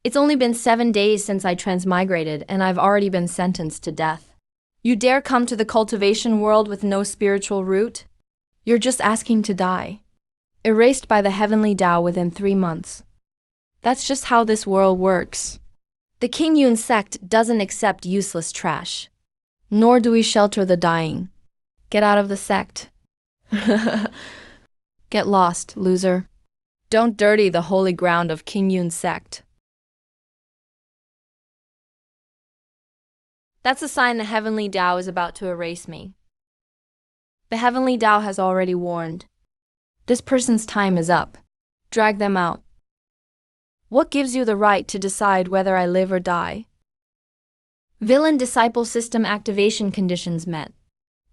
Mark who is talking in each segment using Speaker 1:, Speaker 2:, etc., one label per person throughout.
Speaker 1: It's only been 7 days since I transmigrated, and I've already been sentenced to death. You dare come to the cultivation world with no spiritual root? You're just asking to die. Erased by the heavenly Tao within 3 months. That's just how this world works. The King Yun sect doesn't accept useless trash. Nor do we shelter the dying. Get out of the sect. Get lost, loser. Don't dirty the holy ground of King Yun sect. That's a sign the heavenly Tao is about to erase me. The heavenly Tao has already warned. This person's time is up. Drag them out. What gives you the right to decide whether I live or die? Villain disciple system activation conditions met.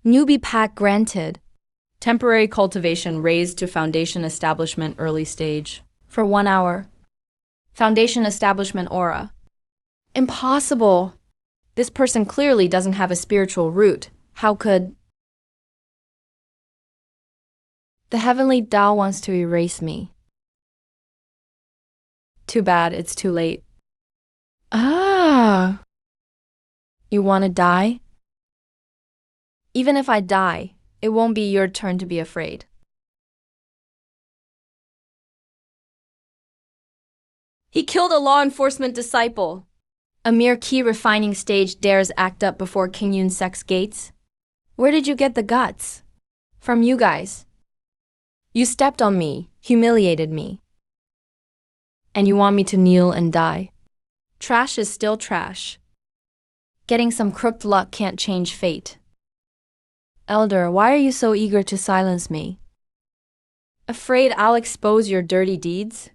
Speaker 1: Newbie pack granted. Temporary cultivation raised to foundation establishment early stage. For 1 hour. Foundation establishment aura. Impossible. This person clearly doesn't have a spiritual root. How could... The heavenly Tao wants to erase me. Too bad, it's too late. Ah! You want to die? Even if I die, it won't be your turn to be afraid. He killed a law enforcement disciple. A mere key refining stage dares act up before King Yun Sect's gates? Where did you get the guts? From you guys. You stepped on me, humiliated me. And you want me to kneel and die? Trash is still trash. Getting some crooked luck can't change fate. Elder, why are you so eager to silence me? Afraid I'll expose your dirty deeds?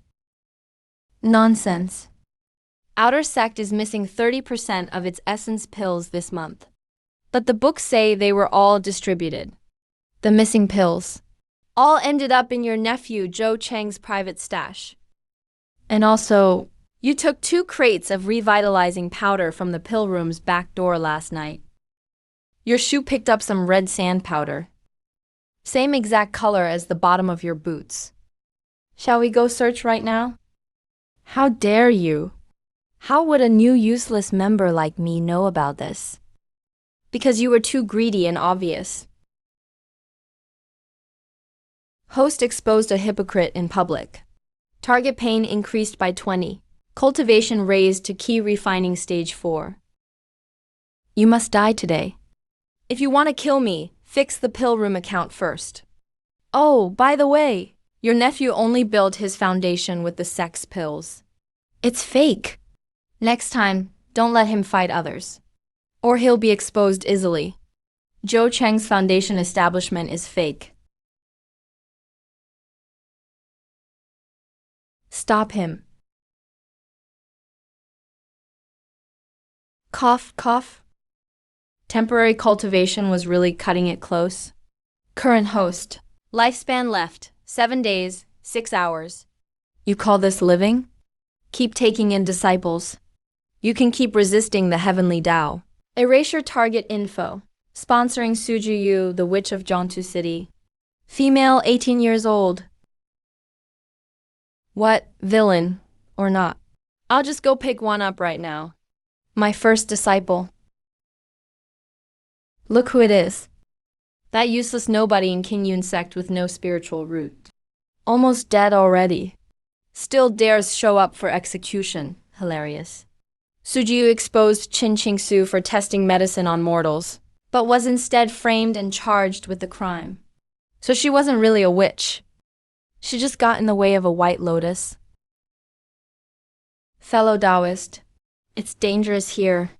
Speaker 1: Nonsense. Outer Sect is missing 30% of its essence pills this month. But the books say they were all distributed. The missing pills. All ended up in your nephew Zhou Cheng's private stash. And also, you took 2 crates of revitalizing powder from the pill room's back door last night. Your shoe picked up some red sand powder. Same exact color as the bottom of your boots. Shall we go search right now? How dare you? How would a new useless member like me know about this? Because you were too greedy and obvious. Host exposed a hypocrite in public. Target pain increased by 20. Cultivation raised to key refining stage 4. You must die today. If you want to kill me, fix the pill room account first. Oh, by the way, your nephew only built his foundation with the sex pills. It's fake. Next time, don't let him fight others. Or he'll be exposed easily. Zhou Cheng's foundation establishment is fake. Stop him. Cough, cough. Temporary cultivation was really cutting it close. Current host. Lifespan left, 7 days, 6 hours. You call this living? Keep taking in disciples. You can keep resisting the heavenly Tao. Erase your target info. Sponsoring Suju Yu, the witch of Jiangsu City. Female, 18 years old. What, villain, or not? I'll just go pick one up right now. My first disciple. Look who it is. That useless nobody in King Yun sect with no spiritual root. Almost dead already. Still dares show up for execution. Hilarious. Sujiu exposed Qin Qingsu for testing medicine on mortals, but was instead framed and charged with the crime. So she wasn't really a witch. She just got in the way of a white lotus. Fellow Taoist, it's dangerous here.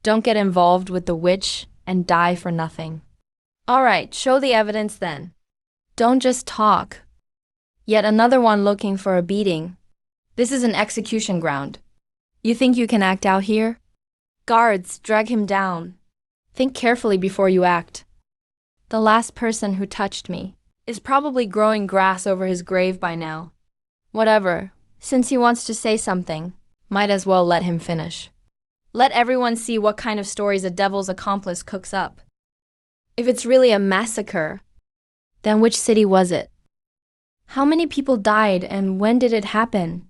Speaker 1: Don't get involved with the witch and die for nothing. All right, show the evidence then. Don't just talk. Yet another one looking for a beating. This is an execution ground. You think you can act out here? Guards, drag him down. Think carefully before you act. The last person who touched me is probably growing grass over his grave by now. Whatever, since he wants to say something, might as well let him finish. Let everyone see what kind of stories a devil's accomplice cooks up. If it's really a massacre, then which city was it? How many people died and when did it happen?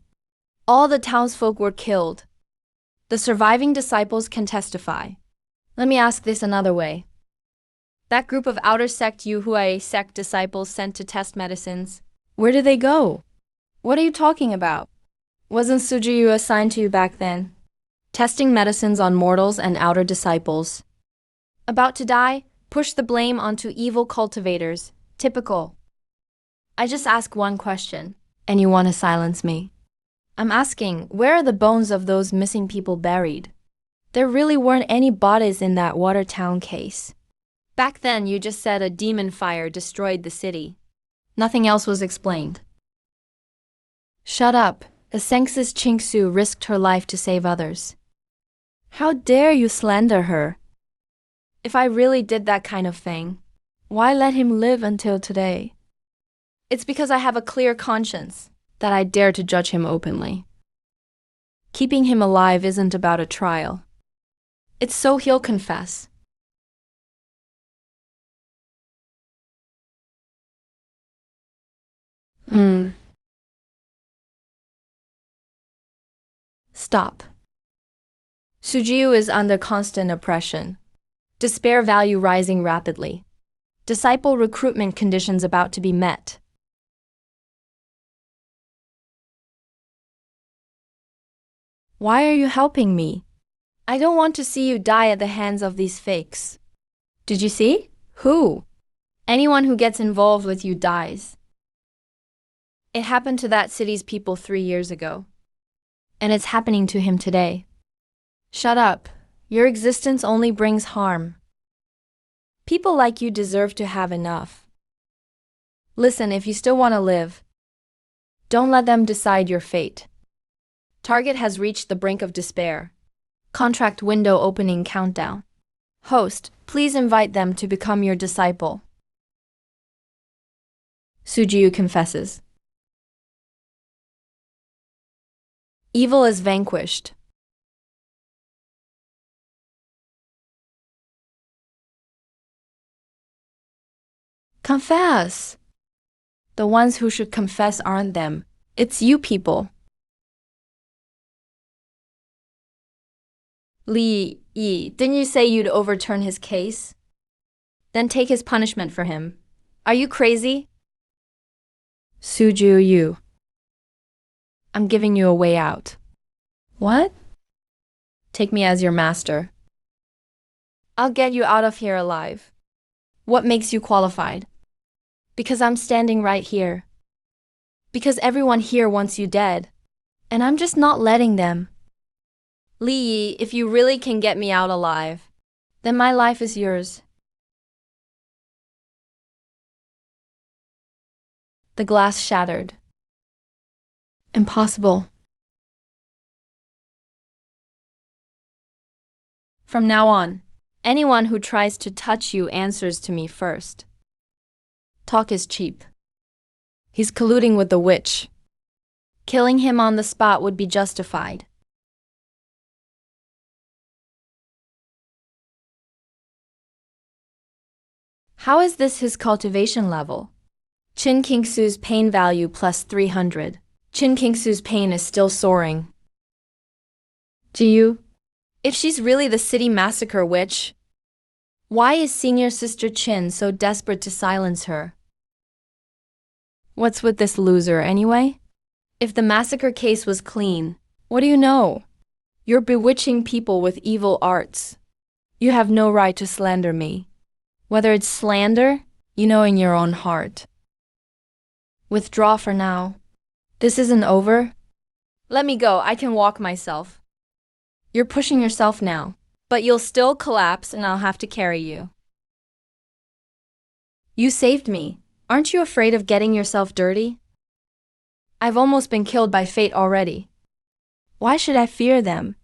Speaker 1: All the townsfolk were killed. The surviving disciples can testify. Let me ask this another way. That group of outer sect Yuhua sect disciples sent to test medicines, where did they go? What are you talking about? Wasn't Sujiyu assigned to you back then? Testing medicines on mortals and outer disciples. About to die, push the blame onto evil cultivators. Typical. I just ask one question, and you want to silence me. I'm asking, where are the bones of those missing people buried? There really weren't any bodies in that Watertown case. Back then, you just said a demon fire destroyed the city. Nothing else was explained. Shut up. Asengsis Chingsu risked her life to save others. How dare you slander her? If I really did that kind of thing, why let him live until today? It's because I have a clear conscience that I dare to judge him openly. Keeping him alive isn't about a trial. It's so he'll confess. Stop. Sujiu is under constant oppression. Despair value rising rapidly. Disciple recruitment conditions about to be met. Why are you helping me? I don't want to see you die at the hands of these fakes. Did you see? Who? Anyone who gets involved with you dies. It happened to that city's people 3 years ago. And it's happening to him today. Shut up. Your existence only brings harm. People like you deserve to have enough. Listen, if you still want to live, don't let them decide your fate. Target has reached the brink of despair. Contract window opening countdown. Host, please invite them to become your disciple. Sujiu confesses. Evil is vanquished. Confess. The ones who should confess aren't them. It's you people. Li Yi, didn't you say you'd overturn his case? Then take his punishment for him. Are you crazy? Suju Yu. I'm giving you a way out. What? Take me as your master. I'll get you out of here alive. What makes you qualified? Because I'm standing right here. Because everyone here wants you dead. And I'm just not letting them. Li Yi, if you really can get me out alive, then my life is yours. The glass shattered. Impossible. From now on, anyone who tries to touch you answers to me first. Talk is cheap. He's colluding with the witch. Killing him on the spot would be justified. How is this his cultivation level? Chin Kingsu's pain value plus 300. Chin Kingsu's pain is still soaring. Do you? If she's really the city massacre witch, why is senior sister Chin so desperate to silence her? What's with this loser anyway? If the massacre case was clean, what do you know? You're bewitching people with evil arts. You have no right to slander me. Whether it's slander, you know in your own heart. Withdraw for now. This isn't over. Let me go, I can walk myself. You're pushing yourself now, but you'll still collapse and I'll have to carry you. You saved me. Aren't you afraid of getting yourself dirty? I've almost been killed by fate already. Why should I fear them?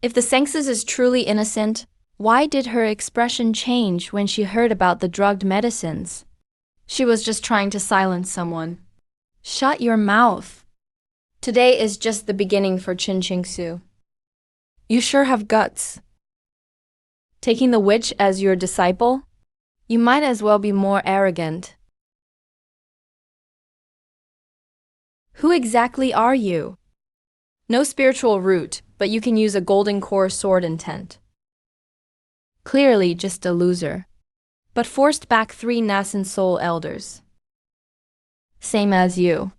Speaker 1: If the Sengsis is truly innocent, why did her expression change when she heard about the drugged medicines? She was just trying to silence someone. Shut your mouth. Today is just the beginning for Chin Chingsu. You sure have guts. Taking the witch as your disciple? You might as well be more arrogant. Who exactly are you? No spiritual root, but you can use a golden core sword intent. Clearly just a loser. But forced back 3 nascent soul elders. Same as you.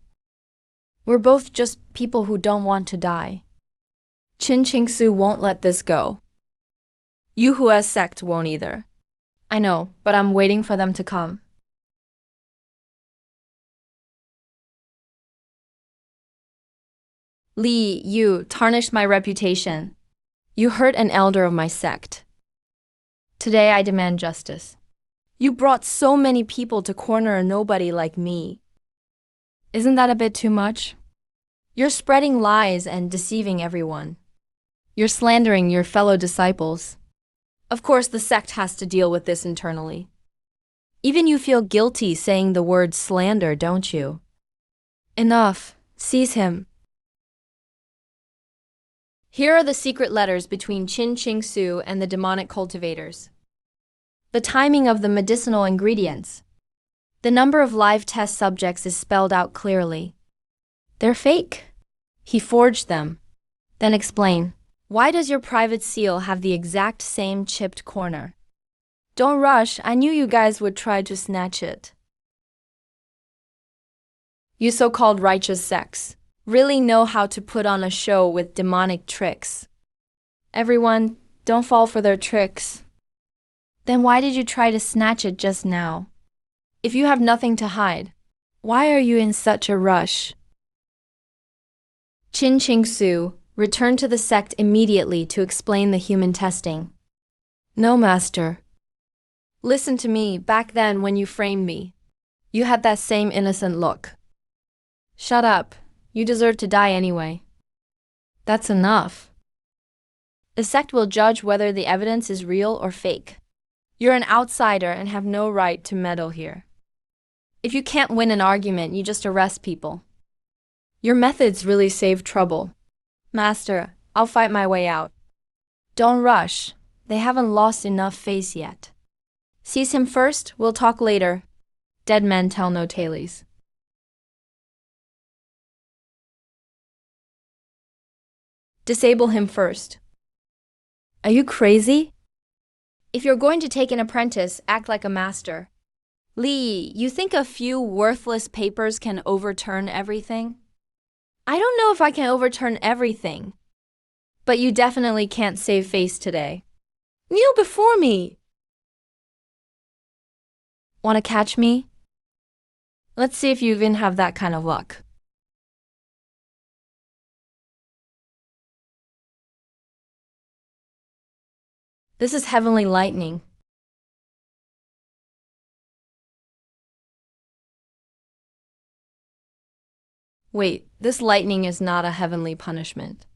Speaker 1: We're both just people who don't want to die. Qin Qingsu won't let this go. You who has Sect won't either. I know, but I'm waiting for them to come. Li, you tarnished my reputation. You hurt an elder of my sect. Today I demand justice. You brought so many people to corner a nobody like me. Isn't that a bit too much? You're spreading lies and deceiving everyone. You're slandering your fellow disciples. Of course, the sect has to deal with this internally. Even you feel guilty saying the word slander, don't you? Enough. Seize him. Here are the secret letters between Qin Qingsu and the demonic cultivators. The timing of the medicinal ingredients. The number of live test subjects is spelled out clearly. They're fake. He forged them. Then explain. Why does your private seal have the exact same chipped corner? Don't rush, I knew you guys would try to snatch it. You so-called righteous sects really know how to put on a show with demonic tricks. Everyone, don't fall for their tricks. Then why did you try to snatch it just now? If you have nothing to hide, why are you in such a rush? Qin Qingsu returned to the sect immediately to explain the human testing. No, master. Listen to me, back then when you framed me, you had that same innocent look. Shut up. You deserve to die anyway. That's enough. The sect will judge whether the evidence is real or fake. You're an outsider and have no right to meddle here. If you can't win an argument, you just arrest people. Your methods really save trouble. Master, I'll fight my way out. Don't rush. They haven't lost enough face yet. Seize him first, we'll talk later. Dead men tell no tales. Disable him first. Are you crazy? If you're going to take an apprentice, act like a master. Li, you think a few worthless papers can overturn everything? I don't know if I can overturn everything. But you definitely can't save face today. Kneel before me! Want to catch me? Let's see if you even have that kind of luck. This is heavenly lightning. Wait, this lightning is not a heavenly punishment.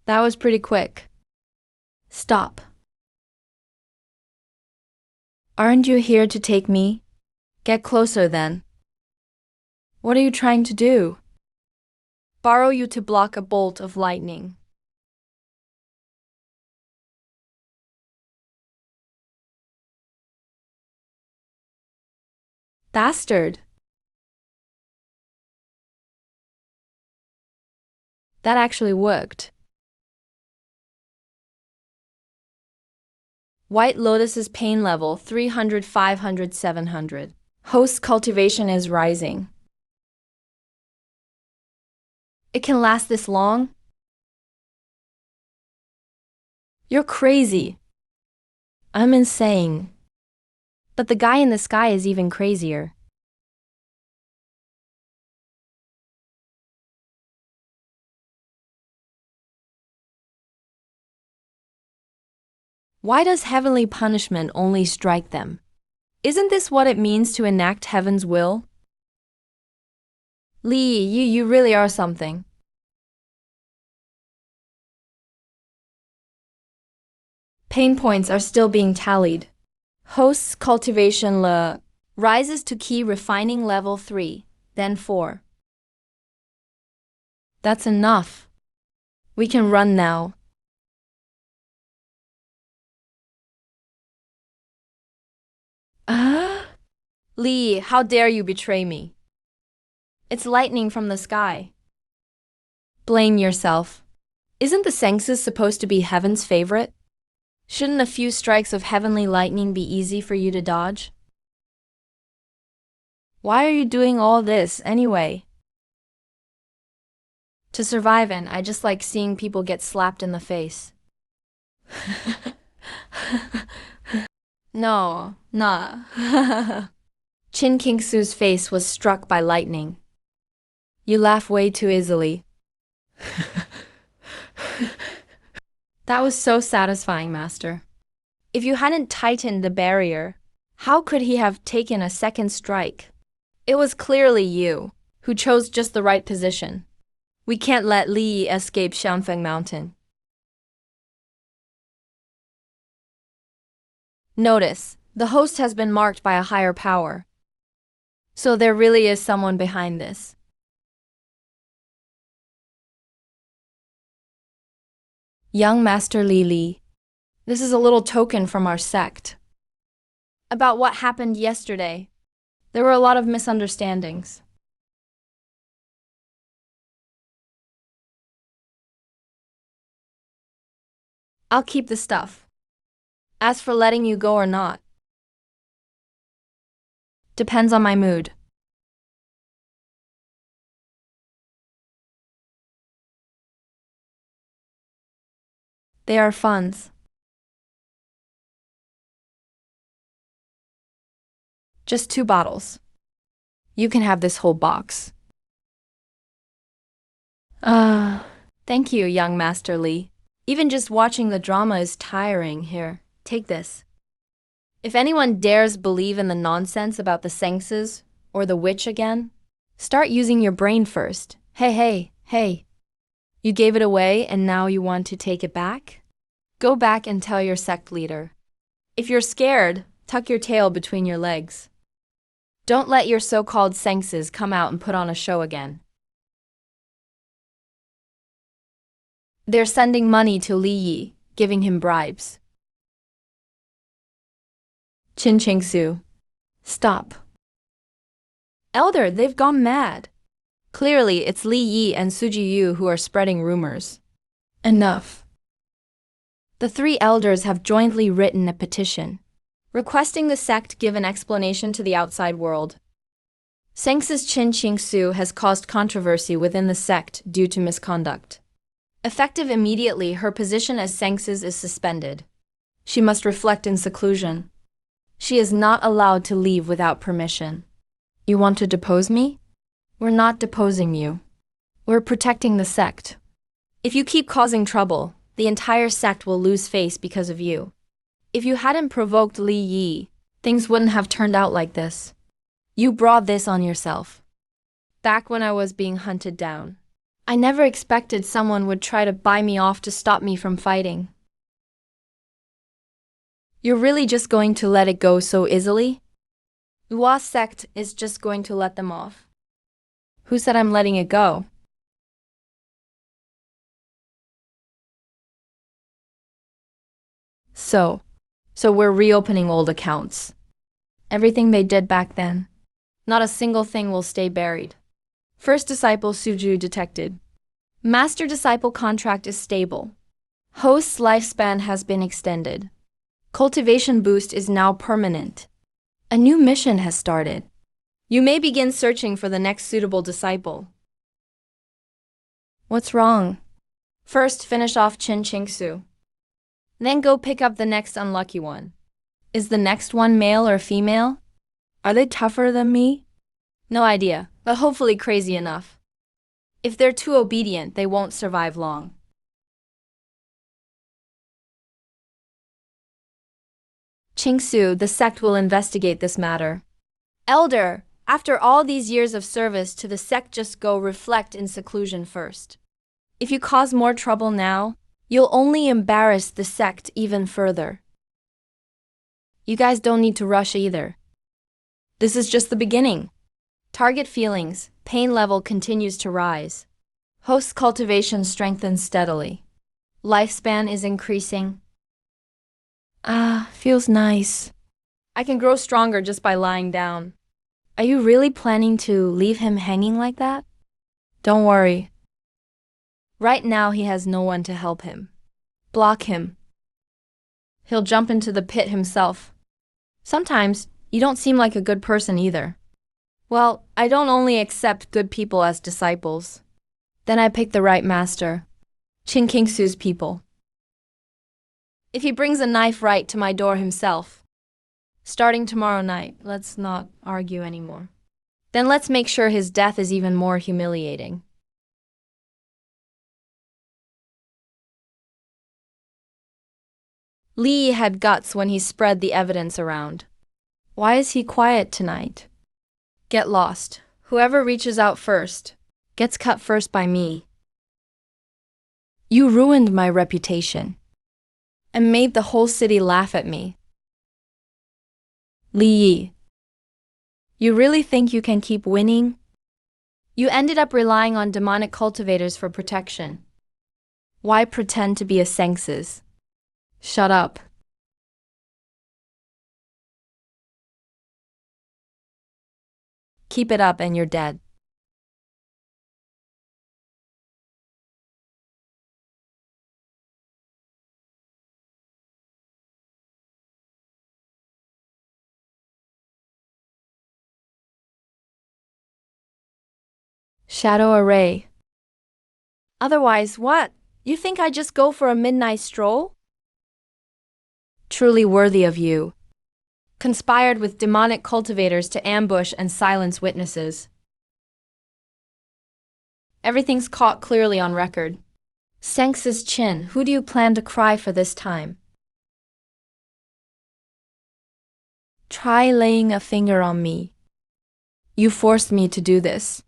Speaker 1: That was pretty quick. Stop. Aren't you here to take me? Get closer then. What are you trying to do? Borrow you to block a bolt of lightning. Bastard. That actually worked. White Lotus's pain level 300, 500, 700. Host cultivation is rising. It can last this long? You're crazy. I'm insane. But the guy in the sky is even crazier. Why does heavenly punishment only strike them? Isn't this what it means to enact heaven's will? Li, you really are something. Pain points are still being tallied. Host's cultivation rises to key refining level 3, then 4. That's enough. We can run now. Li, how dare you betray me? It's lightning from the sky. Blame yourself. Isn't the Sengses supposed to be heaven's favorite? Shouldn't a few strikes of heavenly lightning be easy for you to dodge? Why are you doing all this anyway? To survive, and I just like seeing people get slapped in the face. No, nah. Chin Kingsu's face was struck by lightning. You laugh way too easily. That was so satisfying, Master. If you hadn't tightened the barrier, how could he have taken a second strike? It was clearly you who chose just the right position. We can't let Li Yi escape Xianfeng Mountain. Notice, the host has been marked by a higher power. So there really is someone behind this. Young Master Li Li, this is a little token from our sect. About what happened yesterday. There were a lot of misunderstandings. I'll keep the stuff. As for letting you go or not, depends on my mood. They are funds. Just 2 bottles. You can have this whole box. Thank you, young Master Li. Even just watching the drama is tiring. Here, take this. If anyone dares believe in the nonsense about the Sengses or the witch again, start using your brain first. Hey. You gave it away and now you want to take it back? Go back and tell your sect leader. If you're scared, tuck your tail between your legs. Don't let your so-called Sengses come out and put on a show again. They're sending money to Li Yi, giving him bribes. Qin Qingsu, stop. Elder, they've gone mad. Clearly, it's Li Yi and Suji Yu who are spreading rumors. Enough. The 3 elders have jointly written a petition, requesting the sect give an explanation to the outside world. Sengses Qin Qingsu has caused controversy within the sect due to misconduct. Effective immediately, her position as Sengses is suspended. She must reflect in seclusion. She is not allowed to leave without permission. You want to depose me? We're not deposing you. We're protecting the sect. If you keep causing trouble, the entire sect will lose face because of you. If you hadn't provoked Li Yi, things wouldn't have turned out like this. You brought this on yourself. Back when I was being hunted down, I never expected someone would try to buy me off to stop me from fighting. You're really just going to let it go so easily? Lua's sect is just going to let them off. Who said I'm letting it go? So we're reopening old accounts. Everything they did back then. Not a single thing will stay buried. First disciple Suju detected. Master-disciple contract is stable. Host's lifespan has been extended. Cultivation boost is now permanent. A new mission has started. You may begin searching for the next suitable disciple. What's wrong? First, finish off Qin Qingsu. Then go pick up the next unlucky one. Is the next one male or female? Are they tougher than me? No idea, but hopefully crazy enough. If they're too obedient, they won't survive long. Qingsu, the sect will investigate this matter. Elder, after all these years of service to the sect, just go reflect in seclusion first. If you cause more trouble now, you'll only embarrass the sect even further. You guys don't need to rush either. This is just the beginning. Target feelings, pain level continues to rise. Host cultivation strengthens steadily. Lifespan is increasing. Feels nice. I can grow stronger just by lying down. Are you really planning to leave him hanging like that? Don't worry. Right now he has no one to help him. Block him. He'll jump into the pit himself. Sometimes, you don't seem like a good person either. Well, I don't only accept good people as disciples. Then I pick the right master. Chin Kingsu's people. If he brings a knife right to my door himself, starting tomorrow night, let's not argue anymore. Then let's make sure his death is even more humiliating. Li had guts when he spread the evidence around. Why is he quiet tonight? Get lost. Whoever reaches out first gets cut first by me. You ruined my reputation and made the whole city laugh at me. Li Yi, you really think you can keep winning? You ended up relying on demonic cultivators for protection. Why pretend to be a Sengses? Shut up. Keep it up and you're dead. Shadow array. Otherwise, what? You think I just go for a midnight stroll? Truly worthy of you. Conspired with demonic cultivators to ambush and silence witnesses. Everything's caught clearly on record. Sengses Chin, who do you plan to cry for this time? Try laying a finger on me. You forced me to do this.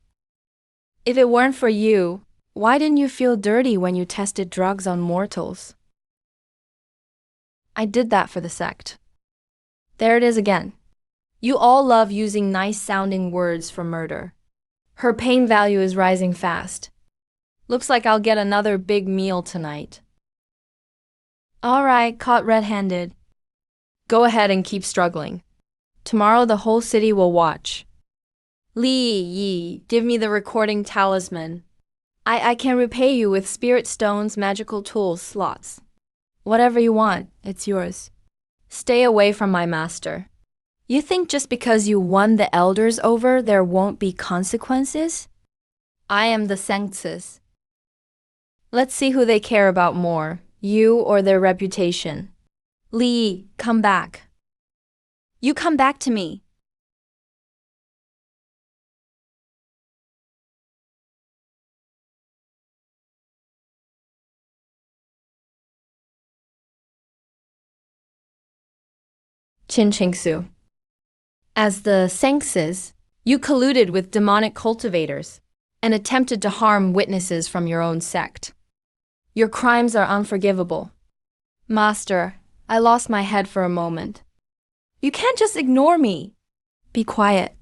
Speaker 1: If it weren't for you, why didn't you feel dirty when you tested drugs on mortals? I did that for the sect. There it is again. You all love using nice-sounding words for murder. Her pain value is rising fast. Looks like I'll get another big meal tonight. All right, caught red-handed. Go ahead and keep struggling. Tomorrow the whole city will watch. Li Yi, give me the recording talisman. I can repay you with spirit stones, magical tools, slots. Whatever you want, it's yours. Stay away from my master. You think just because you won the elders over, there won't be consequences? I am the Sengses. Let's see who they care about more, you or their reputation. Li, come back. You come back to me. Chin Chingsu. As the Sengses, you colluded with demonic cultivators and attempted to harm witnesses from your own sect. Your crimes are unforgivable. Master, I lost my head for a moment. You can't just ignore me. Be quiet.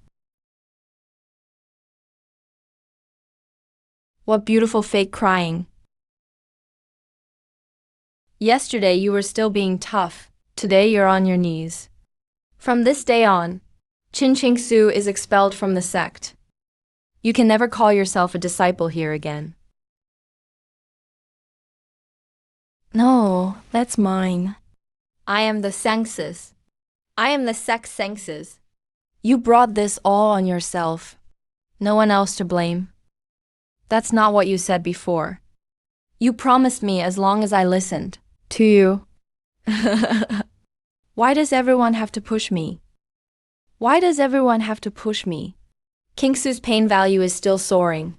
Speaker 1: What beautiful fake crying. Yesterday you were still being tough. Today you're on your knees. From this day on, Chin Chingsu is expelled from the sect. You can never call yourself a disciple here again. No, that's mine. I am the Sengses. I am the Sect Sengses. You brought this all on yourself. No one else to blame. That's not what you said before. You promised me as long as I listened to you. Why does everyone have to push me? Why does everyone have to push me? Kingsu's pain value is still soaring.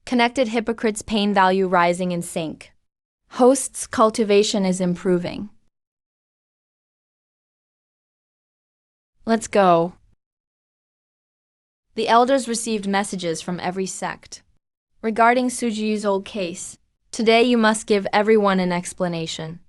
Speaker 1: Connected hypocrites' pain value rising in sync. Host's cultivation is improving. Let's go. The elders received messages from every sect. Regarding Suji's old case, today you must give everyone an explanation.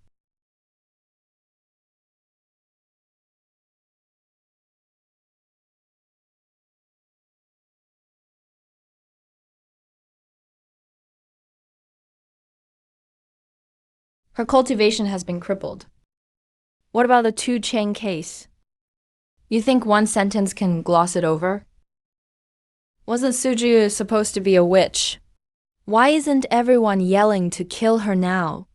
Speaker 1: Her cultivation has been crippled. What about the Tu Cheng case? You think one sentence can gloss it over? Wasn't Suji supposed to be a witch? Why isn't everyone yelling to kill her now?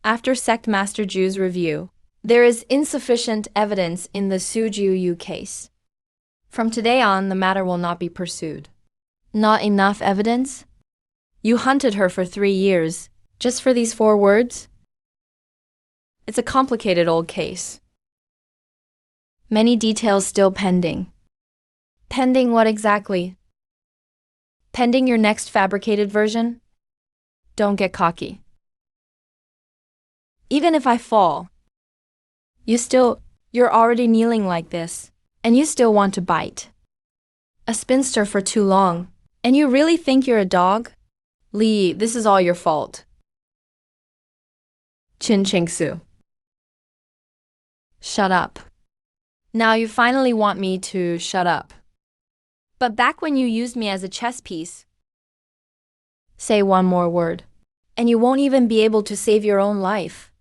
Speaker 1: After Sect Master Ju's review, there is insufficient evidence in the Suju case. From today on, the matter will not be pursued. Not enough evidence? You hunted her for 3 years, just for these 4 words? It's a complicated old case. Many details still pending. Pending what exactly? Pending your next fabricated version? Don't get cocky. Even if I fall, you're already kneeling like this, and you still want to bite. A spinster for too long, and you really think you're a dog? Lee, this is all your fault. Chin Ching-su. Shut up. Now you finally want me to shut up. But back when you used me as a chess piece, say one more word, and you won't even be able to save your own life.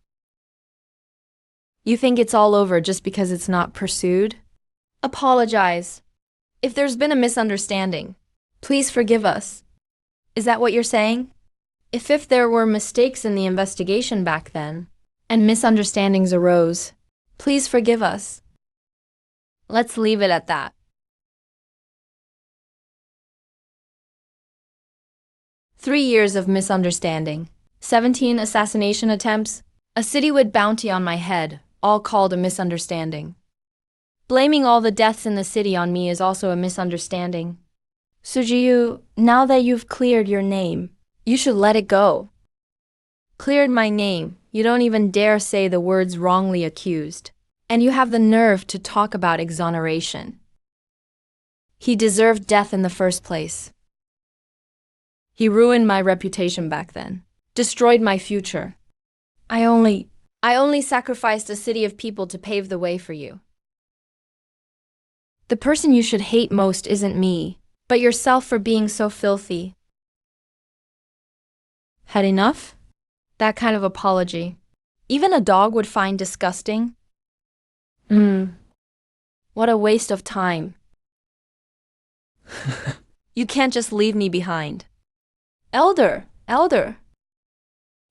Speaker 1: You think it's all over just because it's not pursued? Apologize. If there's been a misunderstanding, please forgive us. Is that what you're saying? If there were mistakes in the investigation back then, and misunderstandings arose, please forgive us. Let's leave it at that. 3 years of misunderstanding, 17 assassination attempts, a citywide bounty on my head, all called a misunderstanding. Blaming all the deaths in the city on me is also a misunderstanding. Sujiyu, now that you've cleared your name, you should let it go. Cleared my name, you don't even dare say the words wrongly accused. And you have the nerve to talk about exoneration. He deserved death in the first place. He ruined my reputation back then, destroyed my future. I only sacrificed a city of people to pave the way for you. The person you should hate most isn't me, but yourself for being so filthy. Had enough? That kind of apology. Even a dog would find disgusting. What a waste of time. You can't just leave me behind. Elder.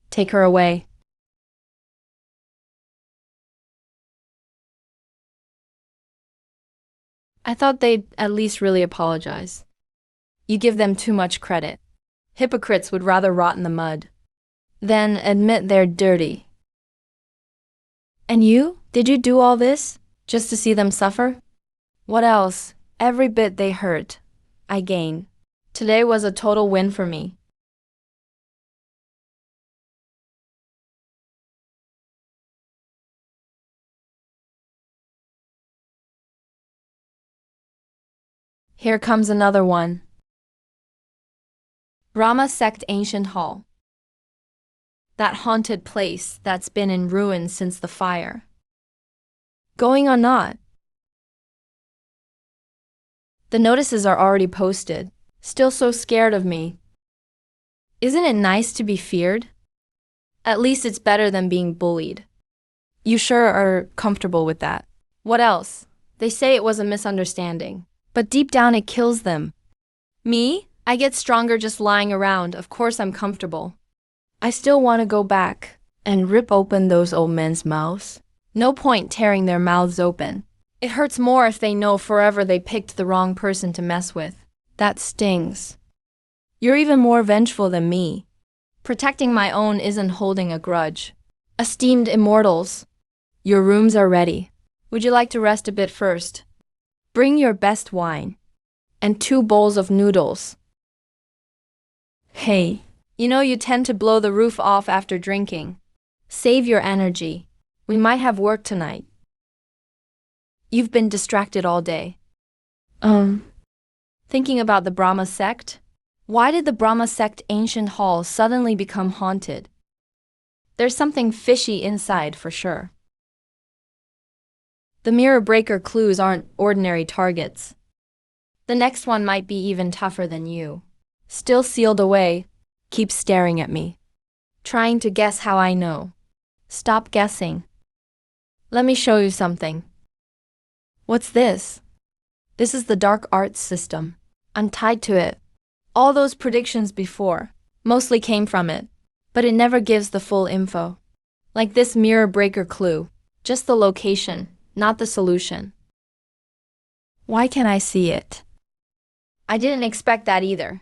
Speaker 1: Take her away. I thought they'd at least really apologize. You give them too much credit. Hypocrites would rather rot in the mud than admit they're dirty. And you? Did you do all this just to see them suffer? What else? Every bit they hurt, I gain. Today was a total win for me. Here comes another one. Brahma Sect Ancient Hall. That haunted place that's been in ruins since the fire. Going or not? The notices are already posted. Still so scared of me. Isn't it nice to be feared? At least it's better than being bullied. You sure are comfortable with that. What else? They say it was a misunderstanding, but deep down it kills them. Me? I get stronger just lying around. Of course I'm comfortable. I still want to go back and rip open those old men's mouths. No point tearing their mouths open. It hurts more if they know forever they picked the wrong person to mess with. That stings. You're even more vengeful than me. Protecting my own isn't holding a grudge. Esteemed immortals, your rooms are ready. Would you like to rest a bit first? Bring your best wine and 2 bowls of noodles. Hey, you know you tend to blow the roof off after drinking. Save your energy. We might have work tonight. You've been distracted all day. Thinking about the Brahma Sect? Why did the Brahma Sect Ancient Hall suddenly become haunted? There's something fishy inside for sure. The mirror breaker clues aren't ordinary targets. The next one might be even tougher than you. Still sealed away, keep staring at me. Trying to guess how I know. Stop guessing. Let me show you something. What's this? This is the dark arts system. I'm tied to it. All those predictions before mostly came from it, but it never gives the full info. Like this mirror breaker clue, just the location, not the solution. Why can't I see it? I didn't expect that either.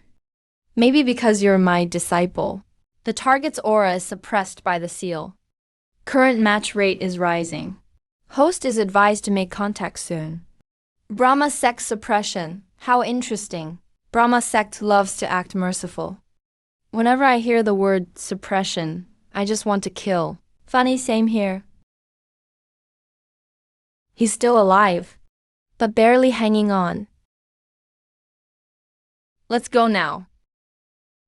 Speaker 1: Maybe because you're my disciple. The target's aura is suppressed by the seal. Current match rate is rising. Host is advised to make contact soon. Brahma Sect suppression. How interesting. Brahma Sect loves to act merciful. Whenever I hear the word suppression, I just want to kill. Funny, same here. He's still alive, but barely hanging on. Let's go now.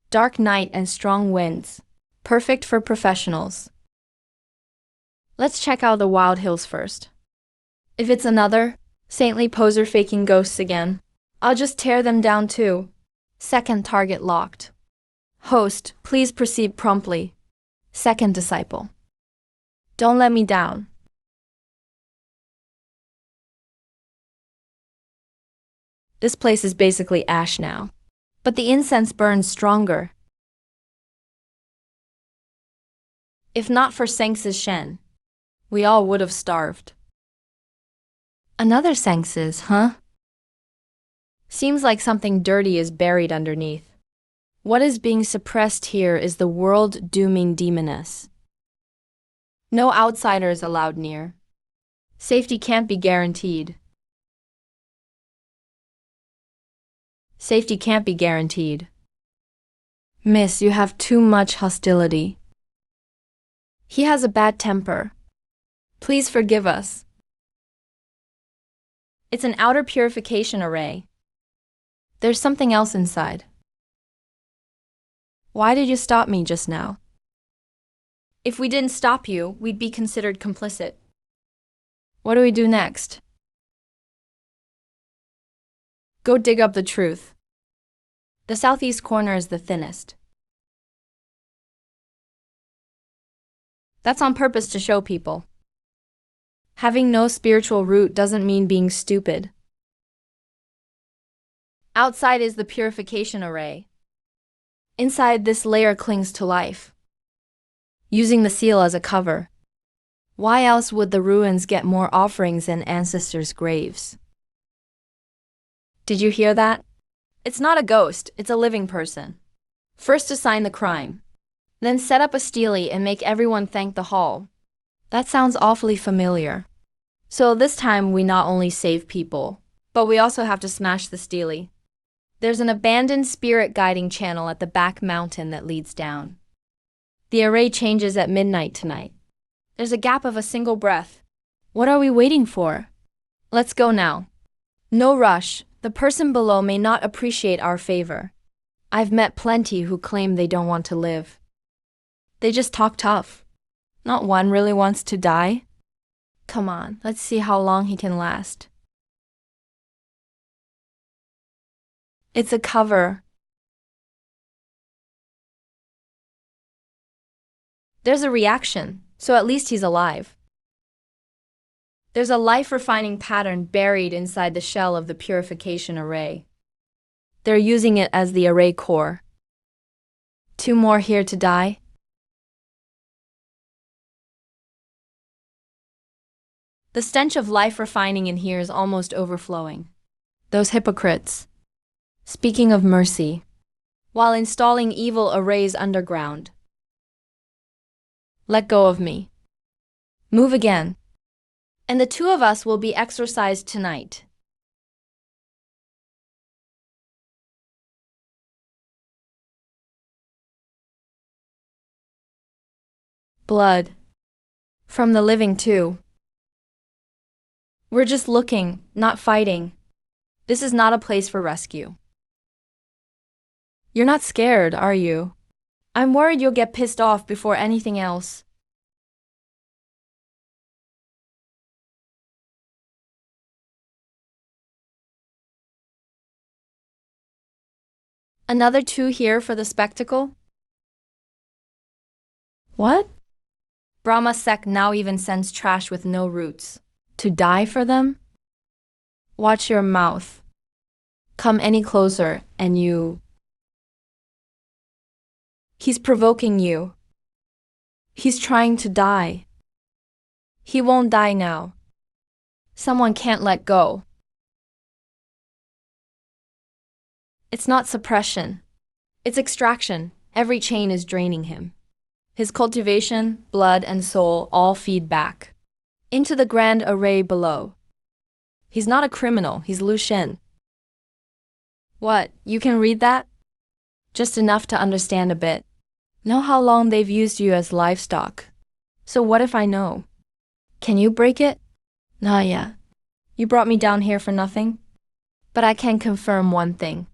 Speaker 1: Dark night and strong winds. Perfect for professionals. Let's check out the wild hills first. If it's another saintly poser faking ghosts again, I'll just tear them down too. Second target locked. Host, please proceed promptly. Second disciple. Don't let me down. This place is basically ash now, but the incense burns stronger. If not for Seng's Shen, we all would have starved. Another Seng's, huh? Seems like something dirty is buried underneath. What is being suppressed here is the world-dooming demoness. No outsiders allowed near. Safety can't be guaranteed. Safety can't be guaranteed. Miss, you have too much hostility. He has a bad temper. Please forgive us. It's an outer purification array. There's something else inside. Why did you stop me just now? If we didn't stop you, we'd be considered complicit. What do we do next? Go dig up the truth. The southeast corner is the thinnest. That's on purpose to show people. Having no spiritual root doesn't mean being stupid. Outside is the purification array. Inside, this layer clings to life, using the seal as a cover. Why else would the ruins get more offerings than ancestors' graves? Did you hear that? It's not a ghost, it's a living person. First assign the crime, then set up a stele and make everyone thank the hall. That sounds awfully familiar. So this time we not only save people, but we also have to smash the stele. There's an abandoned spirit guiding channel at the back mountain that leads down. The array changes at midnight tonight. There's a gap of a single breath. What are we waiting for? Let's go now. No rush. The person below may not appreciate our favor. I've met plenty who claim they don't want to live. They just talk tough. Not one really wants to die. Come on, let's see how long he can last. It's a cover. There's a reaction, so at least he's alive. There's a life-refining pattern buried inside the shell of the purification array. They're using it as the array core. 2 more here to die. The stench of life refining in here is almost overflowing. Those hypocrites. Speaking of mercy, while installing evil arrays underground. Let go of me. Move again. And the 2 of us will be exorcised tonight. Blood. From the living too. We're just looking, not fighting. This is not a place for rescue. You're not scared, are you? I'm worried you'll get pissed off before anything else. Another 2 here for the spectacle? What? Brahma Sect now even sends trash with no roots. To die for them? Watch your mouth. come any closer and you. He's provoking you. He's trying to die. He won't die now. Someone can't let go. It's not suppression. It's extraction. Every chain is draining him. His cultivation, blood, and soul all feed back into the grand array below. He's not a criminal, he's Lu Shen. What, you can read that? Just enough to understand a bit. Know how long they've used you as livestock. So what if I know? Can you break it? Not yet. You brought me down here for nothing? But I can confirm one thing.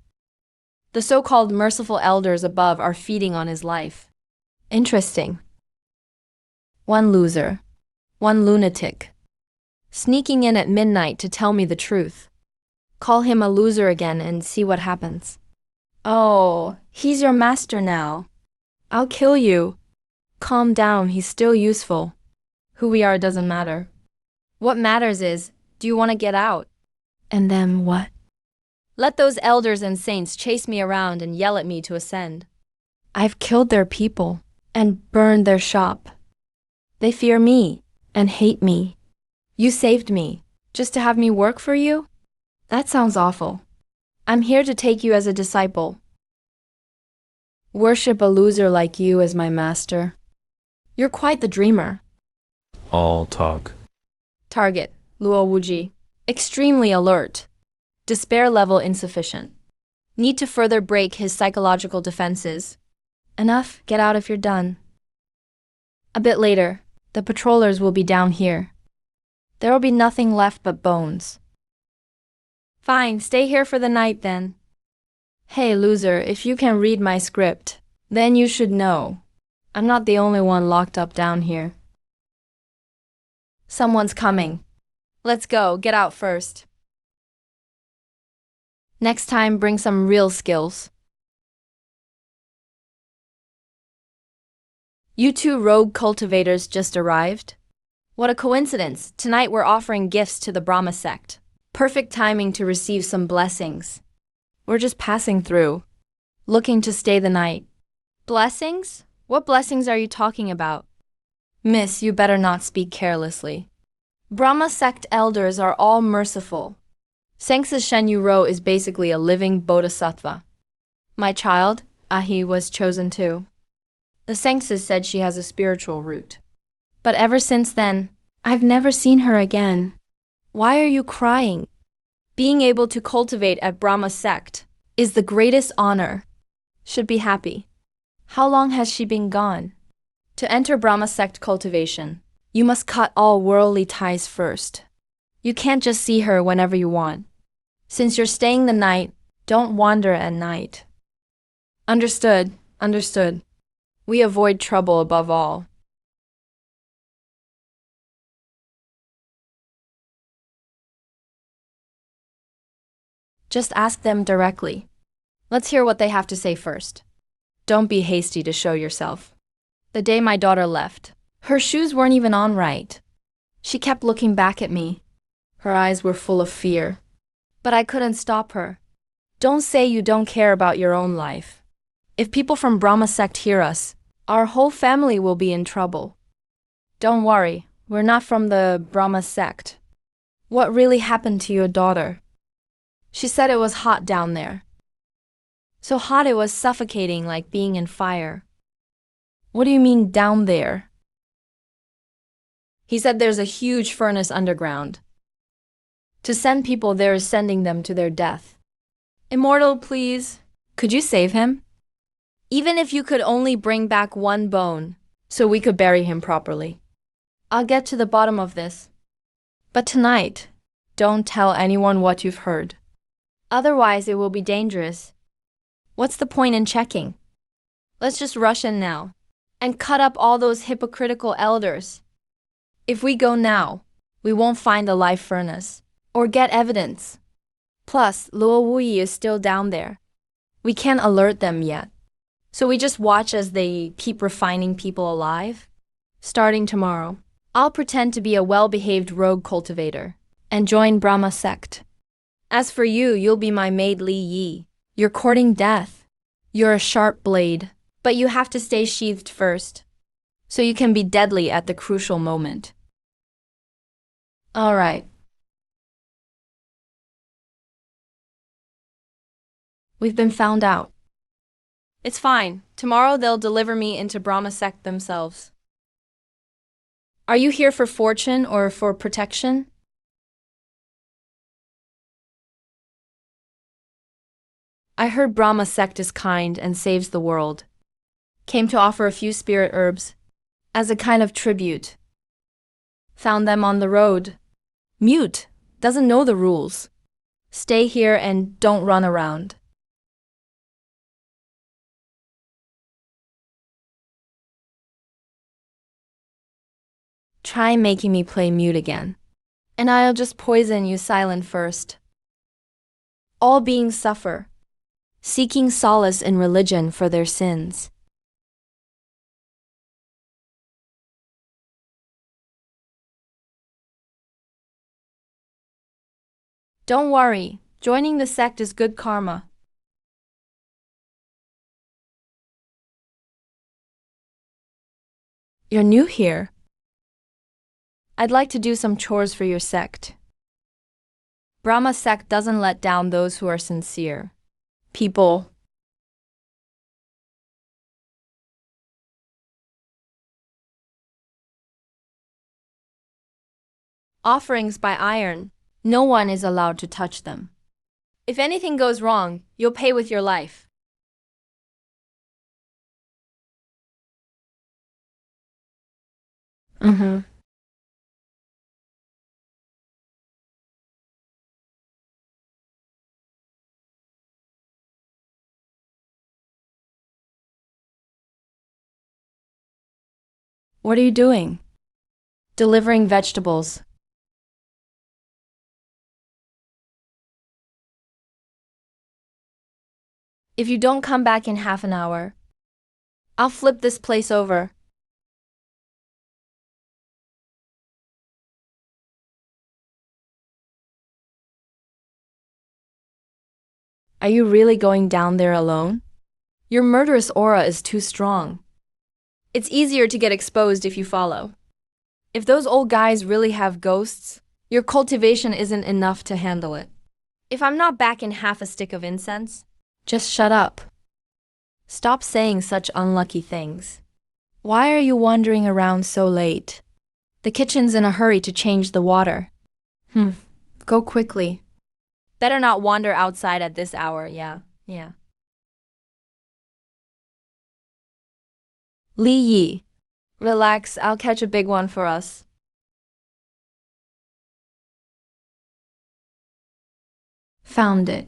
Speaker 1: The so-called merciful elders above are feeding on his life. Interesting. One loser. One lunatic. Sneaking in at midnight to tell me the truth. Call him a loser again and see what happens. Oh, he's your master now. I'll kill you. Calm down, he's still useful. Who we are doesn't matter. What matters is, do you want to get out? And then what? Let those elders and saints chase me around and yell at me to ascend. I've killed their people and burned their shop. They fear me and hate me. You saved me, just to have me work for you? That sounds awful. I'm here to take you as a disciple. Worship a loser like you as my master. You're quite the dreamer.
Speaker 2: All talk.
Speaker 1: Target, Luo Wuji. Extremely alert. Despair level insufficient. Need to further break his psychological defenses. Enough, get out if you're done. A bit later, the patrollers will be down here. There will be nothing left but bones. Fine, stay here for the night then. Hey loser, if you can read my script, then you should know. I'm not the only one locked up down here. Someone's coming. Let's go, get out first. Next time, bring some real skills. You two rogue cultivators just arrived? What a coincidence. Tonight we're offering gifts to the Brahma Sect. Perfect timing to receive some blessings. We're just passing through, looking to stay the night. Blessings? What blessings are you talking about? Miss, you better not speak carelessly. Brahma Sect elders are all merciful. Seng's Shen Ro is basically a living bodhisattva. My child, Ahi, was chosen too. The Sengses said she has a spiritual root. But ever since then, I've never seen her again. Why are you crying? Being able to cultivate at Brahma Sect is the greatest honor. Should be happy. How long has she been gone? To enter Brahma Sect cultivation, you must cut all worldly ties first. You can't just see her whenever you want. Since you're staying the night, don't wander at night. Understood, understood. We avoid trouble above all. Just ask them directly. Let's hear what they have to say first. Don't be hasty to show yourself. The day my daughter left, her shoes weren't even on right. She kept looking back at me. Her eyes were full of fear. But I couldn't stop her. Don't say you don't care about your own life. If people from Brahma Sect hear us, our whole family will be in trouble. Don't worry, we're not from the Brahma Sect. What really happened to your daughter? She said it was hot down there. So hot it was suffocating like being in fire. What do you mean down there? He said there's a huge furnace underground. To send people there is sending them to their death. Immortal, please. Could you save him? Even if you could only bring back one bone, so we could bury him properly. I'll get to the bottom of this. But tonight, don't tell anyone what you've heard. Otherwise, it will be dangerous. What's the point in checking? Let's just rush in now and cut up all those hypocritical elders. If we go now, we won't find the live furnace or get evidence. Plus, Luo Wuyi is still down there. We can't alert them yet. So we just watch as they keep refining people alive. Starting tomorrow, I'll pretend to be a well-behaved rogue cultivator and join Brahma Sect. As for you, you'll be my maid Li Yi. You're courting death. You're a sharp blade, but you have to stay sheathed first, so you can be deadly at the crucial moment. All right. We've been found out. It's fine. Tomorrow they'll deliver me into Brahma Sect themselves. Are you here for fortune or for protection? I heard Brahma Sect is kind and saves the world. Came to offer a few spirit herbs as a kind of tribute. Found them on the road. Mute, doesn't know the rules. Stay here and don't run around. Try making me play mute again, and I'll just poison you silent first. All beings suffer, seeking solace in religion for their sins. Don't worry, joining the sect is good karma. You're new here. I'd like to do some chores for your sect. Brahma Sect doesn't let down those who are sincere. People. Offerings by iron. No one is allowed to touch them. If anything goes wrong, you'll pay with your life. What are you doing? Delivering vegetables. If you don't come back in half an hour, I'll flip this place over. Are you really going down there alone? Your murderous aura is too strong. It's easier to get exposed if you follow. If those old guys really have ghosts, your cultivation isn't enough to handle it. If I'm not back in half a stick of incense, just shut up. Stop saying such unlucky things. Why are you wandering around so late? The kitchen's in a hurry to change the water. Go quickly. Better not wander outside at this hour, yeah. Li Yi. Relax, I'll catch a big one for us. Found it.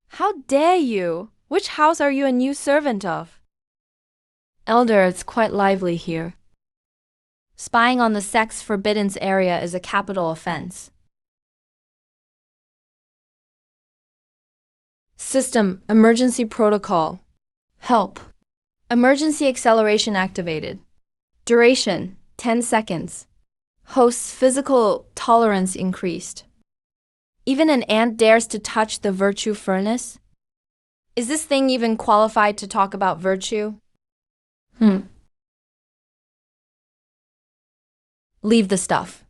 Speaker 1: How dare you? Which house are you a new servant of? Elder, it's quite lively here. Spying on the Sect's Forbidden's area is a capital offense. System, emergency protocol. Help. Emergency acceleration activated. Duration, 10 seconds. Host's physical tolerance increased. Even an ant dares to touch the virtue furnace? Is this thing even qualified to talk about virtue? Leave the stuff.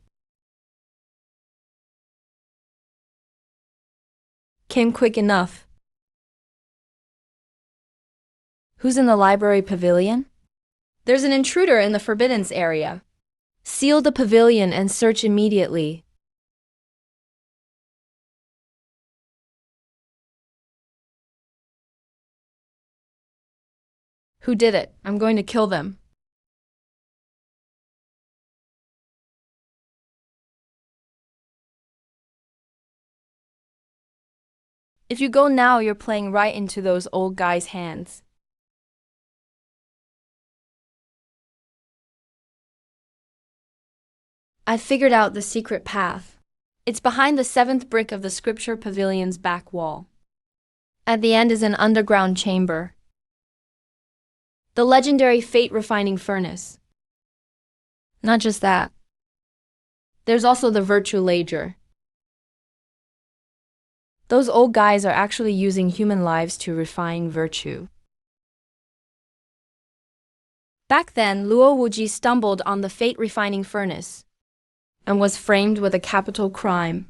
Speaker 1: Came quick enough. Who's in the library pavilion? There's an intruder in the Forbidden's area. Seal the pavilion and search immediately. Who did it? I'm going to kill them. If you go now, you're playing right into those old guys' hands. I figured out the secret path. It's behind the seventh brick of the scripture pavilion's back wall. At the end is an underground chamber. The legendary fate refining furnace. Not just that. There's also the virtue ledger. Those old guys are actually using human lives to refine virtue. Back then, Luo Wuji stumbled on the fate refining furnace and was framed with a capital crime.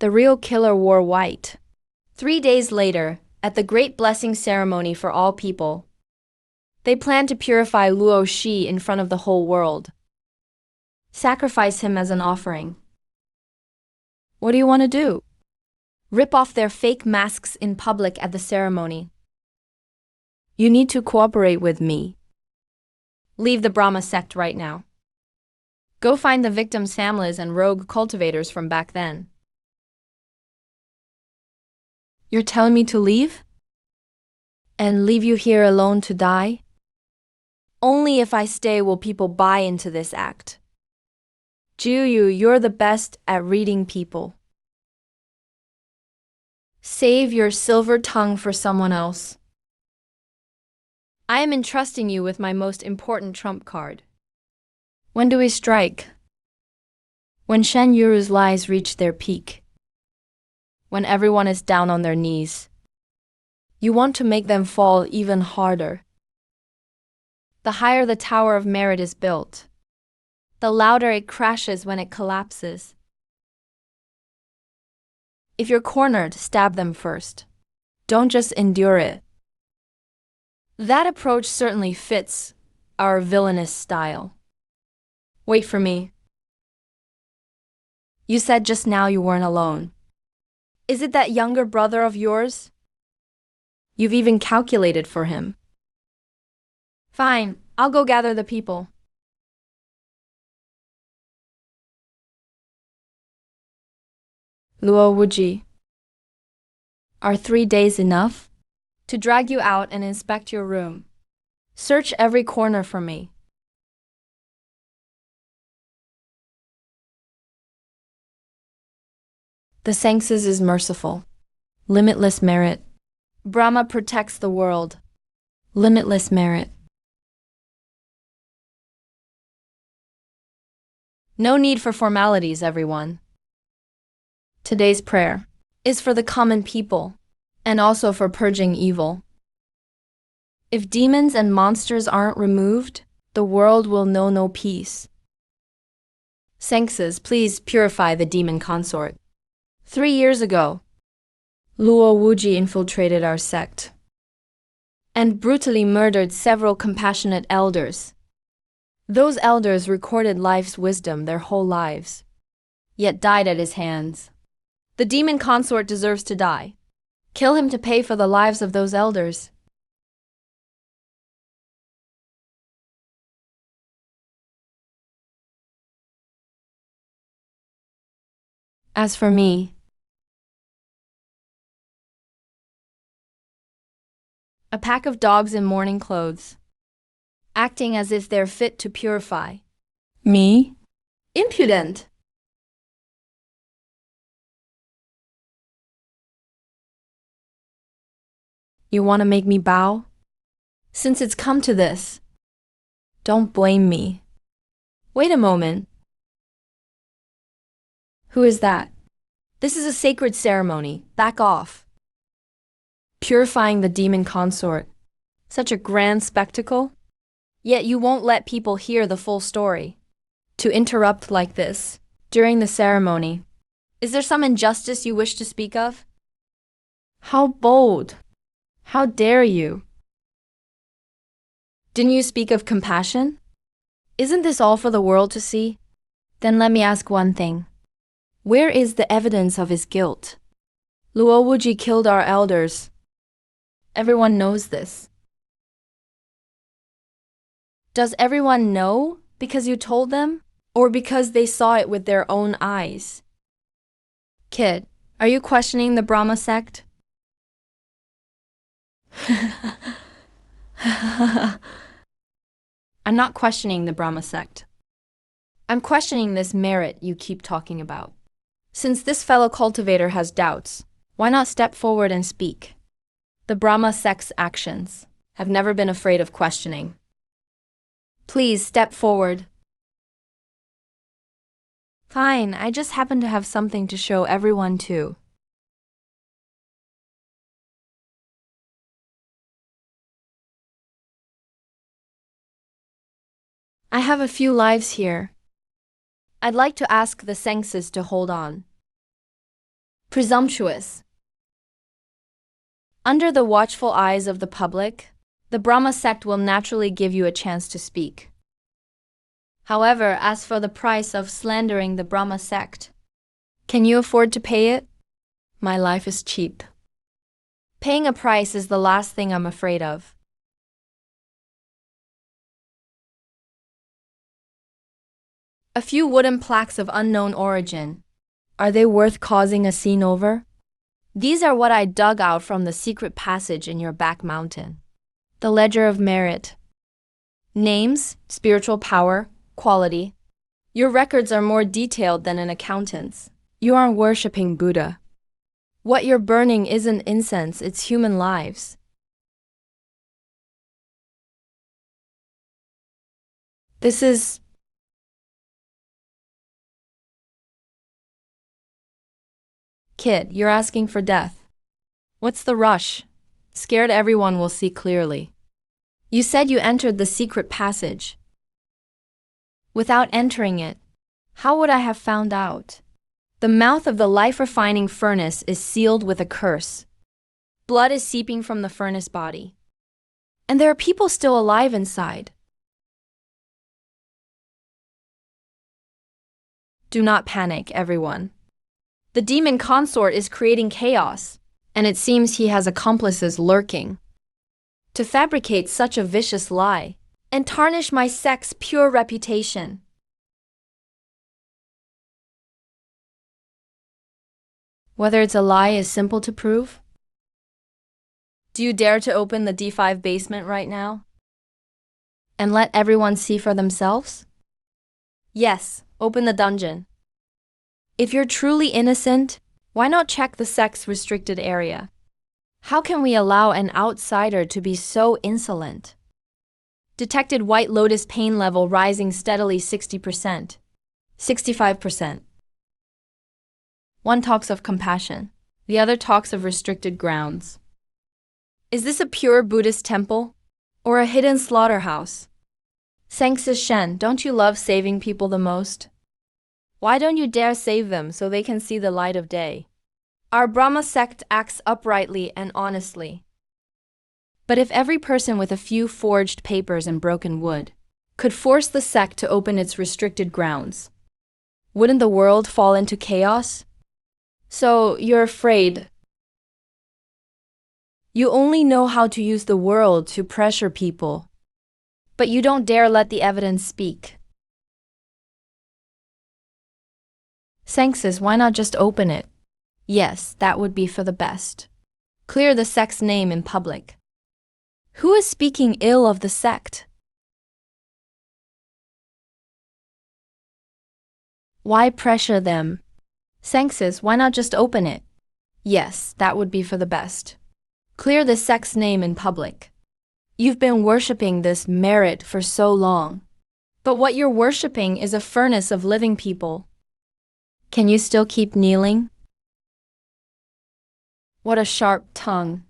Speaker 1: The real killer wore white. 3 days later, at the Great Blessing Ceremony for all people, they planned to purify Luo Shi in front of the whole world. Sacrifice him as an offering. What do you want to do? Rip off their fake masks in public at the ceremony. You need to cooperate with me. Leave the Brahma sect right now. Go find the victims' families and rogue cultivators from back then. You're telling me to leave? And leave you here alone to die? Only if I stay will people buy into this act. Juyu, you're the best at reading people. Save your silver tongue for someone else. I am entrusting you with my most important trump card. When do we strike? When Shen Yuru's lies reach their peak. When everyone is down on their knees. You want to make them fall even harder. The higher the tower of merit is built, the louder it crashes when it collapses. If you're cornered, stab them first. Don't just endure it. That approach certainly fits our villainous style. Wait for me. You said just now you weren't alone. Is it that younger brother of yours? You've even calculated for him. Fine, I'll go gather the people. Luo Wuji, are 3 days enough? To drag you out and inspect your room. Search every corner for me. The Sangses is merciful. Limitless merit. Brahma protects the world. Limitless merit. No need for formalities, everyone. Today's prayer is for the common people, and also for purging evil. If demons and monsters aren't removed, the world will know no peace. Sangses, please purify the demon consort. 3 years ago, Luo Wuji infiltrated our sect and brutally murdered several compassionate elders. Those elders recorded life's wisdom their whole lives, yet died at his hands. The demon consort deserves to die. Kill him to pay for the lives of those elders. As for me, a pack of dogs in mourning clothes, acting as if they're fit to purify. Me? Impudent! You want to make me bow? Since it's come to this, don't blame me. Wait a moment. Who is that? This is a sacred ceremony. Back off. Purifying the demon consort. Such a grand spectacle. Yet you won't let people hear the full story. To interrupt like this, during the ceremony. Is there some injustice you wish to speak of? How bold! How dare you? Didn't you speak of compassion? Isn't this all for the world to see? Then let me ask one thing. Where is the evidence of his guilt? Luo Wuji killed our elders. Everyone knows this. Does everyone know because you told them, or because they saw it with their own eyes? Kid, are you questioning the Brahma sect? I'm not questioning the Brahma sect. I'm questioning this merit you keep talking about. Since this fellow cultivator has doubts, why not step forward and speak? The Brahma Sect's actions have never been afraid of questioning. Please step forward. Fine, I just happen to have something to show everyone too. I have a few lives here. I'd like to ask the Sengses to hold on. Presumptuous. Under the watchful eyes of the public, the Brahma sect will naturally give you a chance to speak. However, as for the price of slandering the Brahma sect, can you afford to pay it? My life is cheap. Paying a price is the last thing I'm afraid of. A few wooden plaques of unknown origin. Are they worth causing a scene over? These are what I dug out from the secret passage in your back mountain. The ledger of merit. Names, spiritual power, quality. Your records are more detailed than an accountant's. You aren't worshipping Buddha. What you're burning isn't incense, it's human lives. This is... Kid, you're asking for death. What's the rush? Scared everyone will see clearly. You said you entered the secret passage. Without entering it, how would I have found out? The mouth of the life-refining furnace is sealed with a curse. Blood is seeping from the furnace body. And there are people still alive inside. Do not panic, everyone. The demon consort is creating chaos, and it seems he has accomplices lurking to fabricate such a vicious lie and tarnish my sect's pure reputation. Whether it's a lie is simple to prove. Do you dare to open the D5 basement right now? And let everyone see for themselves? Yes, open the dungeon. If you're truly innocent, why not check the sect's restricted area? How can we allow an outsider to be so insolent? Detected White Lotus pain level rising steadily 60%, 65%. One talks of compassion, the other talks of restricted grounds. Is this a pure Buddhist temple or a hidden slaughterhouse? Sengses Shen, don't you love saving people the most? Why don't you dare save them so they can see the light of day? Our Brahma sect acts uprightly and honestly. But if every person with a few forged papers and broken wood could force the sect to open its restricted grounds, wouldn't the world fall into chaos? So you're afraid. You only know how to use the world to pressure people, but you don't dare let the evidence speak. Sengses, why not just open it? Yes, that would be for the best. Clear the sect's name in public. Who is speaking ill of the sect? Why pressure them? Sengses, why not just open it? Yes, that would be for the best. Clear the sect's name in public. You've been worshipping this merit for so long. But what you're worshipping is a furnace of living people. Can you still keep kneeling? What a sharp tongue.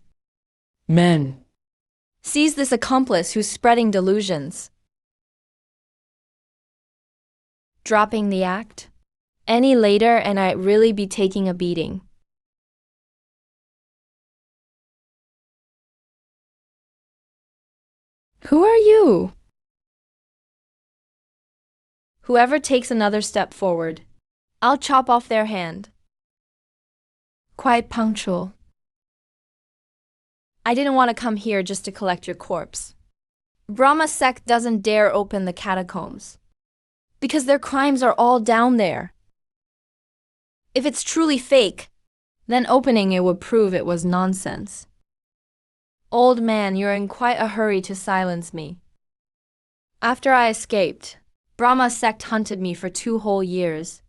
Speaker 3: Men.
Speaker 1: Seize this accomplice who's spreading delusions. Dropping the act? Any later and I'd really be taking a beating. Who are you? Whoever takes another step forward, I'll chop off their hand. Quite punctual. I didn't want to come here just to collect your corpse. Brahma sect doesn't dare open the catacombs, because their crimes are all down there. If it's truly fake, then opening it would prove it was nonsense. Old man, you're in quite a hurry to silence me. After I escaped, Brahma sect hunted me for 2 whole years.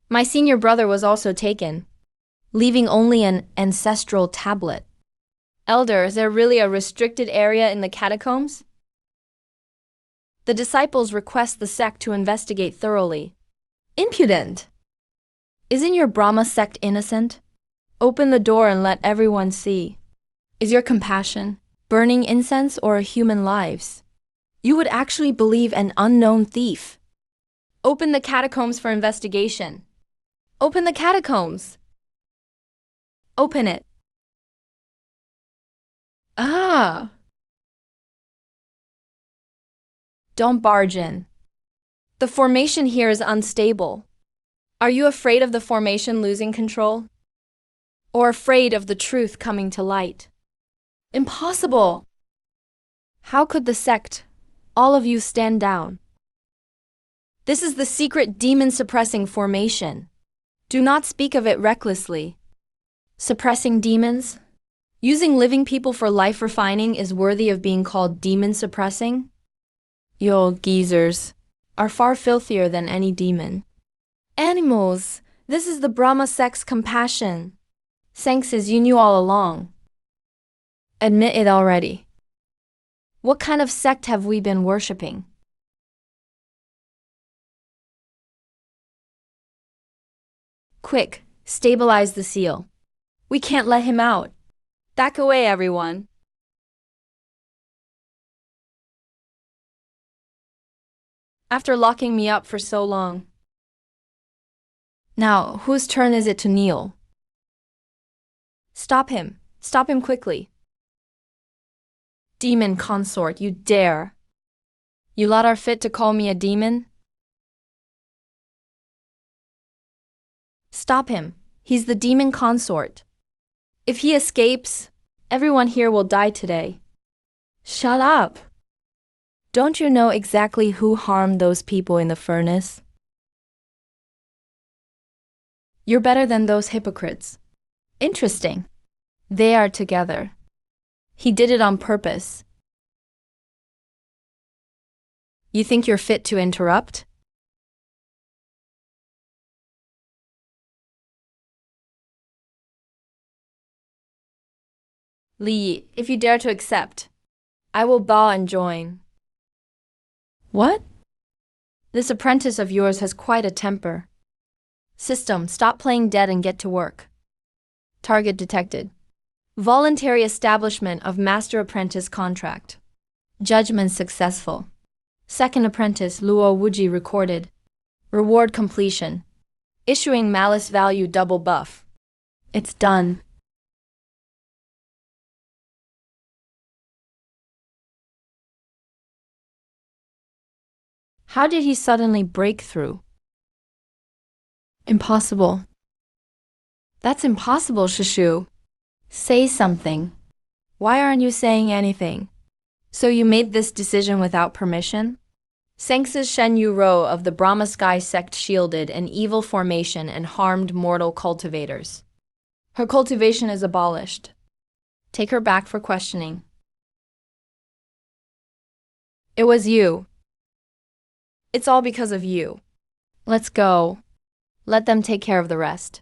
Speaker 1: My senior brother was also taken, leaving only an ancestral tablet. Elder, is there really a restricted area in the catacombs? The disciples request the sect to investigate thoroughly. Impudent! Isn't your Brahma sect innocent? Open the door and let everyone see. Is your compassion burning incense or human lives? You would actually believe an unknown thief. Open the catacombs for investigation. Open the catacombs! Open it. Ah! Don't barge in. The formation here is unstable. Are you afraid of the formation losing control? Or afraid of the truth coming to light? Impossible! How could the sect, all of you, stand down? This is the secret demon-suppressing formation. Do not speak of it recklessly. Suppressing demons? Using living people for life refining is worthy of being called demon-suppressing? You old geezers are far filthier than any demon. Animals! This is the Brahma sect's compassion. Sect says you knew all along. Admit it already. What kind of sect have we been worshipping? Quick, stabilize the seal. We can't let him out. Back away, everyone. After locking me up for so long. Now, whose turn is it to kneel? Stop him. Stop him quickly. Demon consort, you dare. You lot are fit to call me a demon? Stop him. He's the demon consort. If he escapes, everyone here will die today. Shut up. Don't you know exactly who harmed those people in the furnace? You're better than those hypocrites. Interesting. They are together. He did it on purpose. You think you're fit to interrupt? Li, if you dare to accept, I will bow and join. What? This apprentice of yours has quite a temper. System, stop playing dead and get to work. Target detected. Voluntary establishment of master-apprentice contract. Judgment successful. Second apprentice Luo Wuji recorded. Reward completion. Issuing malice value double buff. It's done. How did he suddenly break through? Impossible. That's impossible, Shishu. Say something. Why aren't you saying anything? So you made this decision without permission? Sengsa Shen Yuro of the Brahma Sky sect shielded an evil formation and harmed mortal cultivators. Her cultivation is abolished. Take her back for questioning. It was you. It's all because of you. Let's go. Let them take care of the rest.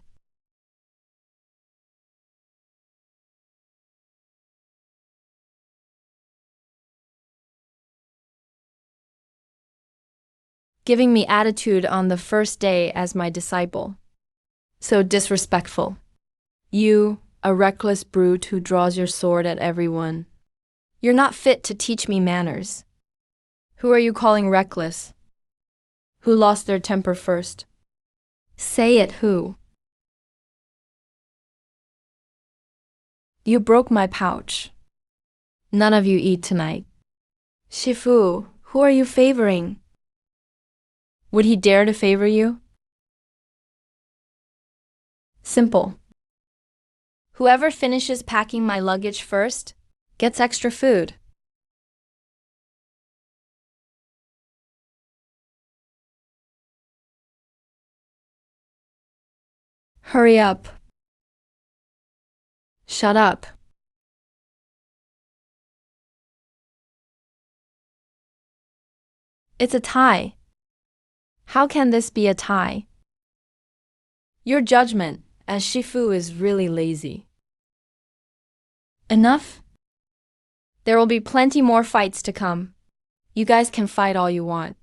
Speaker 1: Giving me attitude on the first day as my disciple. So disrespectful. You, a reckless brute who draws your sword at everyone. You're not fit to teach me manners. Who are you calling reckless? Who lost their temper first? Say it, who? You broke my pouch. None of you eat tonight. Shifu, who are you favoring? Would he dare to favor you? Simple. Whoever finishes packing my luggage first gets extra food. Hurry up. Shut up. It's a tie. How can this be a tie? Your judgment, as Shifu is really lazy. Enough? There will be plenty more fights to come. You guys can fight all you want.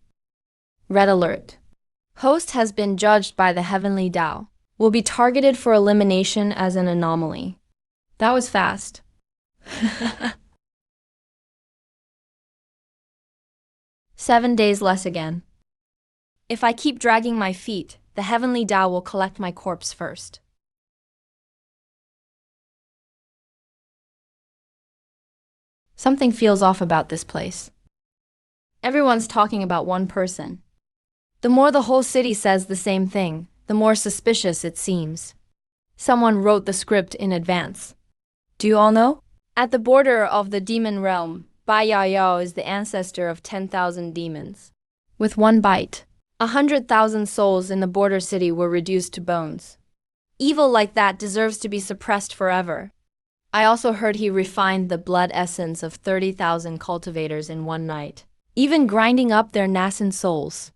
Speaker 1: Red alert. Host has been judged by the Heavenly Tao. Will be targeted for elimination as an anomaly. That was fast. 7 days less again. If I keep dragging my feet, the Heavenly Tao will collect my corpse first. Something feels off about this place. Everyone's talking about one person. The more the whole city says the same thing, the more suspicious it seems. Someone wrote the script in advance. Do you all know? At the border of the demon realm, Bai Yao Yao is the ancestor of 10,000 demons. With one bite, 100,000 souls in the border city were reduced to bones. Evil like that deserves to be suppressed forever. I also heard he refined the blood essence of 30,000 cultivators in one night, even grinding up their nascent souls.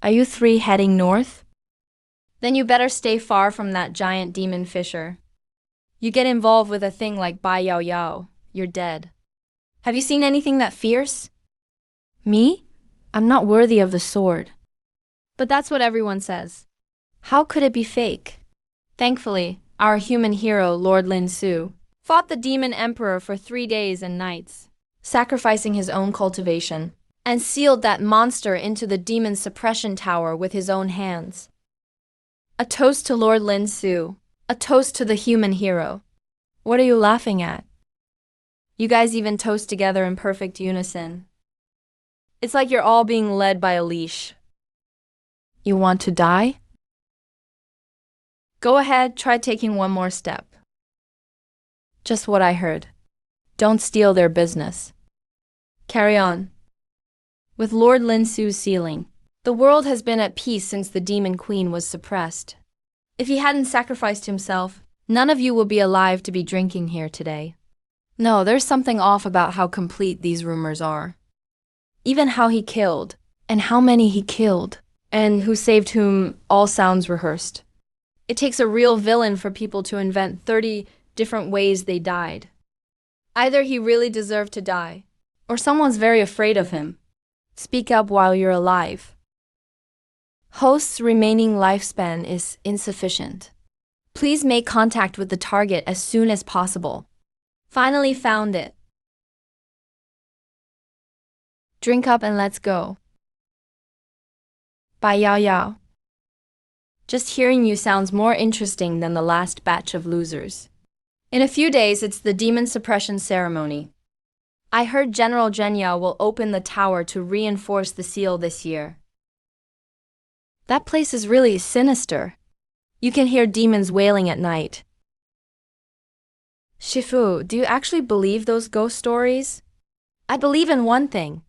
Speaker 1: Are you three heading north? Then you better stay far from that giant demon fisher. You get involved with a thing like Bai Yao Yao, you're dead. Have you seen anything that fierce? Me? I'm not worthy of the sword. But that's what everyone says. How could it be fake? Thankfully, our human hero, Lord Lin Su, fought the demon emperor for 3 days and nights, sacrificing his own cultivation, and sealed that monster into the demon suppression tower with his own hands. A toast to Lord Lin Su, a toast to the human hero. What are you laughing at? You guys even toast together in perfect unison. It's like you're all being led by a leash. You want to die? Go ahead, try taking one more step. Just what I heard. Don't steal their business. Carry on. With Lord Lin Su's sealing, the world has been at peace since the Demon Queen was suppressed. If he hadn't sacrificed himself, none of you will be alive to be drinking here today. No, there's something off about how complete these rumors are. Even how he killed, and how many he killed, and who saved whom all sounds rehearsed. It takes a real villain for people to invent 30 different ways they died. Either he really deserved to die, or someone's very afraid of him. Speak up while you're alive. Host's remaining lifespan is insufficient. Please make contact with the target as soon as possible. Finally found it. Drink up and let's go. Bai Yao Yao. Just hearing you sounds more interesting than the last batch of losers. In a few days, it's the demon suppression ceremony. I heard General Zhenya will open the tower to reinforce the seal this year. That place is really sinister. You can hear demons wailing at night. Shifu, do you actually believe those ghost stories? I believe in one thing.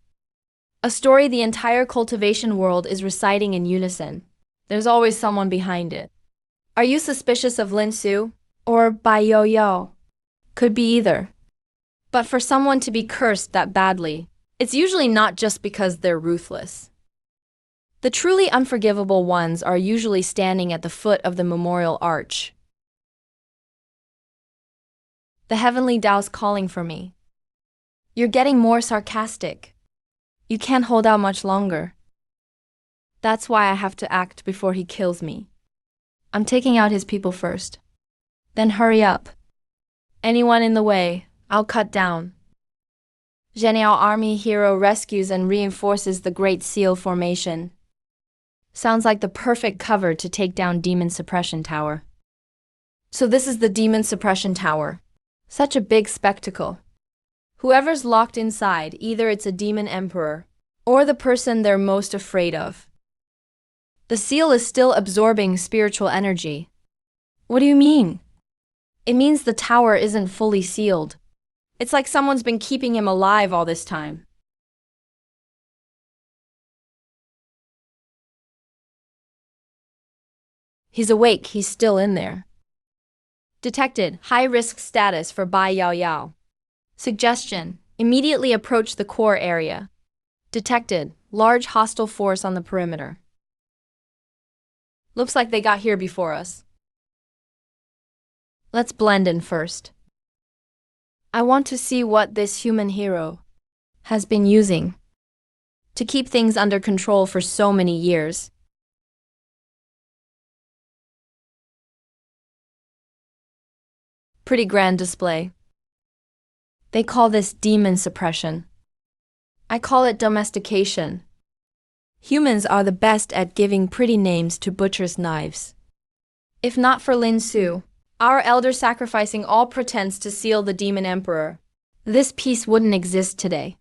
Speaker 1: A story the entire cultivation world is reciting in unison. There's always someone behind it. Are you suspicious of Lin Su? Or Bai Yao Yao? Could be either. But for someone to be cursed that badly, it's usually not just because they're ruthless. The truly unforgivable ones are usually standing at the foot of the memorial arch. The Heavenly Tao's calling for me. You're getting more sarcastic. You can't hold out much longer. That's why I have to act before he kills me. I'm taking out his people first. Then hurry up. Anyone in the way, I'll cut down. Zheniao Army hero rescues and reinforces the Great Seal formation. Sounds like the perfect cover to take down Demon Suppression Tower. So this is the Demon Suppression Tower. Such a big spectacle. Whoever's locked inside, either it's a demon emperor, or the person they're most afraid of. The seal is still absorbing spiritual energy. What do you mean? It means the tower isn't fully sealed. It's like someone's been keeping him alive all this time. He's awake, he's still in there. Detected, high-risk status for Bai Yao Yao. Suggestion, immediately approach the core area. Detected, Large hostile force on the perimeter. Looks like they got here before us. Let's blend in first. I want to see what this human hero has been using to keep things under control for so many years. Pretty grand display. They call this demon suppression. I call it domestication. Humans are the best at giving pretty names to butcher's knives. If not for Lin Su, our elder sacrificing all pretense to seal the demon emperor, this peace wouldn't exist today.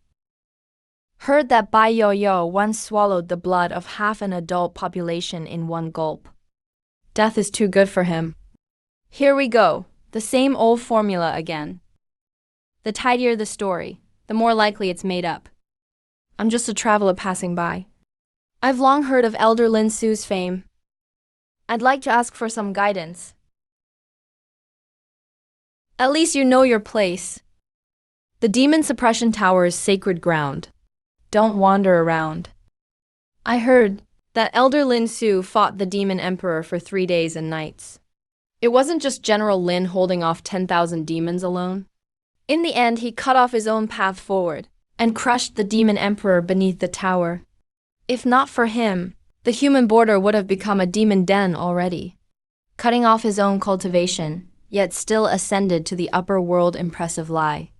Speaker 1: Heard that Bai Yo once swallowed the blood of half an adult population in one gulp. Death is too good for him. Here we go, the same old formula again. The tidier the story, the more likely it's made up. I'm just a traveler passing by. I've long heard of Elder Lin Su's fame. I'd like to ask for some guidance. At least you know your place. The demon suppression tower is sacred ground. Don't wander around. I heard that Elder Lin Su fought the demon emperor for 3 days and nights. It wasn't just General Lin holding off 10,000 demons alone. In the end, he cut off his own path forward and crushed the demon emperor beneath the tower. If not for him, the human border would have become a demon den already. Cutting off his own cultivation, yet still ascended to the upper world impressive lie.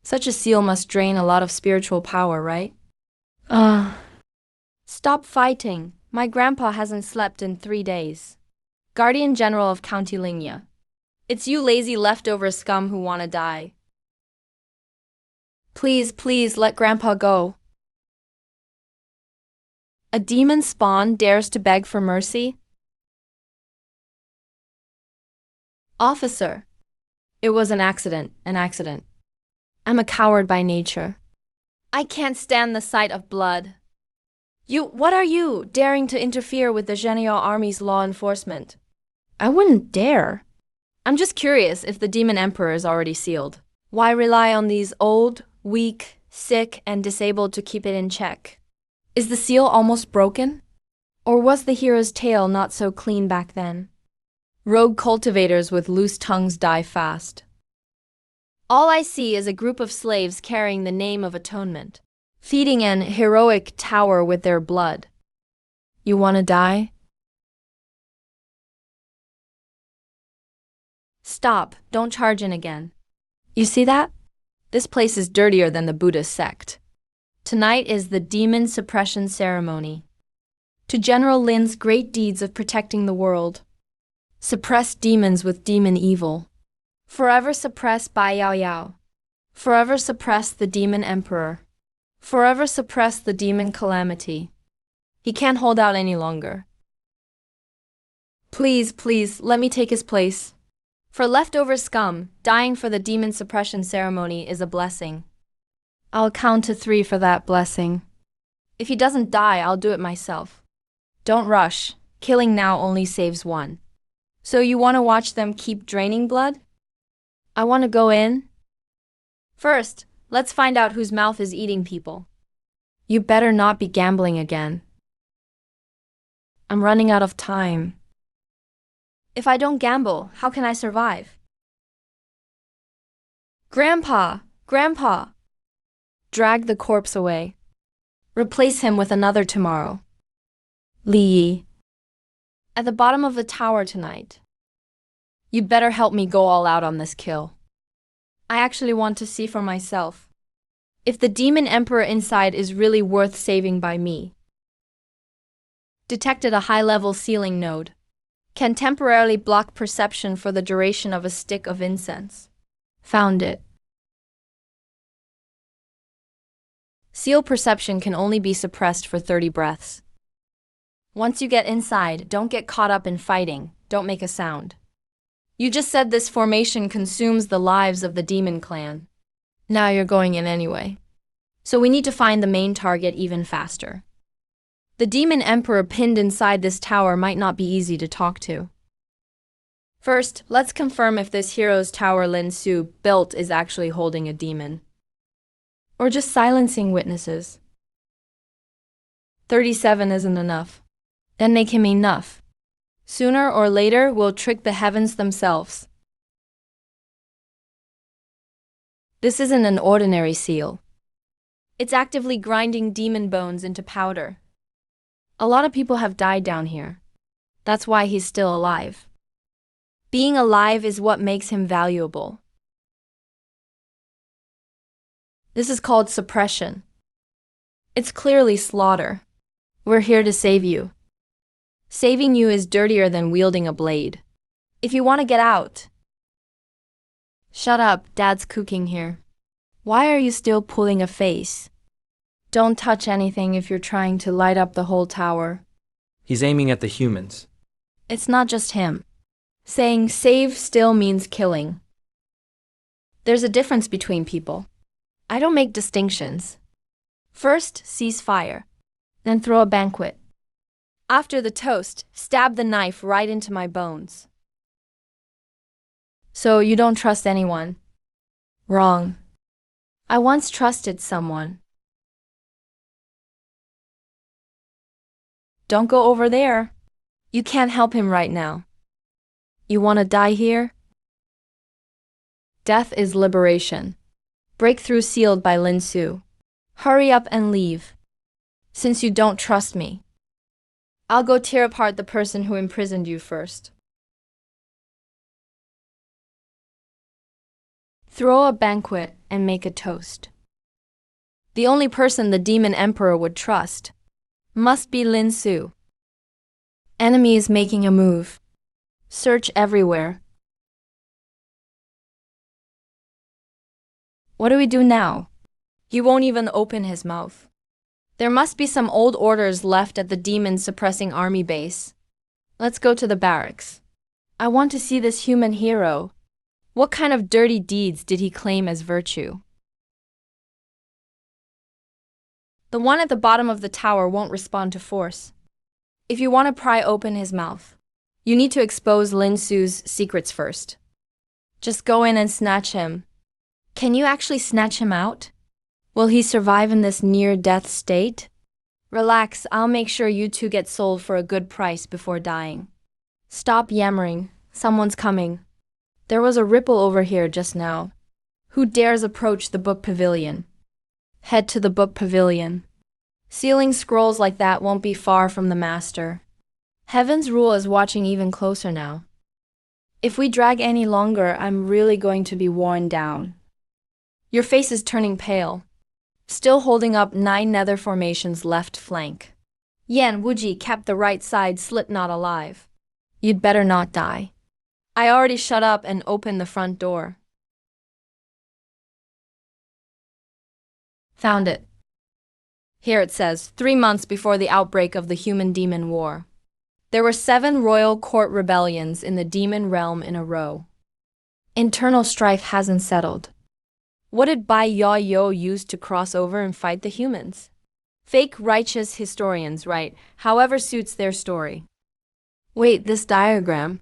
Speaker 1: Such a seal must drain a lot of spiritual power, right? Stop fighting. My grandpa hasn't slept in 3 days. Guardian General of County Lingya. It's you lazy leftover scum who wanna die. Please, please let Grandpa go. A demon spawn dares to beg for mercy? Officer. It was an accident. I'm a coward by nature. I can't stand the sight of blood. What are you, daring to interfere with the Zhenniao army's law enforcement? I wouldn't dare. I'm just curious if the demon emperor is already sealed. Why rely on these old, weak, sick, and disabled to keep it in check? Is the seal almost broken? Or was the hero's tale not so clean back then? Rogue cultivators with loose tongues die fast. All I see is a group of slaves carrying the name of atonement, feeding an heroic tower with their blood. You wanna die? Stop, don't charge in again. You see that? This place is dirtier than the Buddhist sect. Tonight is the demon suppression ceremony. To General Lin's great deeds of protecting the world. Suppress demons with demon evil. Forever suppress Bai Yao. Forever suppress the demon emperor. Forever suppress the demon calamity. He can't hold out any longer. Please, please, let me take his place. For leftover scum, dying for the demon suppression ceremony is a blessing. I'll count to 3 for that blessing. If he doesn't die, I'll do it myself. Don't rush. Killing now only saves 1. So you want to watch them keep draining blood? I want to go in. First, let's find out whose mouth is eating people. You better not be gambling again. I'm running out of time. If I don't gamble, how can I survive? Grandpa! Grandpa! Drag the corpse away. Replace him with another tomorrow. Li Yi. At the bottom of the tower tonight. You'd better help me go all out on this kill. I actually want to see for myself if the demon emperor inside is really worth saving by me. Detected a high-level sealing node. Can temporarily block perception for the duration of a stick of incense. Found it. Seal perception can only be suppressed for 30 breaths. Once you get inside, don't get caught up in fighting. Don't make a sound. You just said this formation consumes the lives of the demon clan. Now you're going in anyway. So we need to find the main target even faster. The demon emperor pinned inside this tower might not be easy to talk to. First, let's confirm if this hero's tower Lin Su built is actually holding a demon. Or just silencing witnesses. 37 isn't enough. Then make him enough. Sooner or later, we'll trick the heavens themselves. This isn't an ordinary seal. It's actively grinding demon bones into powder. A lot of people have died down here. That's why he's still alive. Being alive is what makes him valuable. This is called suppression. It's clearly slaughter. We're here to save you. Saving you is dirtier than wielding a blade. If you want to get out. Shut up, Dad's cooking here. Why are you still pulling a face? Don't touch anything if you're trying to light up the whole tower.
Speaker 3: He's aiming at the humans.
Speaker 1: It's not just him. Saying save still means killing. There's a difference between people. I don't make distinctions. First, cease fire. Then throw a banquet. After the toast, stab the knife right into my bones. So you don't trust anyone? Wrong. I once trusted someone. Don't go over there. You can't help him right now. You want to die here? Death is liberation. Breakthrough sealed by Lin Su. Hurry up and leave. Since you don't trust me, I'll go tear apart the person who imprisoned you first. Throw a banquet and make a toast. The only person the demon emperor would trust must be Lin Su. Enemy is making a move. Search everywhere. What do we do now? He won't even open his mouth. There must be some old orders left at the demon-suppressing army base. Let's go to the barracks. I want to see this human hero. What kind of dirty deeds did he claim as virtue? The one at the bottom of the tower won't respond to force. If you want to pry open his mouth, you need to expose Lin Su's secrets first. Just go in and snatch him. Can you actually snatch him out? Will he survive in this near-death state? Relax, I'll make sure you two get sold for a good price before dying. Stop yammering. Someone's coming. There was a ripple over here just now. Who dares approach the book pavilion? Head to the book pavilion. Sealing scrolls like that won't be far from the master. Heaven's rule is watching even closer now. If we drag any longer, I'm really going to be worn down. Your face is turning pale. Still holding up 9 nether formations left flank. Yan Wuji kept the right side slit knot alive. You'd better not die. I already shut up and opened the front door. Found it. Here it says, 3 months before the outbreak of the Human-Demon War. There were 7 royal court rebellions in the demon realm in a row. Internal strife hasn't settled. What did Bai Yao use to cross over and fight the humans? Fake righteous historians write, however suits their story. Wait, this diagram.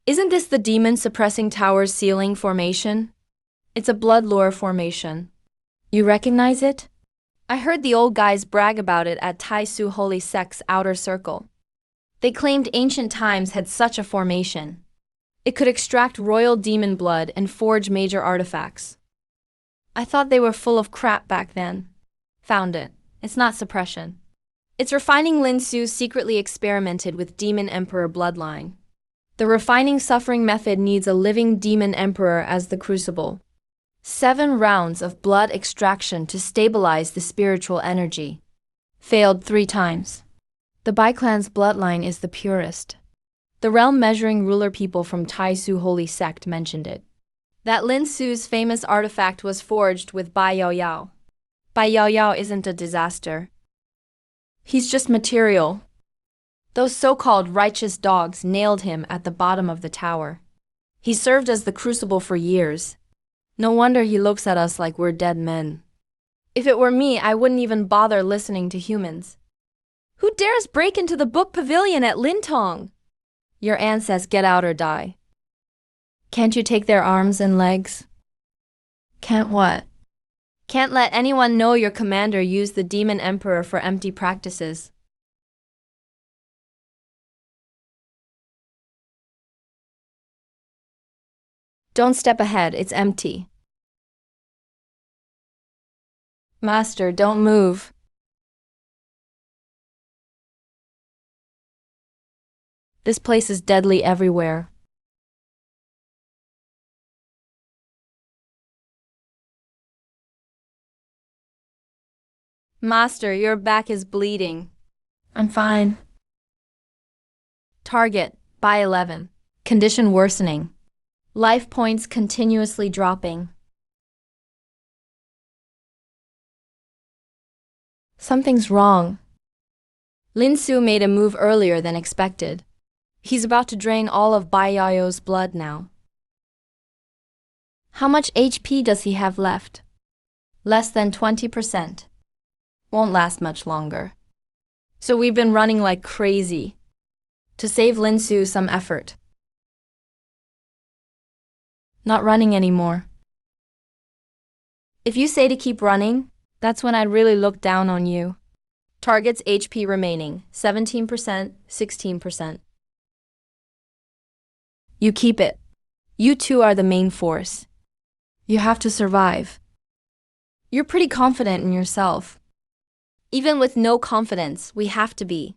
Speaker 1: Isn't this the demon suppressing tower's ceiling formation? It's a blood lure formation. You recognize it? I heard the old guys brag about it at Tai Su Holy Sect's outer circle. They claimed ancient times had such a formation. It could extract royal demon blood and forge major artifacts. I thought they were full of crap back then. Found it. It's not suppression. It's refining. Lin Su secretly experimented with Demon Emperor bloodline. The refining suffering method needs a living Demon Emperor as the crucible. 7 rounds of blood extraction to stabilize the spiritual energy. Failed 3 times. The Bai clan's bloodline is the purest. The realm measuring ruler people from Tai Su Holy Sect mentioned it. That Lin Su's famous artifact was forged with Bai Yao. Bai Yao isn't a disaster. He's just material. Those so-called righteous dogs nailed him at the bottom of the tower. He served as the crucible for years. No wonder he looks at us like we're dead men. If it were me, I wouldn't even bother listening to humans. Who dares break into the book pavilion at Lintong? Your aunt says get out or die. Can't you take their arms and legs? Can't what? Can't let anyone know your commander used the Demon Emperor for empty practices. Don't step ahead, it's empty. Master, don't move. This place is deadly everywhere. Master, your back is bleeding. I'm fine. Target, by 11. Condition worsening. Life points continuously dropping. Something's wrong. Lin Su made a move earlier than expected. He's about to drain all of Bai Yao's blood now. How much HP does he have left? Less than 20%. Won't last much longer. So we've been running like crazy. To save Lin Su some effort. Not running anymore. If you say to keep running, that's when I'd really look down on you. Target's HP remaining, 17%, 16%. You keep it. You two are the main force. You have to survive. You're pretty confident in yourself. Even with no confidence, we have to be.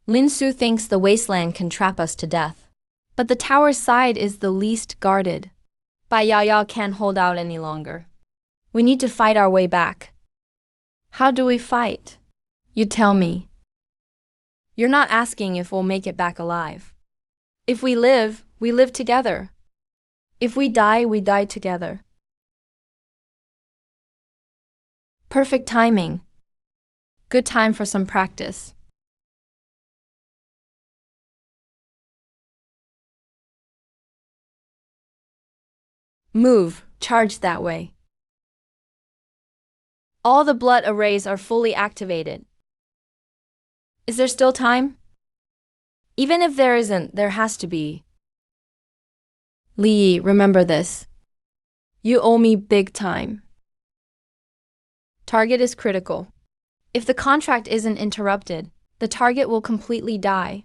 Speaker 1: Lin Su thinks the wasteland can trap us to death. But the tower's side is the least guarded. Bai Yao can't hold out any longer. We need to fight our way back. How do we fight? You tell me. You're not asking if we'll make it back alive. If we live together. If we die together. Perfect timing. Good time for some practice. Move, charge that way. All the blood arrays are fully activated. Is there still time? Even if there isn't, there has to be. Li, remember this. You owe me big time. Target is critical. If the contract isn't interrupted, the target will completely die.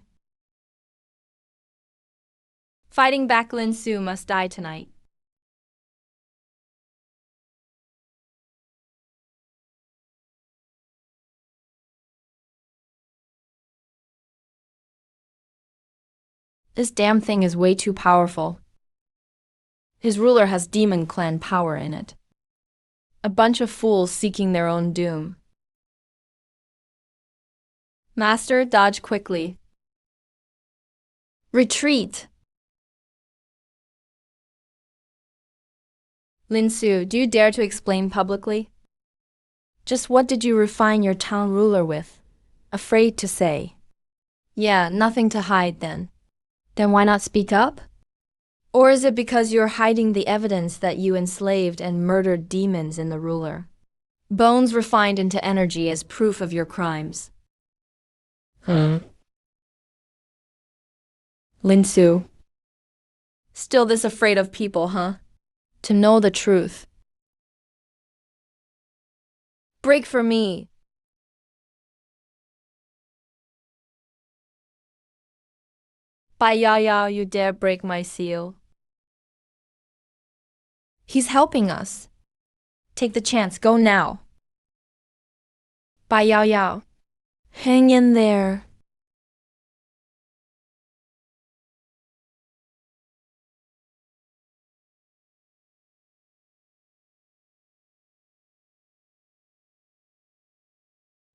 Speaker 1: Fighting back Lin Su must die tonight. This damn thing is way too powerful. His ruler has demon clan power in it. A bunch of fools seeking their own doom. Master, dodge quickly. Retreat! Lin Su, do you dare to explain publicly? Just what did you refine your town ruler with? Afraid to say. Yeah, nothing to hide then. Then why not speak up? Or is it because you're hiding the evidence that you enslaved and murdered demons in the ruler? Bones refined into energy as proof of your crimes. Lin Su. Still this afraid of people, huh? To know the truth. Break for me. Bai Yao, you dare break my seal. He's helping us. Take the chance, go now. Bai Yao. Hang in there.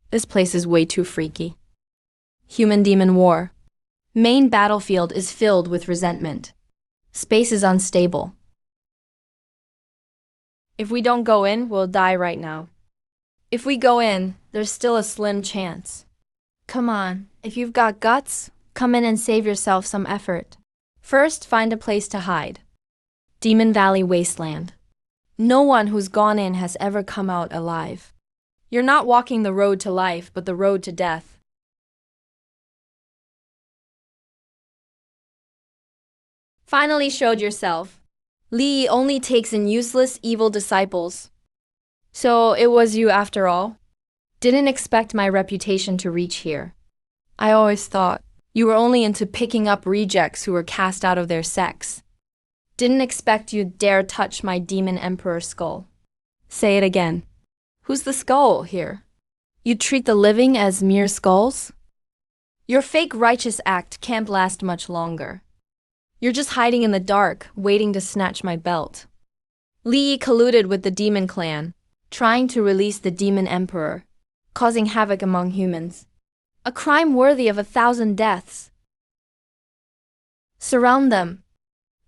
Speaker 1: This place is way too freaky. Human-demon war. Main battlefield is filled with resentment. Space is unstable. If we don't go in, we'll die right now. If we go in, there's still a slim chance. Come on, if you've got guts, come in and save yourself some effort. First, find a place to hide. Demon Valley Wasteland. No one who's gone in has ever come out alive. You're not walking the road to life, but the road to death. Finally showed yourself. Li only takes in useless, evil disciples. So it was you after all? Didn't expect my reputation to reach here. I always thought you were only into picking up rejects who were cast out of their sects. Didn't expect you'd dare touch my demon emperor skull. Say it again. Who's the skull here? You treat the living as mere skulls? Your fake righteous act can't last much longer. You're just hiding in the dark, waiting to snatch my belt. Li Yi colluded with the demon clan, trying to release the demon emperor, causing havoc among humans. A crime worthy of 1,000 deaths. Surround them.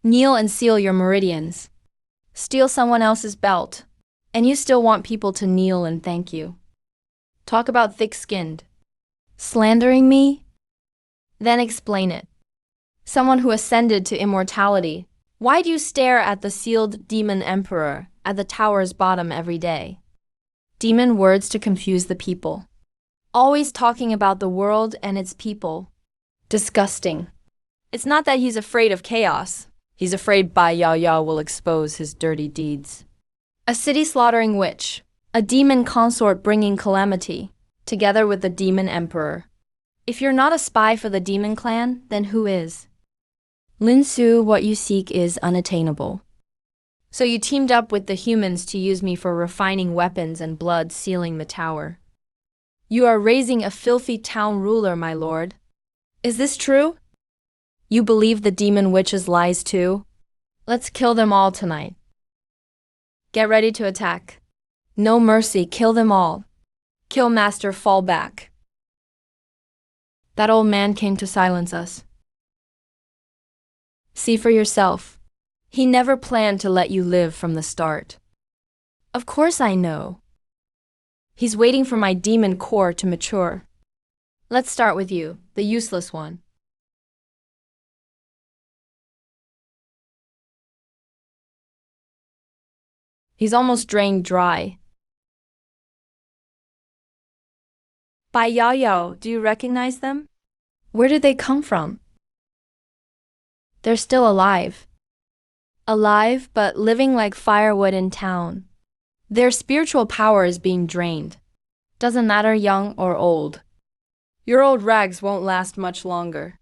Speaker 1: Kneel and seal your meridians. Steal someone else's belt, and you still want people to kneel and thank you. Talk about thick-skinned. Slandering me? Then explain it. Someone who ascended to immortality. Why do you stare at the sealed demon emperor at the tower's bottom every day? Demon words to confuse the people. Always talking about the world and its people. Disgusting. It's not that he's afraid of chaos. He's afraid Bai Yao Yao will expose his dirty deeds. A city-slaughtering witch. A demon consort bringing calamity, together with the demon emperor. If you're not a spy for the demon clan, then who is? Lin Su, what you seek is unattainable. So you teamed up with the humans to use me for refining weapons and blood sealing the tower. You are raising a filthy town ruler, my lord. Is this true? You believe the demon witch's lies too? Let's kill them all tonight. Get ready to attack. No mercy, kill them all. Kill master, fall back. That old man came to silence us. See for yourself. He never planned to let you live from the start. Of course I know. He's waiting for my demon core to mature. Let's start with you, the useless one. He's almost drained dry. Bai Yao Yao, do you recognize them? Where did they come from? They're still alive. Alive, but living like firewood in town. Their spiritual power is being drained. Doesn't matter young or old. Your old rags won't last much longer.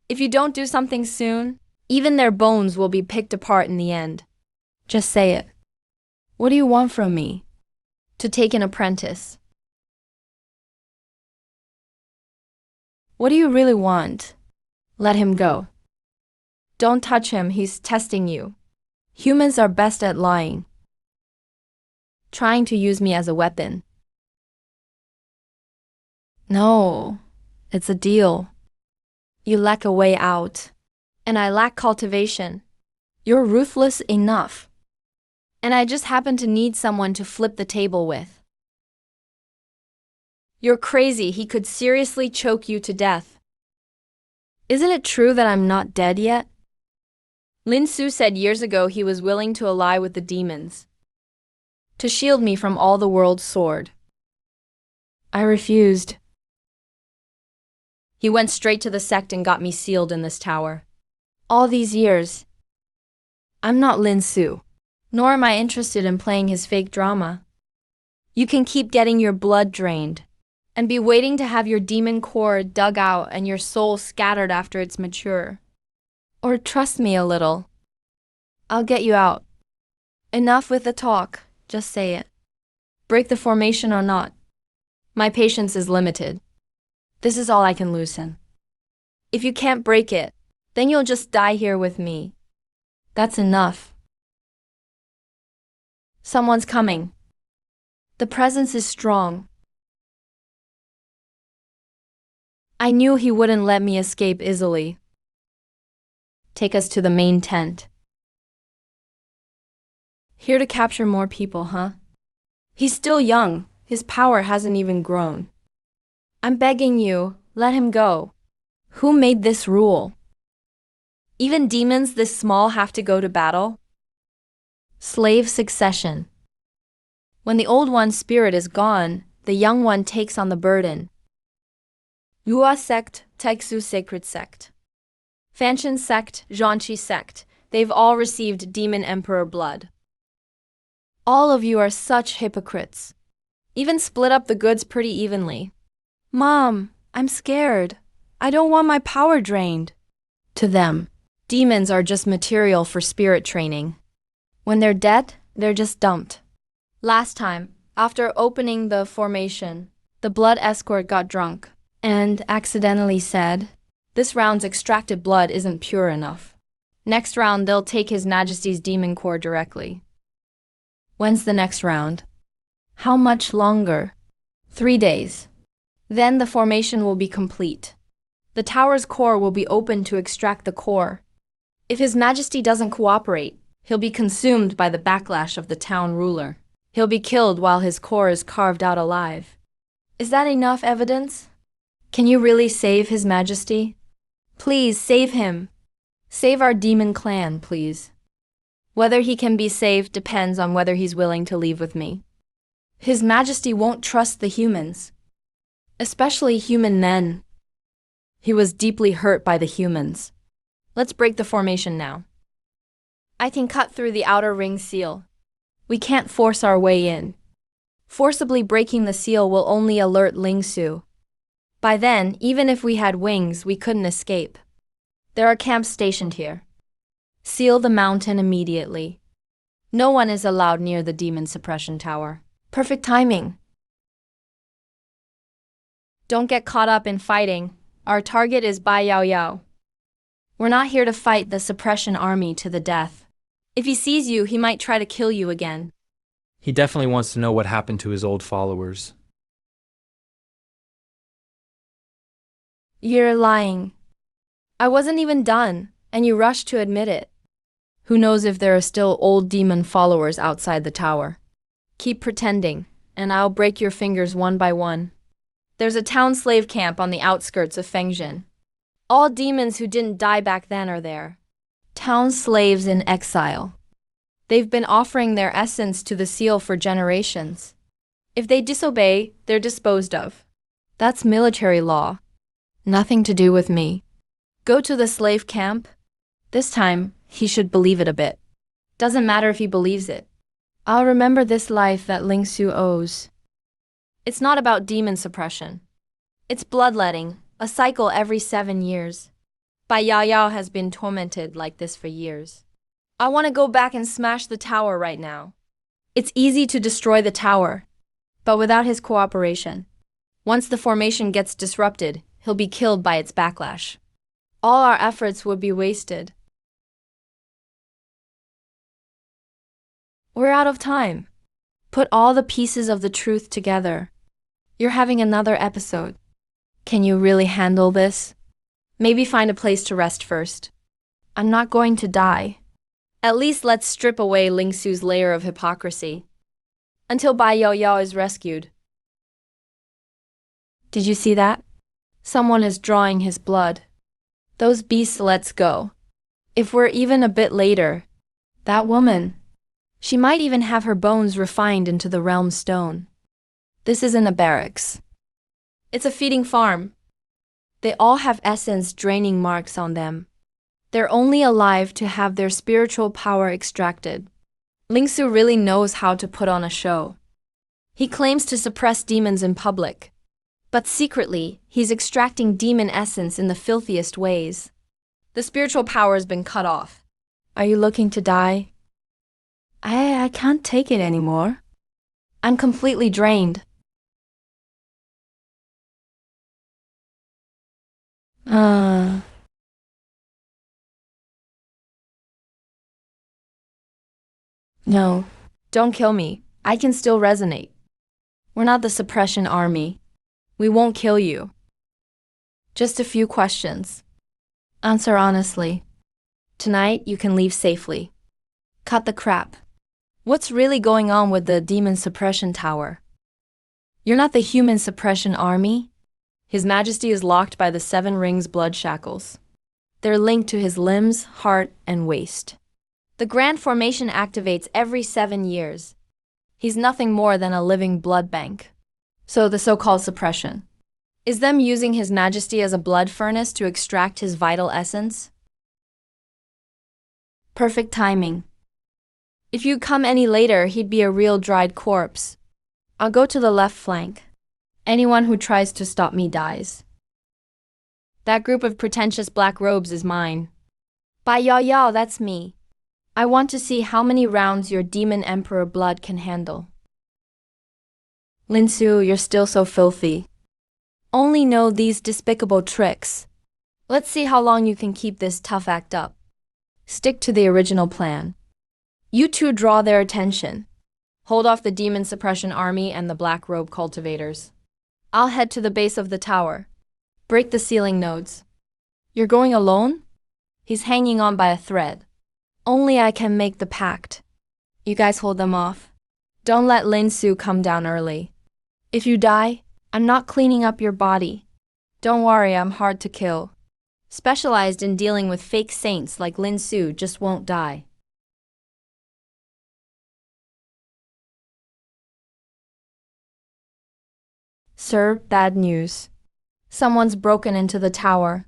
Speaker 1: If you don't do something soon, even their bones will be picked apart in the end. Just say it. What do you want from me? To take an apprentice. What do you really want? Let him go. Don't touch him, he's testing you. Humans are best at lying. Trying to use me as a weapon. No, it's a deal. You lack a way out, and I lack cultivation. You're ruthless enough. And I just happen to need someone to flip the table with. You're crazy, he could seriously choke you to death. Isn't it true that I'm not dead yet? Lin Su said years ago he was willing to ally with the demons. To shield me from all the world's sword. I refused. He went straight to the sect and got me sealed in this tower. All these years. I'm not Lin Su, nor am I interested in playing his fake drama. You can keep getting your blood drained, and be waiting to have your demon core dug out and your soul scattered after it's mature. Or trust me a little. I'll get you out. Enough with the talk, just say it. Break the formation or not. My patience is limited. This is all I can loosen. If you can't break it, then you'll just die here with me. That's enough. Someone's coming. The presence is strong. I knew he wouldn't let me escape easily. Take us to the main tent. Here to capture more people, huh? He's still young. His power hasn't even grown. I'm begging you, let him go. Who made this rule? Even demons this small have to go to battle? Slave succession. When the old one's spirit is gone, the young one takes on the burden. Yua Sect, Taixu Sacred Sect. Fanshan Sect, Zhanqi Sect, they've all received Demon Emperor blood. All of you are such hypocrites. Even split up the goods pretty evenly. Mom, I'm scared. I don't want my power drained. To them, Demons are just material for spirit training. When they're dead, they're just dumped. Last time, after opening the formation, the blood escort got drunk and accidentally said, "This round's extracted blood isn't pure enough." Next round, they'll take His Majesty's demon core directly. When's the next round? How much longer? 3 days. Then the formation will be complete. The tower's core will be open to extract the core. If His Majesty doesn't cooperate, he'll be consumed by the backlash of the town ruler. He'll be killed while his core is carved out alive. Is that enough evidence? Can you really save His Majesty? Please save him. Save our demon clan, please. Whether he can be saved depends on whether he's willing to leave with me. His Majesty won't trust the humans, especially human men. He was deeply hurt by the humans. Let's break the formation now. I can cut through the outer ring seal. We can't force our way in. Forcibly breaking the seal will only alert Ling Su. By then, even if we had wings, we couldn't escape. There are camps stationed here. Seal the mountain immediately. No one is allowed near the demon suppression tower. Perfect timing. Don't get caught up in fighting. Our target is Bai Yao Yao. We're not here to fight the suppression army to the death. If he sees you, he might try to kill you again.
Speaker 3: He definitely wants to know what happened to his old followers.
Speaker 1: You're lying. I wasn't even done, and you rushed to admit it. Who knows if there are still old demon followers outside the tower? Keep pretending, and I'll break your fingers one by one. There's a town slave camp on the outskirts of Fengjin. All demons who didn't die back then are there. Town slaves in exile. They've been offering their essence to the seal for generations. If they disobey, they're disposed of. That's military law. Nothing to do with me. Go to the slave camp. This time, he should believe it a bit. Doesn't matter if he believes it. I'll remember this life that Ling Su owes. It's not about demon suppression. It's bloodletting, a cycle every 7 years. Bai Yao Yao has been tormented like this for years. I want to go back and smash the tower right now. It's easy to destroy the tower, but without his cooperation. Once the formation gets disrupted, he'll be killed by its backlash. All our efforts would be wasted. We're out of time. Put all the pieces of the truth together. You're having another episode. Can you really handle this? Maybe find a place to rest first. I'm not going to die. At least let's strip away Ling Su's layer of hypocrisy. Until Bai Yao Yao is rescued. Did you see that? Someone is drawing his blood. Those beasts let's go. If we're even a bit later, that woman, she might even have her bones refined into the realm stone. This isn't a barracks. It's a feeding farm. They all have essence draining marks on them. They're only alive to have their spiritual power extracted. Ling Su really knows how to put on a show. He claims to suppress demons in public, but secretly, he's extracting demon essence in the filthiest ways. The spiritual power has been cut off. Are you looking to die? I can't take it anymore. I'm completely drained. No, don't kill me. I can still resonate. We're not the suppression army. We won't kill you. Just a few questions. Answer honestly. Tonight, you can leave safely. Cut the crap. What's really going on with the demon suppression tower? You're not the human suppression army? His Majesty is locked by the 7 rings blood shackles. They're linked to his limbs, heart, and waist. The Grand Formation activates every 7 years. He's nothing more than a living blood bank. So the so-called suppression is them using His Majesty as a blood furnace to extract his vital essence? Perfect timing. If you'd come any later, he'd be a real dried corpse. I'll go to the left flank. Anyone who tries to stop me dies. That group of pretentious black robes is mine. By Yao Yao, that's me. I want to see how many rounds your demon emperor blood can handle. Lin Su, you're still so filthy. Only know these despicable tricks. Let's see how long you can keep this tough act up. Stick to the original plan. You two draw their attention. Hold off the demon suppression army and the black robe cultivators. I'll head to the base of the tower. Break the ceiling nodes. You're going alone? He's hanging on by a thread. Only I can make the pact. You guys hold them off. Don't let Lin Su come down early. If you die, I'm not cleaning up your body. Don't worry, I'm hard to kill. Specialized in dealing with fake saints like Lin Su just won't die. Sir, bad news. Someone's broken into the tower,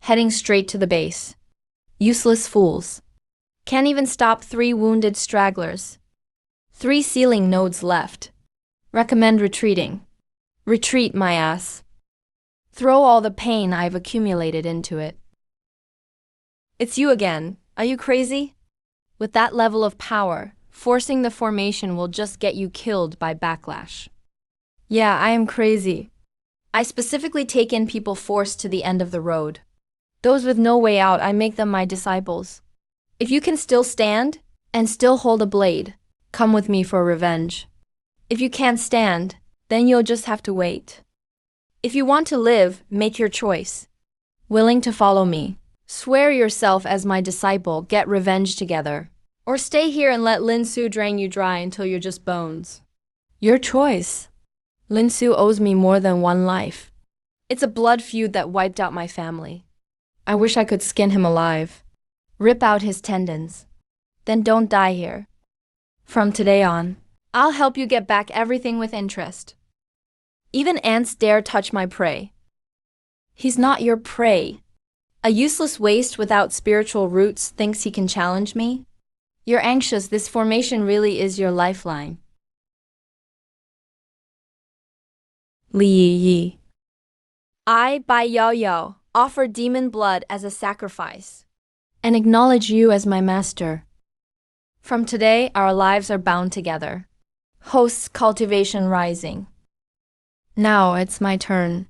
Speaker 1: heading straight to the base. Useless fools. Can't even stop 3 wounded stragglers. 3 ceiling nodes left. Recommend retreating. Retreat, my ass. Throw all the pain I've accumulated into it. It's you again. Are you crazy? With that level of power, forcing the formation will just get you killed by backlash. Yeah, I am crazy. I specifically take in people forced to the end of the road. Those with no way out, I make them my disciples. If you can still stand and still hold a blade, come with me for revenge. If you can't stand, then you'll just have to wait. If you want to live, make your choice. Willing to follow me, swear yourself as my disciple, get revenge together. Or stay here and let Lin Su drain you dry until you're just bones. Your choice. Lin Su owes me more than 1 life. It's a blood feud that wiped out my family. I wish I could skin him alive. Rip out his tendons. Then don't die here. From today on, I'll help you get back everything with interest. Even ants dare touch my prey. He's not your prey. A useless waste without spiritual roots thinks he can challenge me? You're anxious, this formation really is your lifeline. Li Yi. I, by Yao Yao, offer demon blood as a sacrifice, and acknowledge you as my master. From today, our lives are bound together. Hosts cultivation rising. Now it's my turn.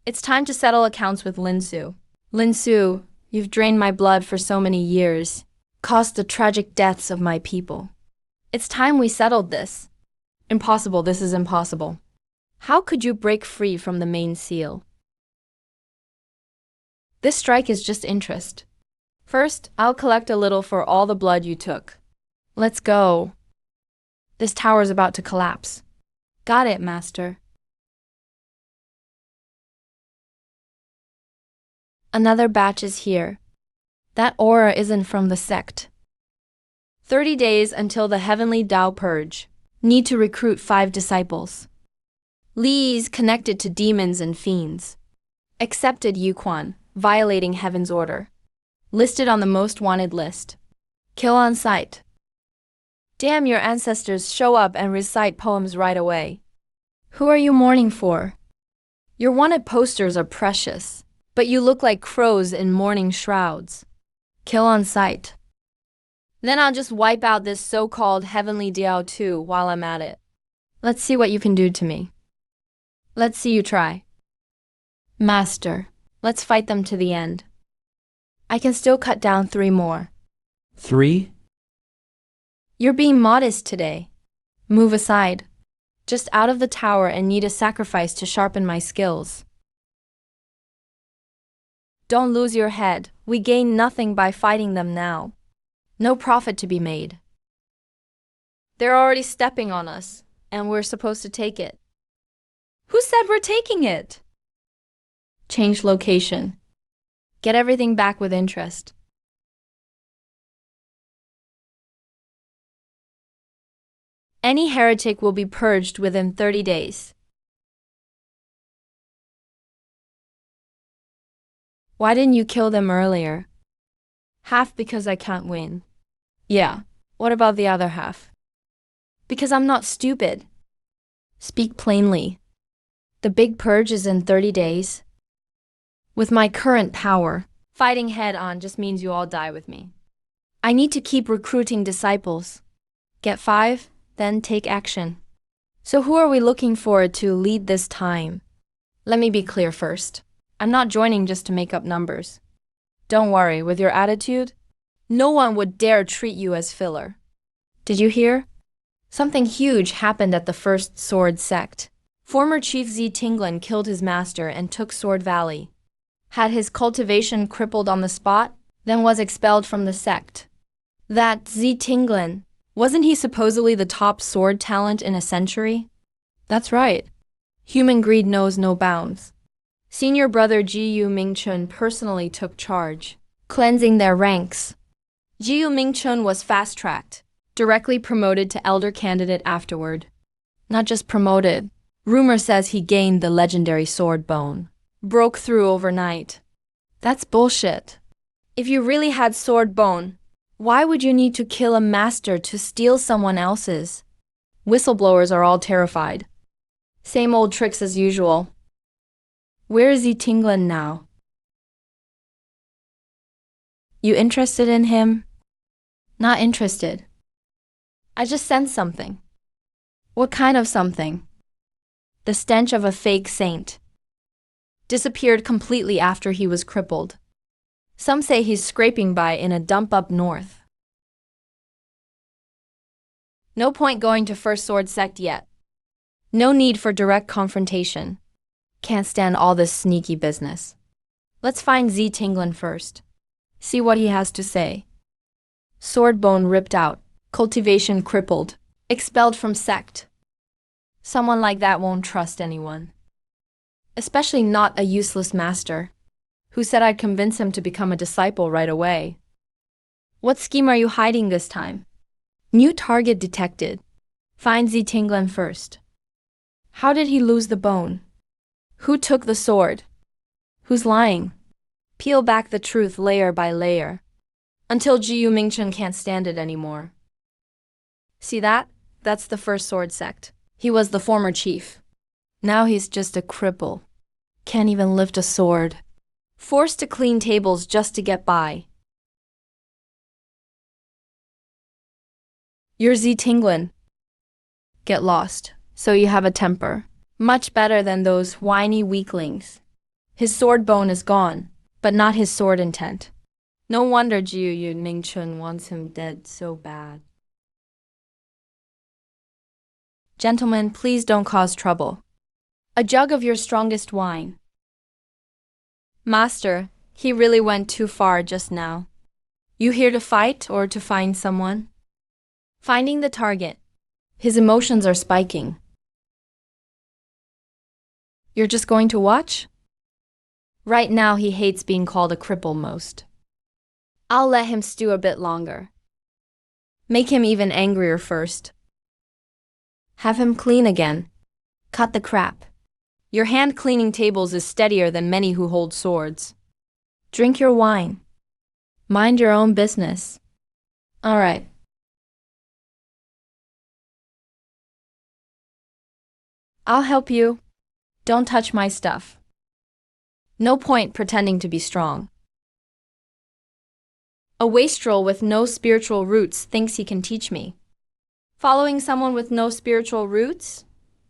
Speaker 1: It's time to settle accounts with Lin Su. Lin Su, you've drained my blood for so many years, caused the tragic deaths of my people. It's time we settled this. Impossible, this is impossible. How could you break free from the main seal? This strike is just interest. First, I'll collect a little for all the blood you took. Let's go. This tower's about to collapse. Got it, Master. Another batch is here. That aura isn't from the sect. 30 days until the heavenly Dao purge. Need to recruit 5 disciples. Li's connected to demons and fiends. Accepted Yuquan, violating heaven's order. Listed on the most wanted list. Kill on sight. Damn, your ancestors show up and recite poems right away. Who are you mourning for? Your wanted posters are precious, but you look like crows in mourning shrouds. Kill on sight. Then I'll just wipe out this so-called heavenly Diao too while I'm at it. Let's see what you can do to me. Let's see you try. Master, let's fight them to the end. I can still cut down 3 more.
Speaker 2: 3?
Speaker 1: You're being modest today. Move aside. Just out of the tower and need a sacrifice to sharpen my skills. Don't lose your head. We gain nothing by fighting them now. No profit to be made. They're already stepping on us, and we're supposed to take it. Who said we're taking it? Change location. Get everything back with interest. Any heretic will be purged within 30 days. Why didn't you kill them earlier? Half because I can't win. Yeah, what about the other half? Because I'm not stupid. Speak plainly. The big purge is in 30 days. With my current power, Fighting head-on just means you all die with me. I need to keep recruiting disciples. Get 5, then take action. So who are we looking for to lead this time? Let me be clear first. I'm not joining just to make up numbers. Don't worry, with your attitude, no one would dare treat you as filler. Did you hear? Something huge happened at the first Sword Sect. Former Chief Z Tinglin killed his master and took Sword Valley. Had his cultivation crippled on the spot, then was expelled from the sect. That Z Tinglin, wasn't he supposedly the top sword talent in a century? That's right. Human greed knows no bounds. Senior brother Jiyu Mingchun personally took charge, cleansing their ranks. Jiyu Mingchun was fast-tracked, directly promoted to elder candidate afterward. Not just promoted. Rumor says he gained the legendary sword bone. Broke through overnight. That's bullshit. If you really had sword bone, why would you need to kill a master to steal someone else's? Whistleblowers are all terrified. Same old tricks as usual. Where is he Tinglin now? You interested in him? Not interested. I just sensed something. What kind of something? The stench of a fake saint. Disappeared completely after he was crippled. Some say he's scraping by in a dump up north. No point going to First Sword Sect yet. No need for direct confrontation. Can't stand all this sneaky business. Let's find Z Tinglin first. See what he has to say. Sword bone ripped out, cultivation crippled, expelled from sect. Someone like that won't trust anyone. Especially not a useless master. Who said I'd convince him to become a disciple right away? What scheme are you hiding this time? New target detected. Find Z Tinglin first. How did he lose the bone? Who took the sword? Who's lying? Peel back the truth layer by layer, until Jiyu Mingchun can't stand it anymore. See that? That's the First Sword Sect. He was the former chief. Now he's just a cripple. Can't even lift a sword. Forced to clean tables just to get by. You're Z Tinglin. Get lost, so you have a temper. Much better than those whiny weaklings. His sword bone is gone, but not his sword intent. No wonder Jiyu Mingchun wants him dead so bad. Gentlemen, please don't cause trouble. A jug of your strongest wine. Master, he really went too far just now. You here to fight or to find someone? Finding the target. His emotions are spiking. You're just going to watch? Right now he hates being called a cripple most. I'll let him stew a bit longer. Make him even angrier first. Have him clean again. Cut the crap. Your hand cleaning tables is steadier than many who hold swords. Drink your wine. Mind your own business. All right. I'll help you. Don't touch my stuff. No point pretending to be strong. A wastrel with no spiritual roots thinks he can teach me. Following someone with no spiritual roots?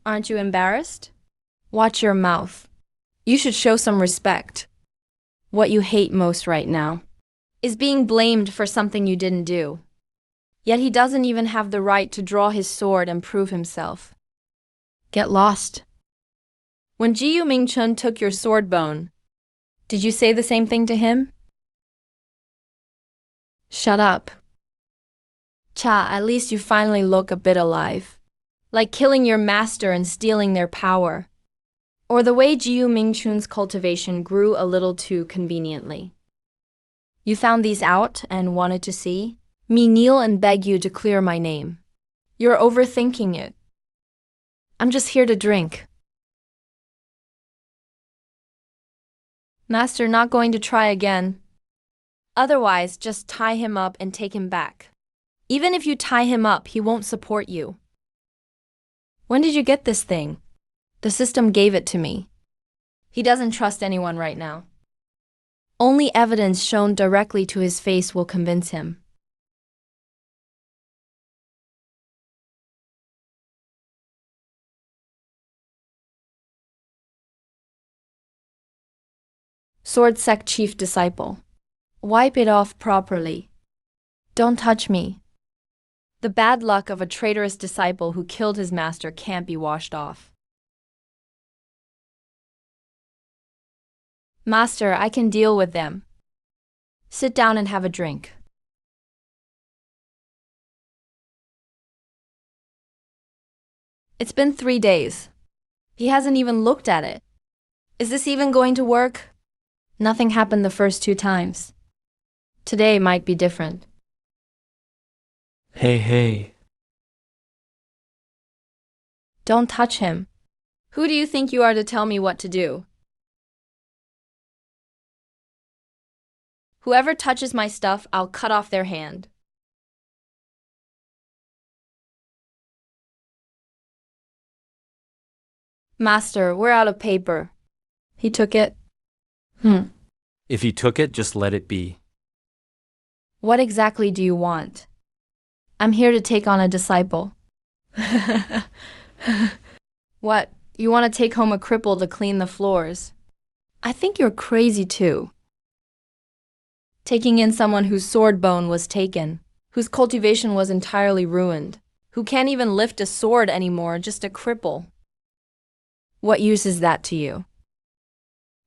Speaker 1: Aren't you embarrassed? Watch your mouth. You should show some respect. What you hate most right now is being blamed for something you didn't do. Yet he doesn't even have the right to draw his sword and prove himself. Get lost. When Jiyu Mingchun took your sword bone, did you say the same thing to him? Shut up. Cha, at least you finally look a bit alive. Like killing your master and stealing their power. Or the way Jiyu Mingchun's cultivation grew a little too conveniently. You found these out and wanted to see? Me kneel and beg you to clear my name. You're overthinking it. I'm just here to drink. Master not going to try again. Otherwise, just tie him up and take him back. Even if you tie him up, he won't support you. When did you get this thing? The system gave it to me. He doesn't trust anyone right now. Only evidence shown directly to his face will convince him. Sword Sect Chief Disciple. Wipe it off properly. Don't touch me. The bad luck of a traitorous disciple who killed his master can't be washed off. Master, I can deal with them. Sit down and have a drink. It's been 3 days. He hasn't even looked at it. Is this even going to work? Nothing happened the first 2 times. Today might be different.
Speaker 2: Hey.
Speaker 1: Don't touch him. Who do you think you are to tell me what to do? Whoever touches my stuff, I'll cut off their hand. Master, we're out of paper. He took it?
Speaker 3: If he took it, just let it be.
Speaker 1: What exactly do you want? I'm here to take on a disciple. What? You want to take home a cripple to clean the floors? I think you're crazy too. Taking in someone whose sword bone was taken, whose cultivation was entirely ruined, who can't even lift a sword anymore, just a cripple. What use is that to you?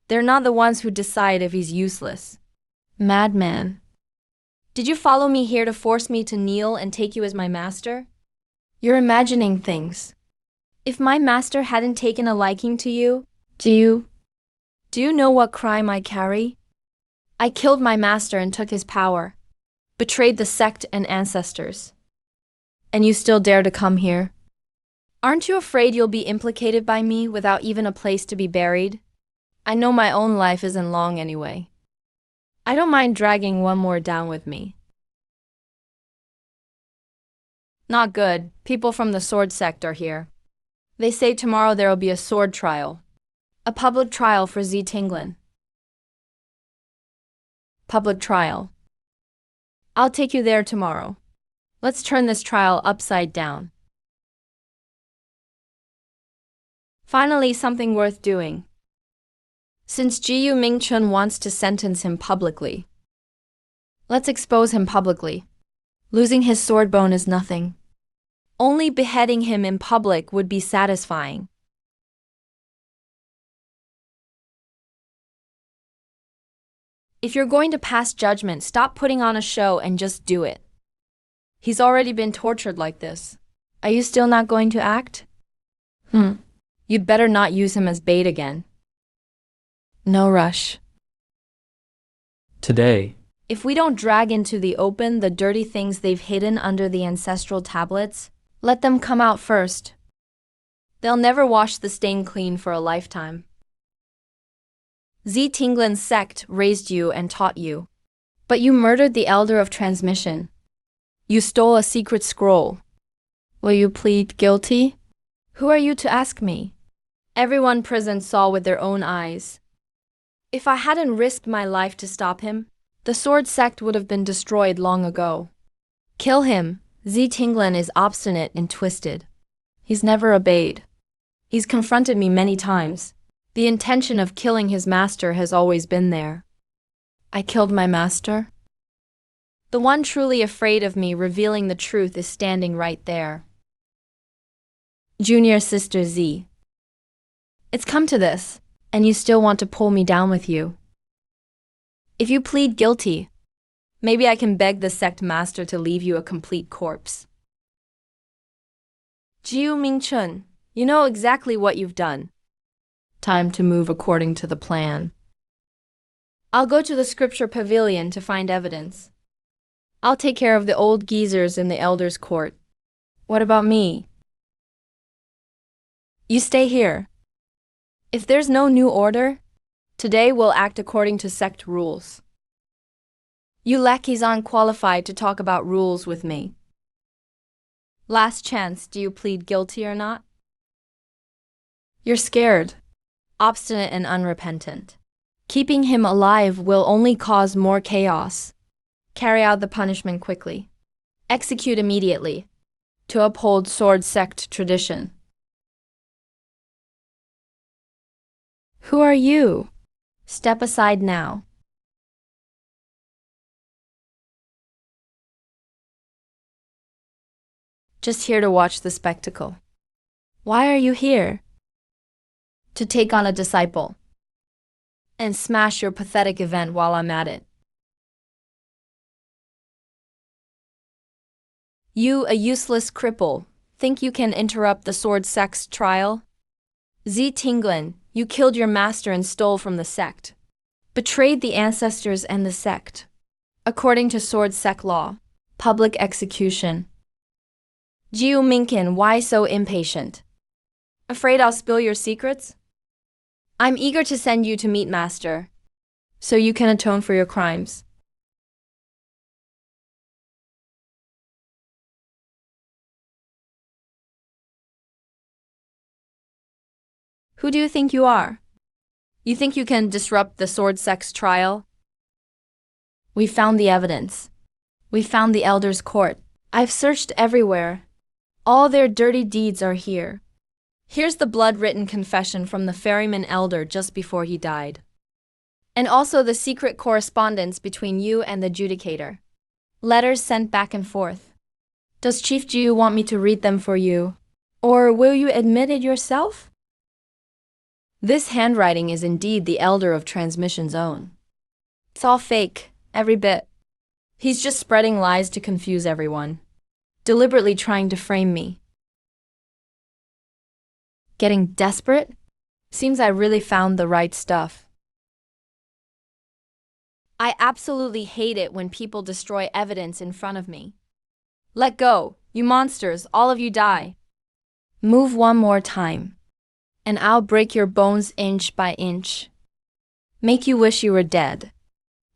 Speaker 1: They're not the ones who decide if he's useless. Madman. Did you follow me here to force me to kneel and take you as my master? You're imagining things. If my master hadn't taken a liking to you, do you know what crime I carry? I killed my master and took his power, betrayed the sect and ancestors. And you still dare to come here? Aren't you afraid you'll be implicated by me without even a place to be buried? I know my own life isn't long anyway. I don't mind dragging one more down with me. Not good. People from the sword sect are here. They say tomorrow there will be a sword trial. A public trial for Z Tinglin. Public trial. I'll take you there tomorrow. Let's turn this trial upside down. Finally, something worth doing. Since Jiyu Mingchun wants to sentence him publicly, let's expose him publicly. Losing his sword bone is nothing. Only beheading him in public would be satisfying. If you're going to pass judgment, stop putting on a show and just do it. He's already been tortured like this. Are you still not going to act? You'd better not use him as bait again. No rush.
Speaker 2: Today.
Speaker 1: If we don't drag into the open the dirty things they've hidden under the ancestral tablets, let them come out first. They'll never wash the stain clean for a lifetime. Z Tinglin's sect raised you and taught you. But you murdered the elder of transmission. You stole a secret scroll. Will you plead guilty? Who are you to ask me? Everyone present saw with their own eyes. If I hadn't risked my life to stop him, the sword sect would have been destroyed long ago. Kill him. Z Tinglin is obstinate and twisted. He's never obeyed. He's confronted me many times. The intention of killing his master has always been there. I killed my master? The one truly afraid of me revealing the truth is standing right there. Junior Sister Z. It's come to this, and you still want to pull me down with you. If you plead guilty, maybe I can beg the sect master to leave you a complete corpse. Jiu Mingchun, you know exactly what you've done. Time to move according to the plan. I'll go to the scripture pavilion to find evidence. I'll take care of the old geezers in the elders' court. What about me? You stay here. If there's no new order, today we'll act according to sect rules. You lackeys aren't qualified to talk about rules with me. Last chance, do you plead guilty or not? You're scared, obstinate and unrepentant. Keeping him alive will only cause more chaos. Carry out the punishment quickly. Execute immediately. To uphold sword sect tradition. Who are you? Step aside now. Just here to watch the spectacle. Why are you here? To take on a disciple. And smash your pathetic event while I'm at it. You, a useless cripple, think you can interrupt the sword sect's trial? Tinglin, you killed your master and stole from the sect. Betrayed the ancestors and the sect. According to sword sect law, public execution. Jiu Minkin, why so impatient? Afraid I'll spill your secrets? I'm eager to send you to meet Master, so you can atone for your crimes. Who do you think you are? You think you can disrupt the sword sect's trial? We found the evidence. We found the Elder's court. I've searched everywhere. All their dirty deeds are here. Here's the blood-written confession from the ferryman elder just before he died. And also the secret correspondence between you and the judicator. Letters sent back and forth. Does Chief Jiu want me to read them for you? Or will you admit it yourself? This handwriting is indeed the elder of transmission's own. It's all fake, every bit. He's just spreading lies to confuse everyone. Deliberately trying to frame me. Getting desperate? Seems I really found the right stuff. I absolutely hate it when people destroy evidence in front of me. Let go, you monsters, all of you die. Move one more time, and I'll break your bones inch by inch. Make you wish you were dead.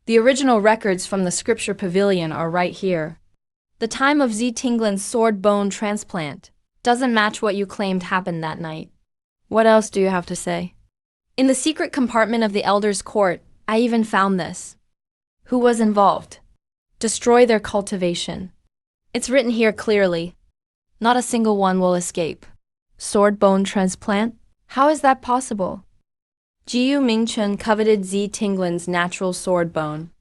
Speaker 1: The original records from the scripture pavilion are right here. The time of Tinglin's sword bone transplant doesn't match what you claimed happened that night. What else do you have to say? In the secret compartment of the Elder's court, I even found this. Who was involved? Destroy their cultivation. It's written here clearly. Not a single one will escape. Sword bone transplant? How is that possible? Jiu Mingchun coveted Tinglin's natural sword bone,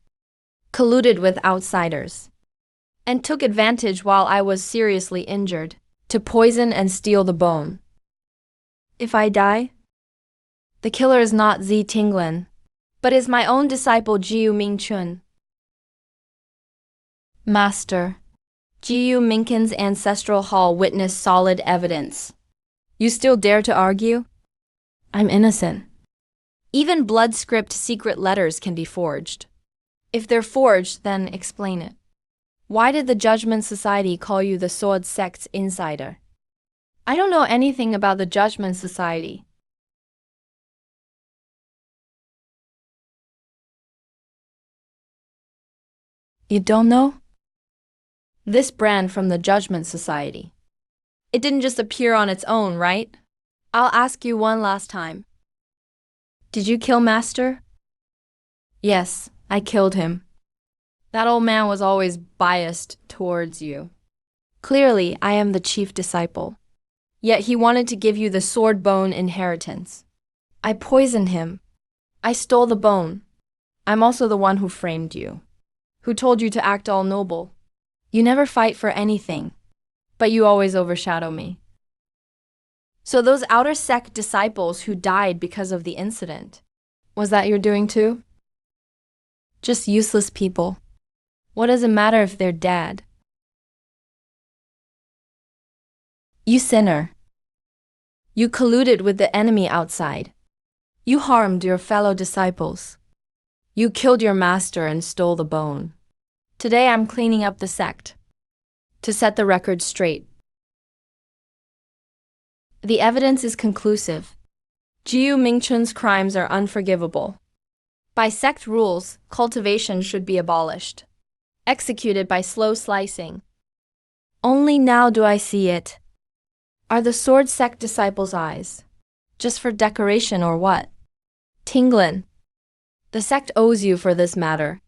Speaker 1: colluded with outsiders, and took advantage while I was seriously injured, to poison and steal the bone. If I die, the killer is not Tinglin, but is my own disciple Jiu Mingchun. Master, Jiu Minkin's ancestral hall witnessed solid evidence. You still dare to argue? I'm innocent. Even blood script secret letters can be forged. If they're forged, then explain it. Why did the Judgment Society call you the Sword Sect's insider? I don't know anything about the Judgment Society. You don't know? This brand from the Judgment Society. It didn't just appear on its own, right? I'll ask you one last time. Did you kill Master? Yes, I killed him. That old man was always biased towards you. Clearly, I am the chief disciple. Yet he wanted to give you the sword bone inheritance. I poisoned him. I stole the bone. I'm also the one who framed you, who told you to act all noble. You never fight for anything, but you always overshadow me. So those outer sect disciples who died because of the incident, was that your doing too? Just useless people. What does it matter if they're dead? You sinner. You colluded with the enemy outside. You harmed your fellow disciples. You killed your master and stole the bone. Today I'm cleaning up the sect, to set the record straight. The evidence is conclusive. Jiu Mingchun's crimes are unforgivable. By sect rules, cultivation should be abolished, executed by slow slicing. Only now do I see it. Are the sword sect disciples' eyes just for decoration or what? Tinglin, The sect owes you for this matter.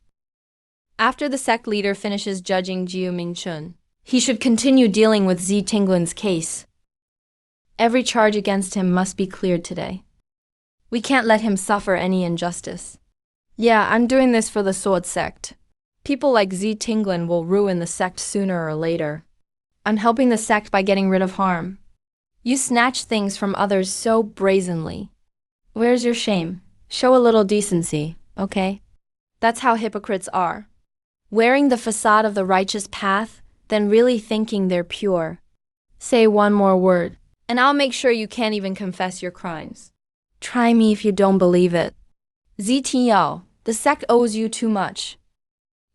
Speaker 1: After the sect leader finishes judging Jiu Mingchun, he should continue dealing with Zi Tinglin's case. Every charge against him must be cleared today. We can't let him suffer any injustice. Yeah, I'm doing this for the Sword Sect. People like Zi Tinglin will ruin the sect sooner or later. I'm helping the sect by getting rid of harm. You snatch things from others so brazenly. Where's your shame? Show a little decency, okay? That's how hypocrites are. Wearing the facade of the righteous path, then really thinking they're pure. Say one more word, and I'll make sure you can't even confess your crimes. Try me if you don't believe it. Ztiyao, the sect owes you too much.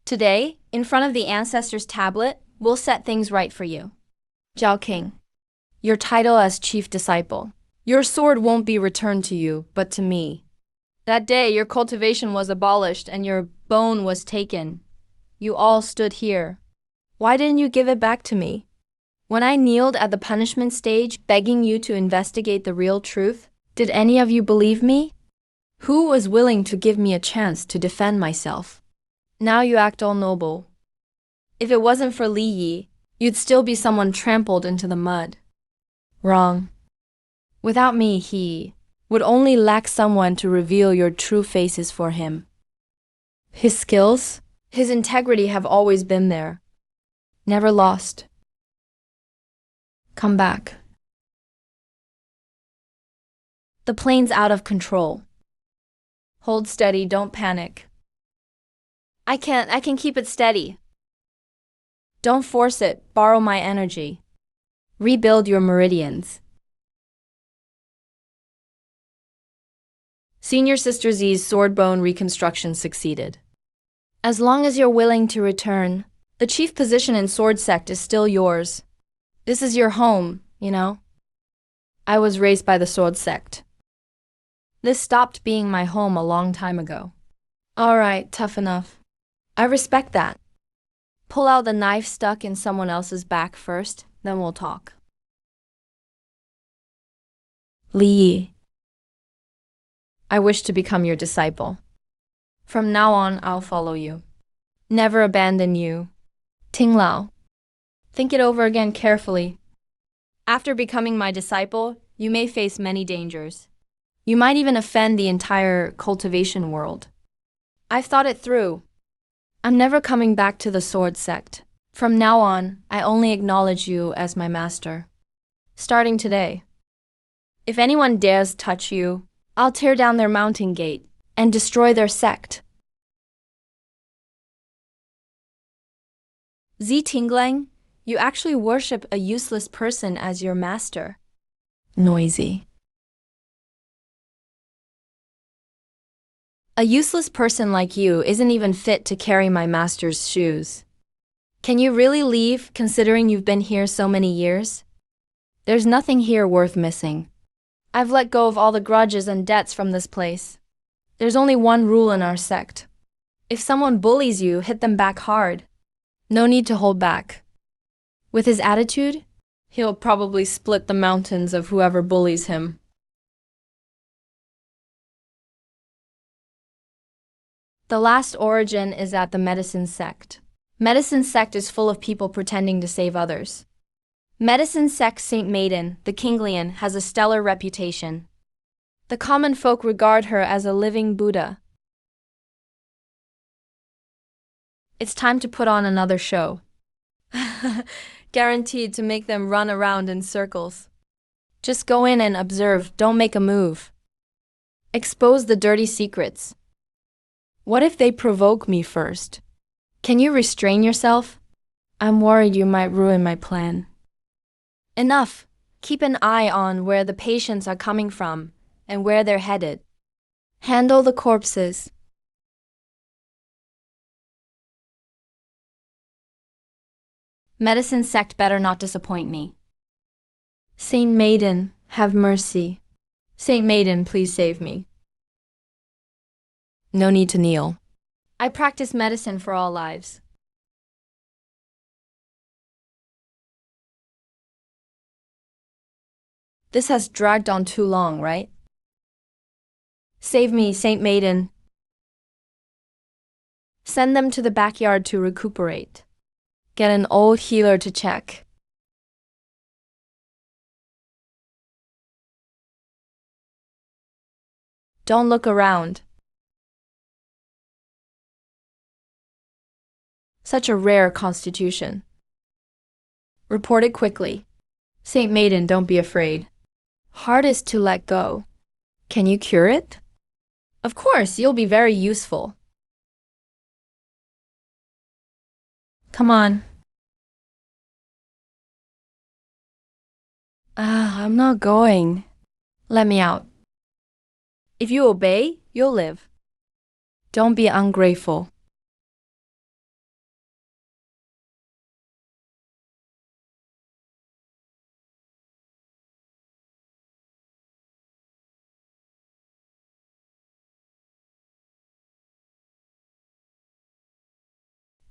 Speaker 1: Today, in front of the ancestors' tablet, we'll set things right for you. Zhao King, your title as chief disciple. Your sword won't be returned to you, but to me. That day, your cultivation was abolished and your bone was taken. You all stood here. Why didn't you give it back to me? When I kneeled at the punishment stage, begging you to investigate the real truth, did any of you believe me? Who was willing to give me a chance to defend myself? Now you act all noble. If it wasn't for Li Yi, you'd still be someone trampled into the mud. Wrong. Without me, he would only lack someone to reveal your true faces for him. His skills, his integrity have always been there. Never lost. Come back. The plane's out of control. Hold steady, don't panic. I can keep it steady. Don't force it, borrow my energy. Rebuild your meridians. Senior Sister Z's sword bone reconstruction succeeded. As long as you're willing to return, the chief position in Sword Sect is still yours. This is your home, you know? I was raised by the Sword Sect. This stopped being my home a long time ago. All right, tough enough. I respect that. Pull out the knife stuck in someone else's back first, then we'll talk. Li Yi, I wish to become your disciple. From now on, I'll follow you. Never abandon you. Ting Lao, think it over again carefully. After becoming my disciple, you may face many dangers. You might even offend the entire cultivation world. I've thought it through. I'm never coming back to the Sword Sect. From now on, I only acknowledge you as my master. Starting today. If anyone dares touch you, I'll tear down their mountain gate and destroy their sect. Zi Tingling, you actually worship a useless person as your master. Noisy. A useless person like you isn't even fit to carry my master's shoes. Can you really leave, considering you've been here so many years? There's nothing here worth missing. I've let go of all the grudges and debts from this place. There's only one rule in our sect. If someone bullies you, hit them back hard. No need to hold back. With his attitude, he'll probably split the mountains of whoever bullies him. The last origin is at the Medicine Sect. Medicine Sect is full of people pretending to save others. Medicine Sect Saint Maiden, the Kinglian, has a stellar reputation. The common folk regard her as a living Buddha. It's time to put on another show. Guaranteed to make them run around in circles. Just go in and observe, don't make a move. Expose the dirty secrets. What if they provoke me first? Can you restrain yourself? I'm worried you might ruin my plan. Enough! Keep an eye on where the patients are coming from and where they're headed. Handle the corpses. Medicine Sect better not disappoint me. Saint Maiden, have mercy. Saint Maiden, please save me. No need to kneel. I practice medicine for all lives. This has dragged on too long, right? Save me, Saint Maiden. Send them to the backyard to recuperate. Get an old healer to check. Don't look around. Such a rare constitution. Report it quickly. Saint Maiden, don't be afraid. Hardest to let go. Can you cure it? Of course, you'll be very useful. Come on. I'm not going. Let me out. If you obey, you'll live. Don't be ungrateful.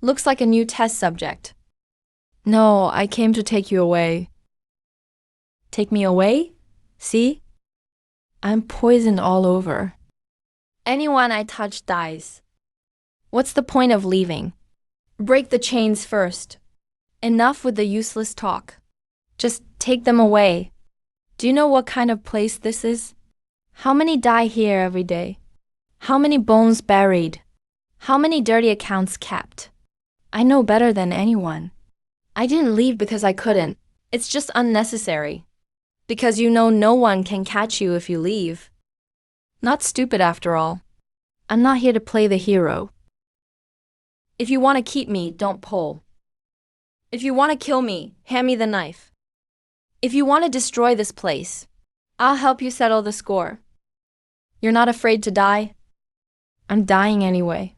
Speaker 1: Looks like a new test subject. No, I came to take you away. Take me away? See? I'm poisoned all over. Anyone I touch dies. What's the point of leaving? Break the chains first. Enough with the useless talk. Just take them away. Do you know what kind of place this is? How many die here every day? How many bones buried? How many dirty accounts kept? I know better than anyone. I didn't leave because I couldn't. It's just unnecessary. Because you know no one can catch you if you leave. Not stupid after all. I'm not here to play the hero. If you want to keep me, don't pull. If you want to kill me, hand me the knife. If you want to destroy this place, I'll help you settle the score. You're not afraid to die? I'm dying anyway.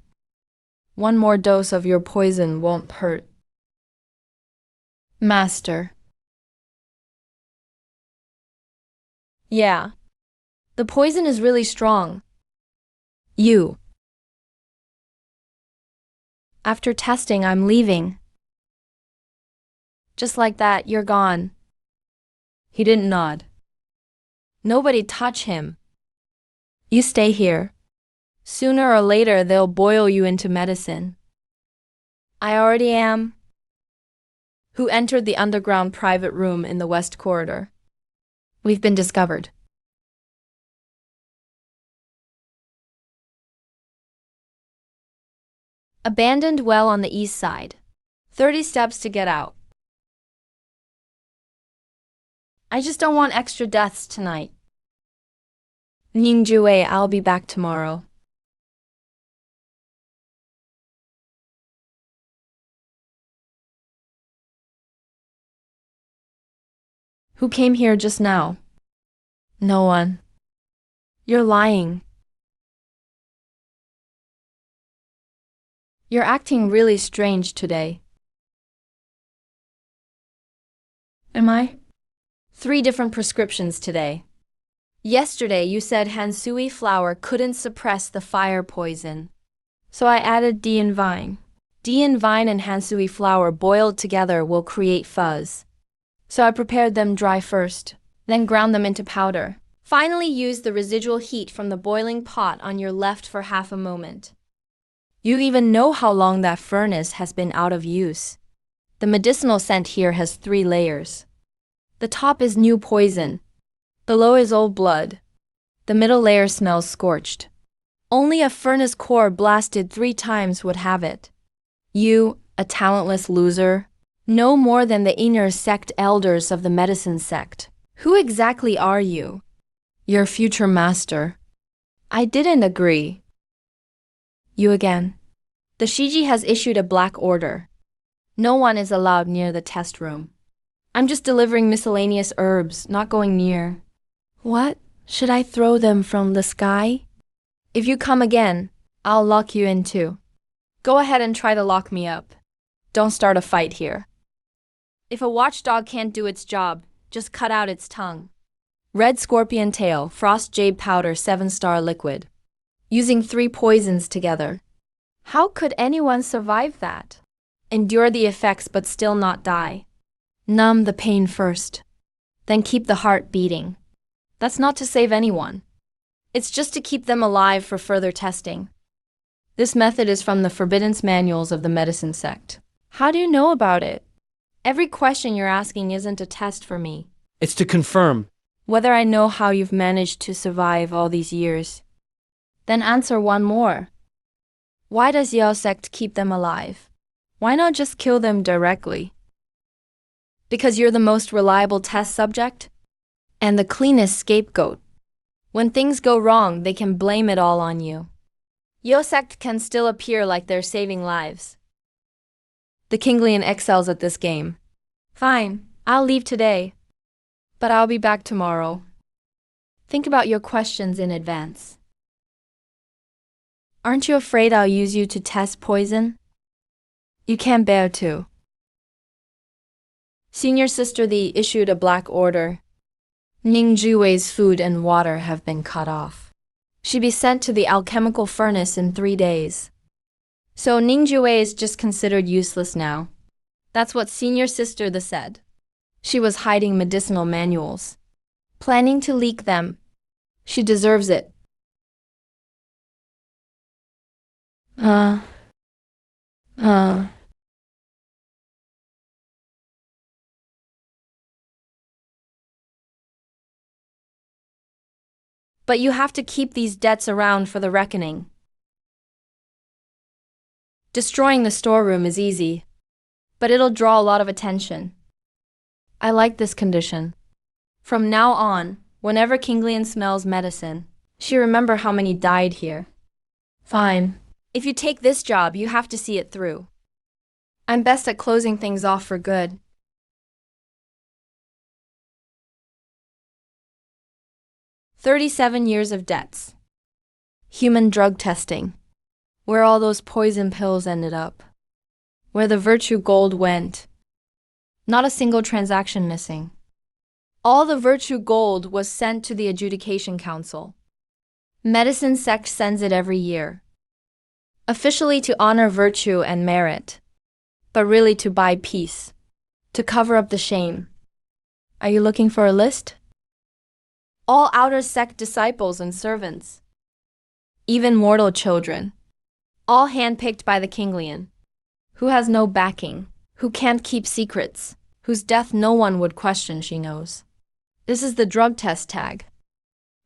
Speaker 1: One more dose of your poison won't hurt. Master. Yeah. The poison is really strong. You. After testing, I'm leaving. Just like that, you're gone. He didn't nod. Nobody touch him. You stay here. Sooner or later, they'll boil you into medicine. I already am. Who entered the underground private room in the west corridor? We've been discovered. Abandoned well on the east side. 30 steps to get out. I just don't want extra deaths tonight. Ningjue, I'll be back tomorrow. Who came here just now? No one. You're lying. You're acting really strange today. Am I? 3 different prescriptions today. Yesterday you said Hansui flower couldn't suppress the fire poison. So I added Dian vine. Dian vine and Hansui flower boiled together will create fuzz. So I prepared them dry first, then ground them into powder. Finally used the residual heat from the boiling pot on your left for half a moment. You even know how long that furnace has been out of use. The medicinal scent here has 3 layers. The top is new poison. Below is old blood. The middle layer smells scorched. Only a furnace core blasted 3 times would have it. You, a talentless loser, know more than the inner sect elders of the medicine sect. Who exactly are you? Your future master. I didn't agree. You again. The Shiji has issued a black order. No one is allowed near the test room. I'm just delivering miscellaneous herbs, not going near. What? Should I throw them from the sky? If you come again, I'll lock you in too. Go ahead and try to lock me up. Don't start a fight here. If a watchdog can't do its job, just cut out its tongue. Red scorpion tail, frost jade powder 7-star liquid. Using 3 poisons together. How could anyone survive that? Endure the effects but still not die. Numb the pain first. Then keep the heart beating. That's not to save anyone. It's just to keep them alive for further testing. This method is from the forbidden manuals of the medicine sect. How do you know about it? Every question you're asking isn't a test for me.
Speaker 3: It's to confirm.
Speaker 1: Whether I know how you've managed to survive all these years. Then answer one more. Why does Yao sect keep them alive? Why not just kill them directly? Because you're the most reliable test subject? And the cleanest scapegoat. When things go wrong, they can blame it all on you. Yao sect can still appear like they're saving lives. The Kinglian excels at this game. Fine, I'll leave today. But I'll be back tomorrow. Think about your questions in advance. Aren't you afraid I'll use you to test poison? You can't bear to. Senior Sister Li issued a black order. Ning Juwei's food and water have been cut off. She be sent to the alchemical furnace in 3 days. So Ning Juwei is just considered useless now. That's what Senior Sister Li said. She was hiding medicinal manuals, planning to leak them. She deserves it. But you have to keep these debts around for the reckoning. Destroying the storeroom is easy, but it'll draw a lot of attention. I like this condition. From now on, whenever Kinglian smells medicine, she remember how many died here. Fine. If you take this job, you have to see it through. I'm best at closing things off for good. "37 years of debts. Human drug testing. Where all those poison pills ended up. Where the virtue gold went. Not a single transaction missing. All the virtue gold was sent to the Adjudication Council. Medicine Sect sends it every year. Officially to honor virtue and merit, but really to buy peace, to cover up the shame. Are you looking for a list? All outer sect disciples and servants. Even mortal children. All handpicked by the Kinglian. Who has no backing, who can't keep secrets, whose death no one would question, she knows. This is the drug test tag.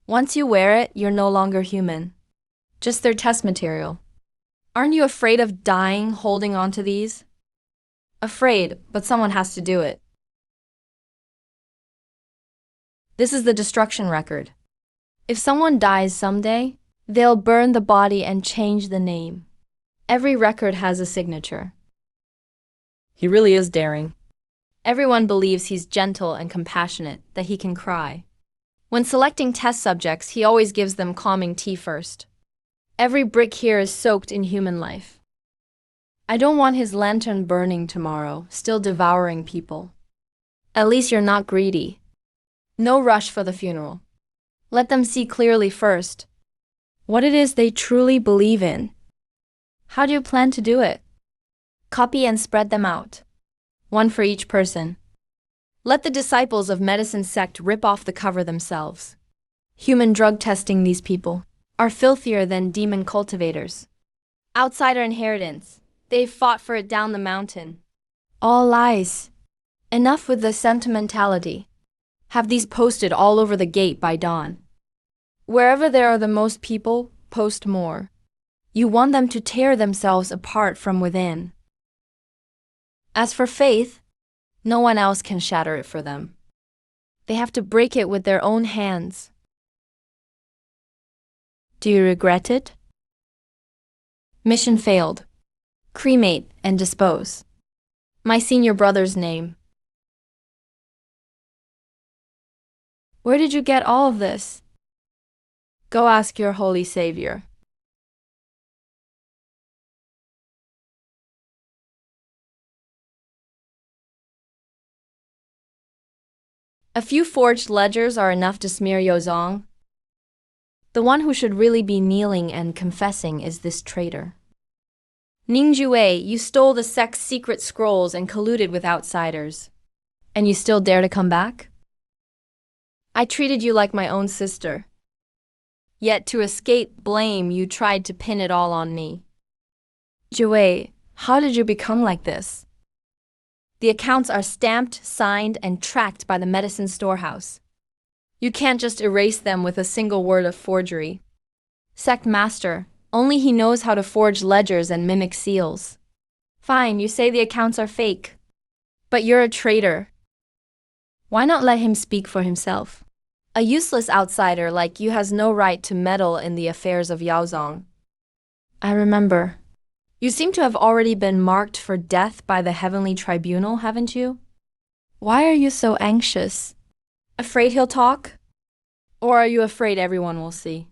Speaker 1: Once you wear it, you're no longer human. Just their test material. Aren't you afraid of dying holding on to these? Afraid, but someone has to do it. This is the destruction record. If someone dies someday, they'll burn the body and change the name. Every record has a signature. He really is daring. Everyone believes he's gentle and compassionate, that he can cry. When selecting test subjects, he always gives them calming tea first. Every brick here is soaked in human life. I don't want his lantern burning tomorrow, still devouring people. At least you're not greedy. No rush for the funeral. Let them see clearly first what it is they truly believe in. How do you plan to do it? Copy and spread them out. One for each person. Let the disciples of Medicine Sect rip off the cover themselves. Human drug testing these people are filthier than demon cultivators. Outsider inheritance. They've fought for it down the mountain. All lies. Enough with the sentimentality. Have these posted all over the gate by dawn. Wherever there are the most people, post more. You want them to tear themselves apart from within. As for faith, no one else can shatter it for them. They have to break it with their own hands. Do you regret it? Mission failed. Cremate and dispose. My senior brother's name. Where did you get all of this? Go ask your holy savior. A few forged ledgers are enough to smear Yozong. The one who should really be kneeling and confessing is this traitor. Ning Juwei, you stole the sect's secret scrolls and colluded with outsiders. And you still dare to come back? I treated you like my own sister. Yet to escape blame, you tried to pin it all on me. Jue, how did you become like this? The accounts are stamped, signed, and tracked by the medicine storehouse. You can't just erase them with a single word of forgery. Sect Master, only he knows how to forge ledgers and mimic seals. Fine, you say the accounts are fake. But you're a traitor. Why not let him speak for himself? A useless outsider like you has no right to meddle in the affairs of Yaozong. I remember. You seem to have already been marked for death by the Heavenly Tribunal, haven't you? Why are you so anxious? Afraid he'll talk? Or are you afraid everyone will see?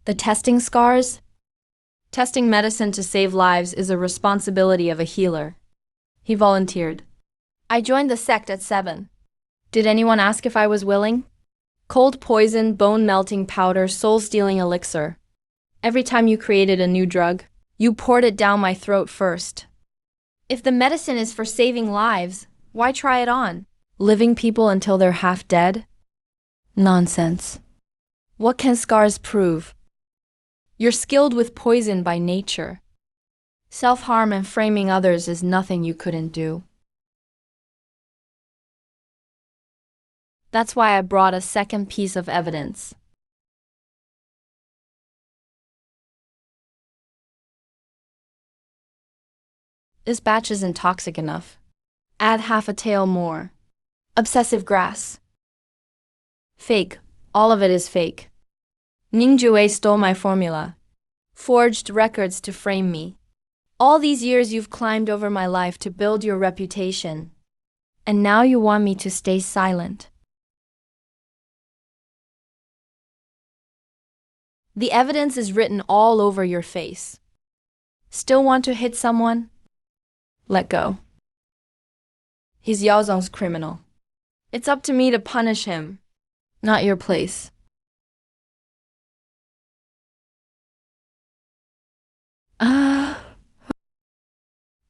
Speaker 1: The testing scars? Testing medicine to save lives is a responsibility of a healer. He volunteered. I joined the sect at 7. Did anyone ask if I was willing? Cold poison, bone-melting powder, soul-stealing elixir. Every time you created a new drug, you poured it down my throat first. If the medicine is for saving lives, why try it on? Living people until they're half dead? Nonsense. What can scars prove? You're skilled with poison by nature. Self-harm and framing others is nothing you couldn't do. That's why I brought a second piece of evidence. This batch isn't toxic enough. Add half a tail more. Obsessive grass. Fake. All of it is fake. Ningjue stole my formula. Forged records to frame me. All these years you've climbed over my life to build your reputation. And now you want me to stay silent. The evidence is written all over your face. Still want to hit someone? Let go. He's Yaozong's criminal. It's up to me to punish him, not your place.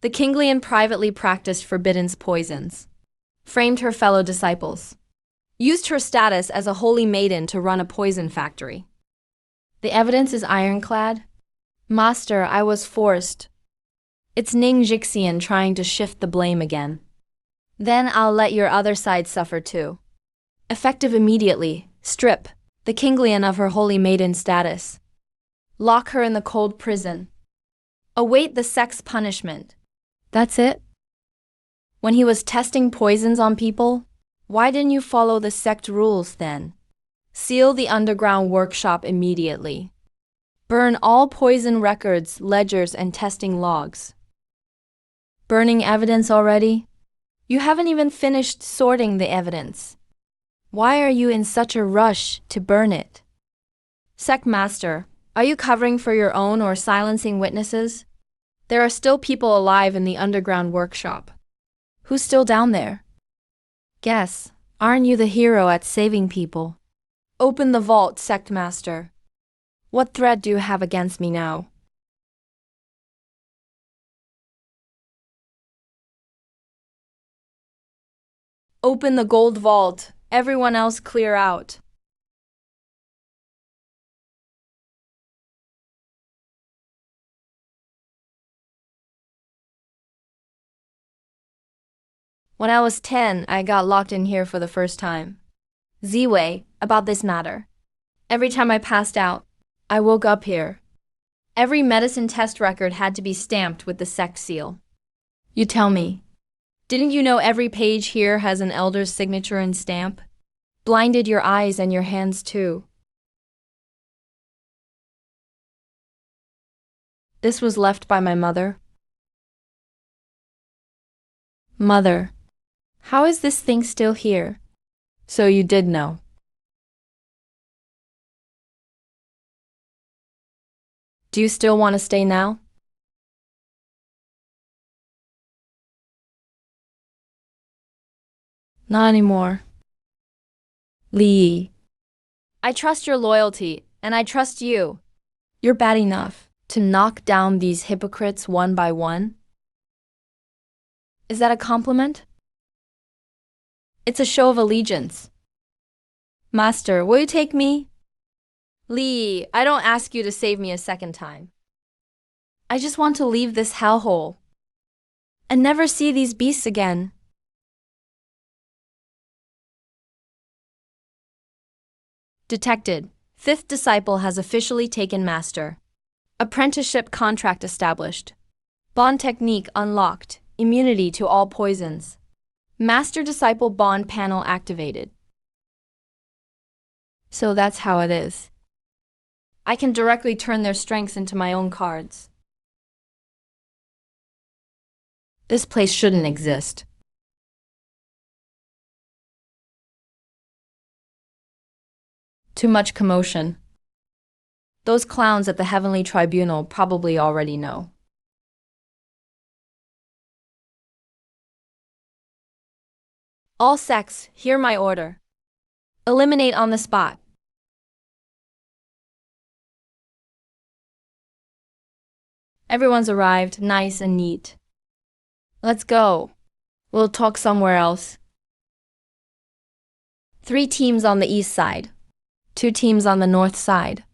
Speaker 1: The Kinglian privately practiced Forbidden's poisons, framed her fellow disciples, used her status as a holy maiden to run a poison factory. The evidence is ironclad. Master, I was forced. It's Ning Jixian trying to shift the blame again. Then I'll let your other side suffer too. Effective immediately, strip the Kinglian of her holy maiden status. Lock her in the cold prison. Await the sect's punishment. That's it? When he was testing poisons on people, why didn't you follow the sect rules then? Seal the underground workshop immediately. Burn all poison records, ledgers, and testing logs. Burning evidence already? You haven't even finished sorting the evidence. Why are you in such a rush to burn it? Sect Master, are you covering for your own or silencing witnesses? There are still people alive in the underground workshop. Who's still down there? Guess, aren't you the hero at saving people? Open the vault, Sect Master. What threat do you have against me now? Open the gold vault. Everyone else clear out. When I was 10, I got locked in here for the first time. Z-Way, about this matter. Every time I passed out, I woke up here. Every medicine test record had to be stamped with the sect seal. You tell me, didn't you know every page here has an elder's signature and stamp? Blinded your eyes and your hands too. This was left by my mother. Mother, how is this thing still here? So you did know. Do you still want to stay now? Not anymore. Li. I trust your loyalty, and I trust you. You're bad enough to knock down these hypocrites one by one. Is that a compliment? It's a show of allegiance. Master, will you take me? Lee, I don't ask you to save me a second time. I just want to leave this hellhole and never see these beasts again. Detected. Fifth disciple has officially taken master. Apprenticeship contract established. Bond technique unlocked. Immunity to all poisons. Master-disciple bond panel activated. So that's how it is. I can directly turn their strengths into my own cards. This place shouldn't exist. Too much commotion. Those clowns at the Heavenly Tribunal probably already know. All sects, hear my order. Eliminate on the spot. Everyone's arrived, nice and neat. Let's go. We'll talk somewhere else. 3 teams on the east side. 2 teams on the north side.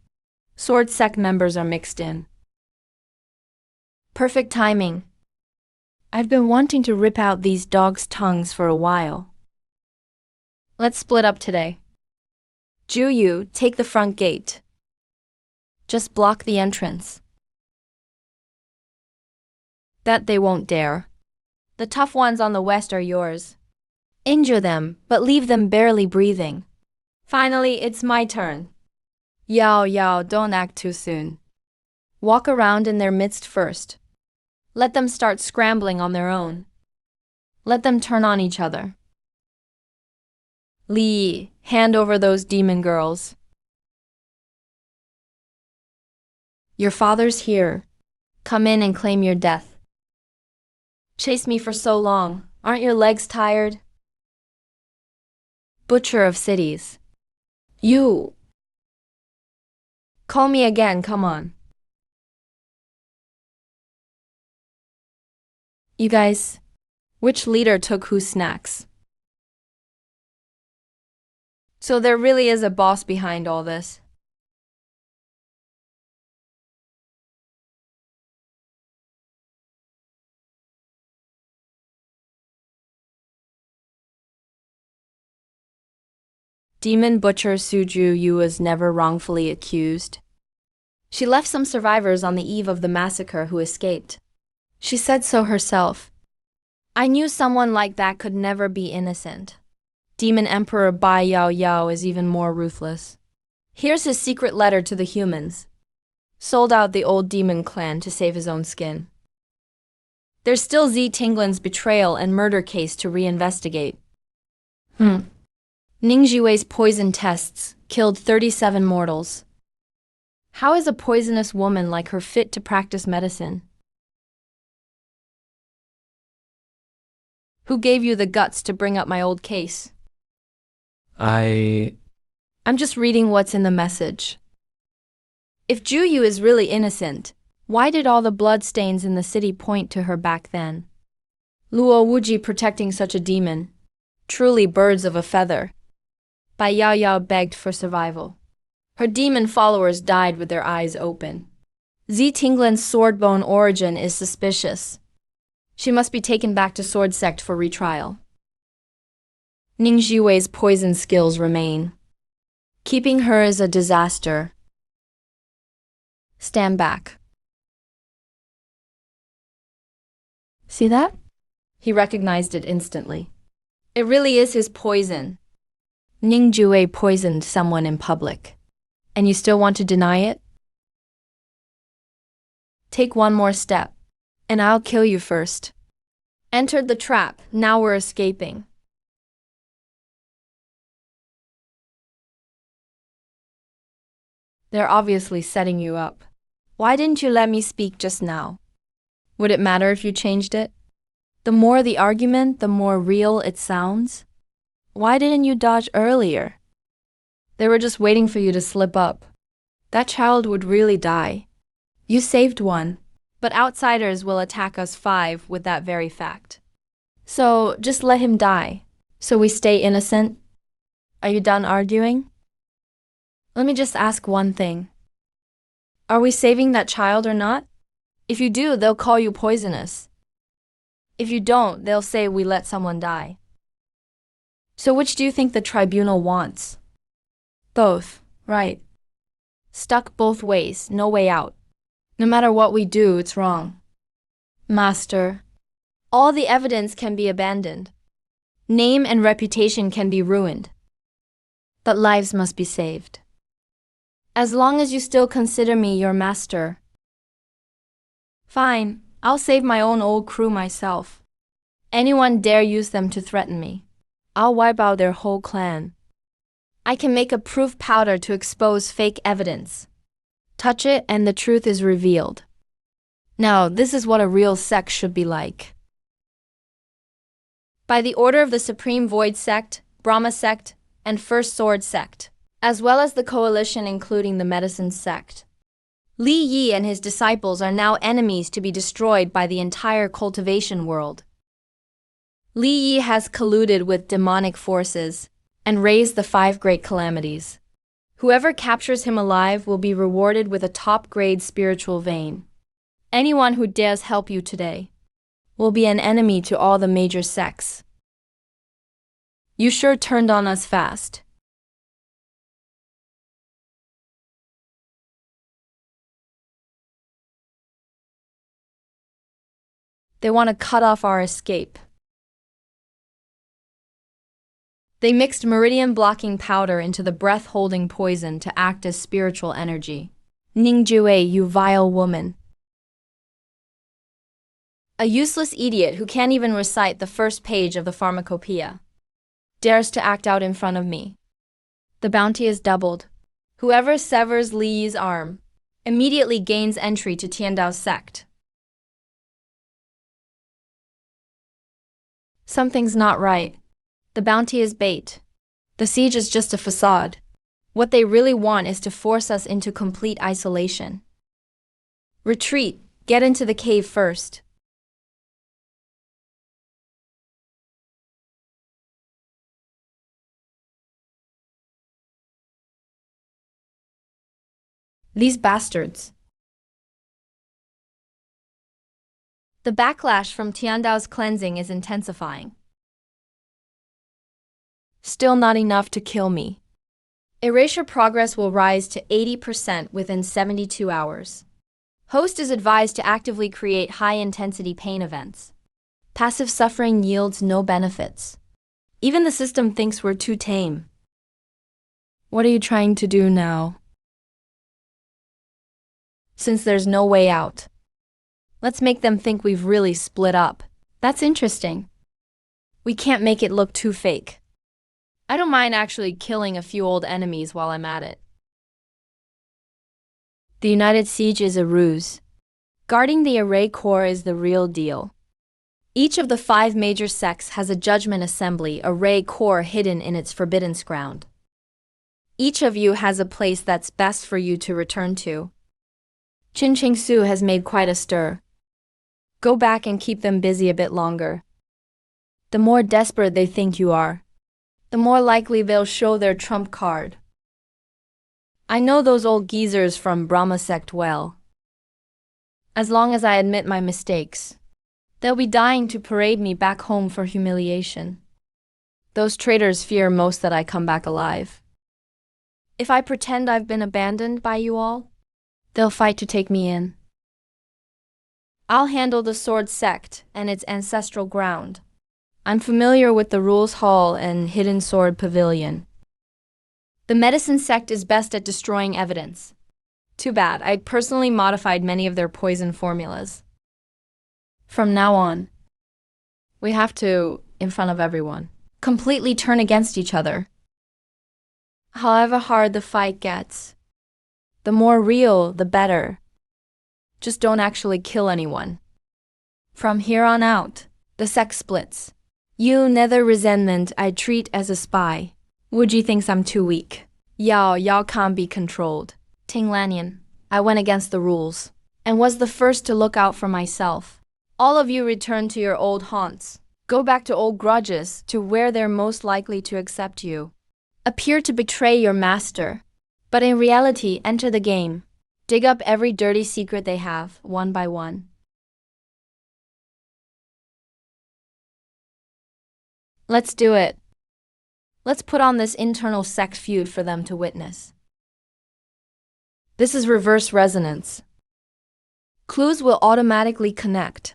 Speaker 1: Sword Sect members are mixed in. Perfect timing. I've been wanting to rip out these dogs' tongues for a while. Let's split up today. Juyu, take the front gate. Just block the entrance. That they won't dare. The tough ones on the west are yours. Injure them, but leave them barely breathing. Finally, it's my turn. Yao, don't act too soon. Walk around in their midst first. Let them start scrambling on their own. Let them turn on each other. Li, hand over those demon girls. Your father's here. Come in and claim your death. Chased me for so long. Aren't your legs tired? Butcher of cities. You. Call me again, come on. You guys, which leader took whose snacks? So there really is a boss behind all this. Demon Butcher Suju Yu was never wrongfully accused. She left some survivors on the eve of the massacre who escaped. She said so herself. I knew someone like that could never be innocent. Demon Emperor Bai Yao is even more ruthless. Here's his secret letter to the humans. Sold out the old demon clan to save his own skin. There's still Z Tinglin's betrayal and murder case to reinvestigate. Ningjiwei's poison tests killed 37 mortals. How is a poisonous woman like her fit to practice medicine? Who gave you the guts to bring up my old case? I'm just reading what's in the message. If Juyu is really innocent, why did all the bloodstains in the city point to her back then? Luo Wuji protecting such a demon. Truly birds of a feather. Bai Yao begged for survival. Her demon followers died with their eyes open. Z Tinglin's swordbone origin is suspicious. She must be taken back to Sword Sect for retrial. Ning Jiwei's poison skills remain. Keeping her is a disaster. Stand back. See that? He recognized it instantly. It really is his poison. Ning Jiwei poisoned someone in public. And you still want to deny it? Take one more step, and I'll kill you first. Entered the trap, now we're escaping. They're obviously setting you up. Why didn't you let me speak just now? Would it matter if you changed it? The more the argument, the more real it sounds. Why didn't you dodge earlier? They were just waiting for you to slip up. That child would really die. You saved one, but outsiders will attack us 5 with that very fact. So just let him die, so we stay innocent. Are you done arguing? Let me just ask one thing. Are we saving that child or not? If you do, they'll call you poisonous. If you don't, they'll say we let someone die. So which do you think the tribunal wants? Both, right. Stuck both ways, no way out. No matter what we do, it's wrong. Master, all the evidence can be abandoned. Name and reputation can be ruined. But lives must be saved. As long as you still consider me your master. Fine, I'll save my own old crew myself. Anyone dare use them to threaten me, I'll wipe out their whole clan. I can make a proof powder to expose fake evidence. Touch it and the truth is revealed. Now, this is what a real sect should be like. By the order of the Supreme Void Sect, Brahma Sect, and First Sword Sect, as well as the coalition including the Medicine Sect. Li Yi and his disciples are now enemies to be destroyed by the entire cultivation world. Li Yi has colluded with demonic forces and raised the 5 great calamities. Whoever captures him alive will be rewarded with a top-grade spiritual vein. Anyone who dares help you today will be an enemy to all the major sects. You sure turned on us fast. They want to cut off our escape. They mixed meridian-blocking powder into the breath-holding poison to act as spiritual energy. Ningjue, you vile woman. A useless idiot who can't even recite the first page of the pharmacopoeia dares to act out in front of me. The bounty is doubled. Whoever severs Li's arm immediately gains entry to Tiandao's sect. Something's not right. The bounty is bait. The siege is just a facade. What they really want is to force us into complete isolation. Retreat. Get into the cave first. These bastards. The backlash from Tiandao's cleansing is intensifying. Still not enough to kill me. Erasure progress will rise to 80% within 72 hours. Host is advised to actively create high-intensity pain events. Passive suffering yields no benefits. Even the system thinks we're too tame. What are you trying to do now? Since there's no way out, let's make them think we've really split up. That's interesting. We can't make it look too fake. I don't mind actually killing a few old enemies while I'm at it. The United Siege is a ruse. Guarding the array core is the real deal. Each of the 5 major sects has a judgment assembly array core hidden in its forbidden ground. Each of you has a place that's best for you to return to. Qin Ching Su has made quite a stir. Go back and keep them busy a bit longer. The more desperate they think you are, the more likely they'll show their trump card. I know those old geezers from Brahma Sect well. As long as I admit my mistakes, they'll be dying to parade me back home for humiliation. Those traitors fear most that I come back alive. If I pretend I've been abandoned by you all, they'll fight to take me in. I'll handle the Sword Sect and its ancestral ground. I'm familiar with the Rules Hall and Hidden Sword Pavilion. The Medicine Sect is best at destroying evidence. Too bad, I personally modified many of their poison formulas. From now on, we have to, in front of everyone, completely turn against each other. However hard the fight gets, the more real, the better. Just don't actually kill anyone. From here on out, the sect splits. You nether resentment I treat as a spy. Wuji thinks I'm too weak. Yao can't be controlled. Ting Lanyan, I went against the rules, and was the first to look out for myself. All of you return to your old haunts. Go back to old grudges, to where they're most likely to accept you. Appear to betray your master, but in reality, enter the game. Dig up every dirty secret they have, one by one. Let's do it. Let's put on this internal sect feud for them to witness. This is reverse resonance. Clues will automatically connect.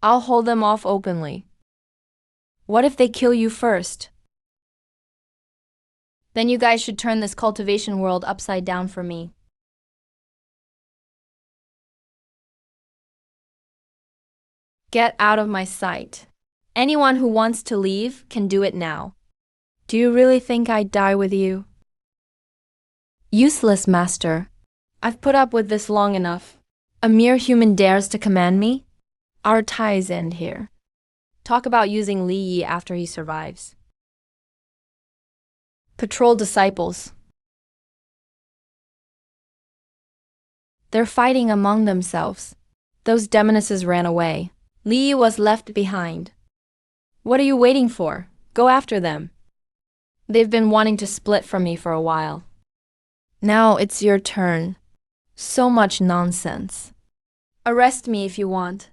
Speaker 1: I'll hold them off openly. What if they kill you first? Then you guys should turn this cultivation world upside down for me. Get out of my sight. Anyone who wants to leave can do it now. Do you really think I'd die with you? Useless, master. I've put up with this long enough. A mere human dares to command me? Our ties end here. Talk about using Li Yi after he survives. Patrol disciples. They're fighting among themselves. Those demonesses ran away. Li Yi was left behind. What are you waiting for? Go after them. They've been wanting to split from me for a while. Now it's your turn. So much nonsense. Arrest me if you want.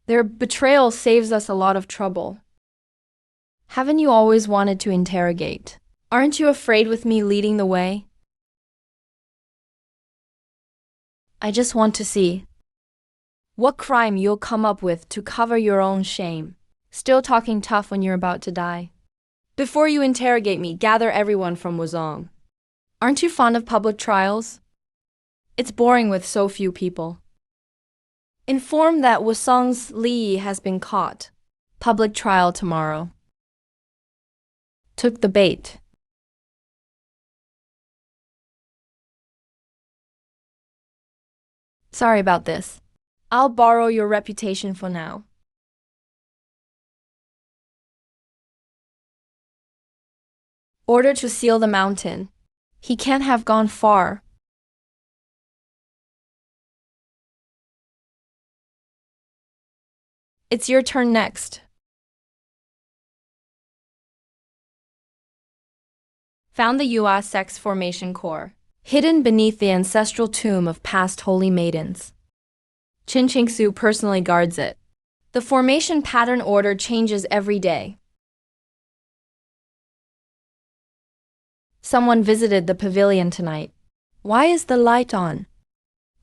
Speaker 1: Their betrayal saves us a lot of trouble. Haven't you always wanted to interrogate? Aren't you afraid with me leading the way? I just want to see what crime you'll come up with to cover your own shame. Still talking tough when you're about to die. Before you interrogate me, gather everyone from Wuzong. Aren't you fond of public trials? It's boring with so few people. Inform that Wuzong's Li Yi has been caught. Public trial tomorrow. Took the bait. Sorry about this. I'll borrow your reputation for now. Order to seal the mountain. He can't have gone far. It's your turn next. Found the Yua Sect's formation core, hidden beneath the ancestral tomb of past holy maidens. Qin Qingsu personally guards it. The formation pattern order changes every day. Someone visited the pavilion tonight. Why is the light on?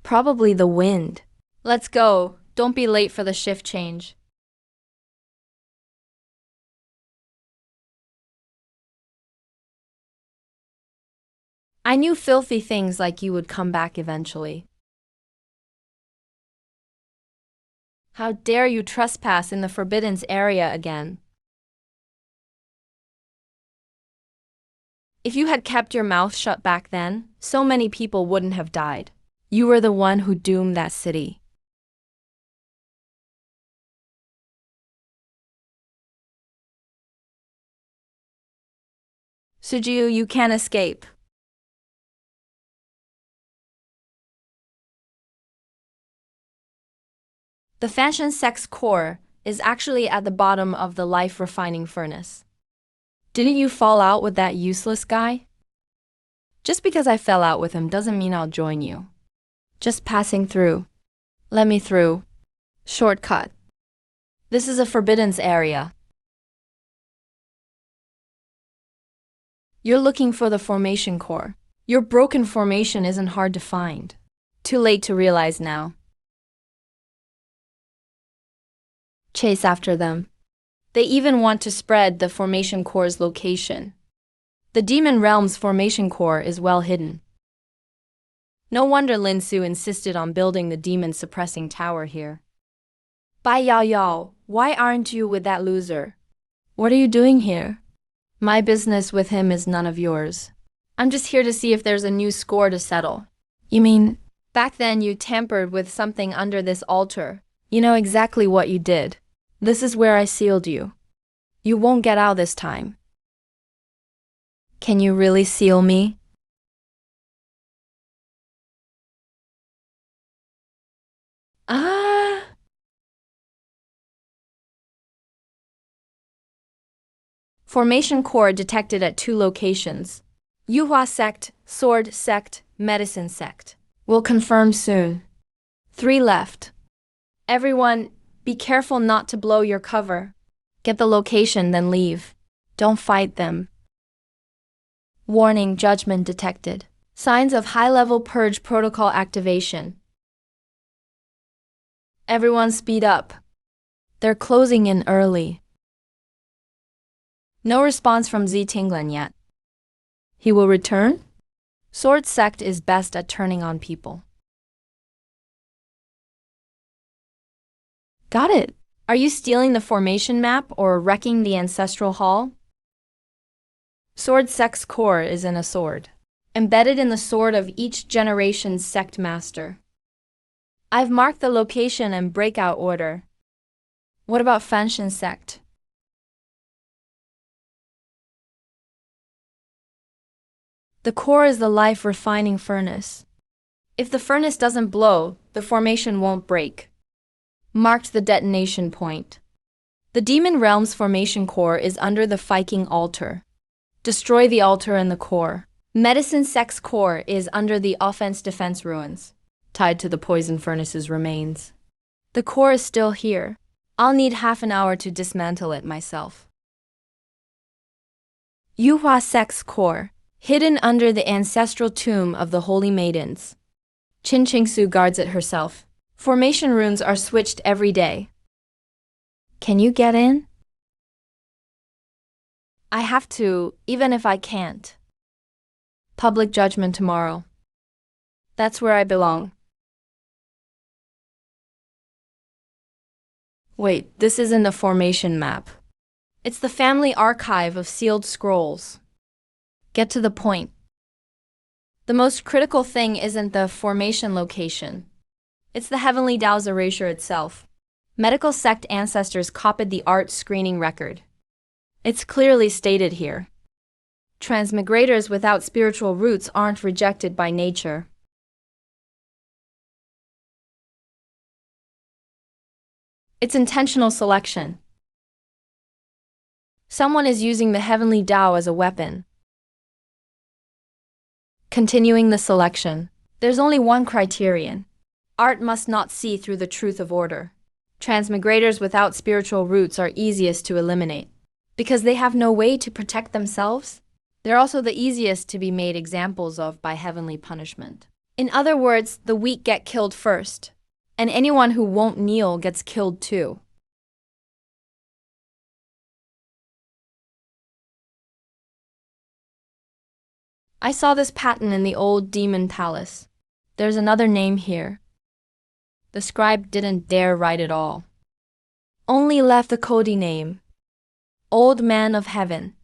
Speaker 1: Probably the wind. Let's go. Don't be late for the shift change. I knew filthy things like you would come back eventually. How dare you trespass in the Forbidden's area again? If you had kept your mouth shut back then, so many people wouldn't have died. You were the one who doomed that city. Sujiu, you can't escape. The Fanshan Sect's core is actually at the bottom of the life refining furnace. Didn't you fall out with that useless guy? Just because I fell out with him doesn't mean I'll join you. Just passing through. Let me through. Shortcut. This is a Forbidden's area. You're looking for the formation core. Your broken formation isn't hard to find. Too late to realize now. Chase after them. They even want to spread the formation core's location. The Demon Realm's formation core is well hidden. No wonder Lin Su insisted on building the demon-suppressing tower here. Bai Yao Yao, why aren't you with that loser? What are you doing here? My business with him is none of yours. I'm just here to see if there's a new score to settle. You mean, back then you tampered with something under this altar. You know exactly what you did. This is where I sealed you. You won't get out this time. Can you really seal me? Ah! Formation core detected at 2 locations. Yuhua Sect, Sword Sect, Medicine Sect. We'll confirm soon. 3 left. Everyone, be careful not to blow your cover. Get the location, then leave. Don't fight them. Warning, judgment detected. Signs of high-level purge protocol activation. Everyone speed up. They're closing in early. No response from Z Tinglan yet. He will return? Sword Sect is best at turning on people. Got it. Are you stealing the formation map or wrecking the ancestral hall? Sword Sect's core is in a sword, embedded in the sword of each generation's sect master. I've marked the location and breakout order. What about Fanshan Sect? The core is the life refining furnace. If the furnace doesn't blow, the formation won't break. Marked the detonation point. The Demon Realm's formation core is under the Viking altar. Destroy the altar and the core. Medicine Sect's core is under the offense defense ruins, tied to the poison furnace's remains. The core is still here. I'll need half an hour to dismantle it myself. Yuhua Sect's core, hidden under the ancestral tomb of the Holy Maidens. Qin Qingsu guards it herself. Formation runes are switched every day. Can you get in? I have to, even if I can't. Public judgment tomorrow. That's where I belong. Wait, this isn't a formation map. It's the family archive of sealed scrolls. Get to the point. The most critical thing isn't the formation location. It's the Heavenly Dao's erasure itself. Medical Sect ancestors copied the art screening record. It's clearly stated here. Transmigrators without spiritual roots aren't rejected by nature. It's intentional selection. Someone is using the Heavenly Dao as a weapon. Continuing the selection. There's only one criterion. Art must not see through the truth of order. Transmigrators without spiritual roots are easiest to eliminate. Because they have no way to protect themselves, they're also the easiest to be made examples of by heavenly punishment. In other words, the weak get killed first, and anyone who won't kneel gets killed too. I saw this pattern in the old demon palace. There's another name here. The scribe didn't dare write it all. Only left the code name. Old Man of Heaven.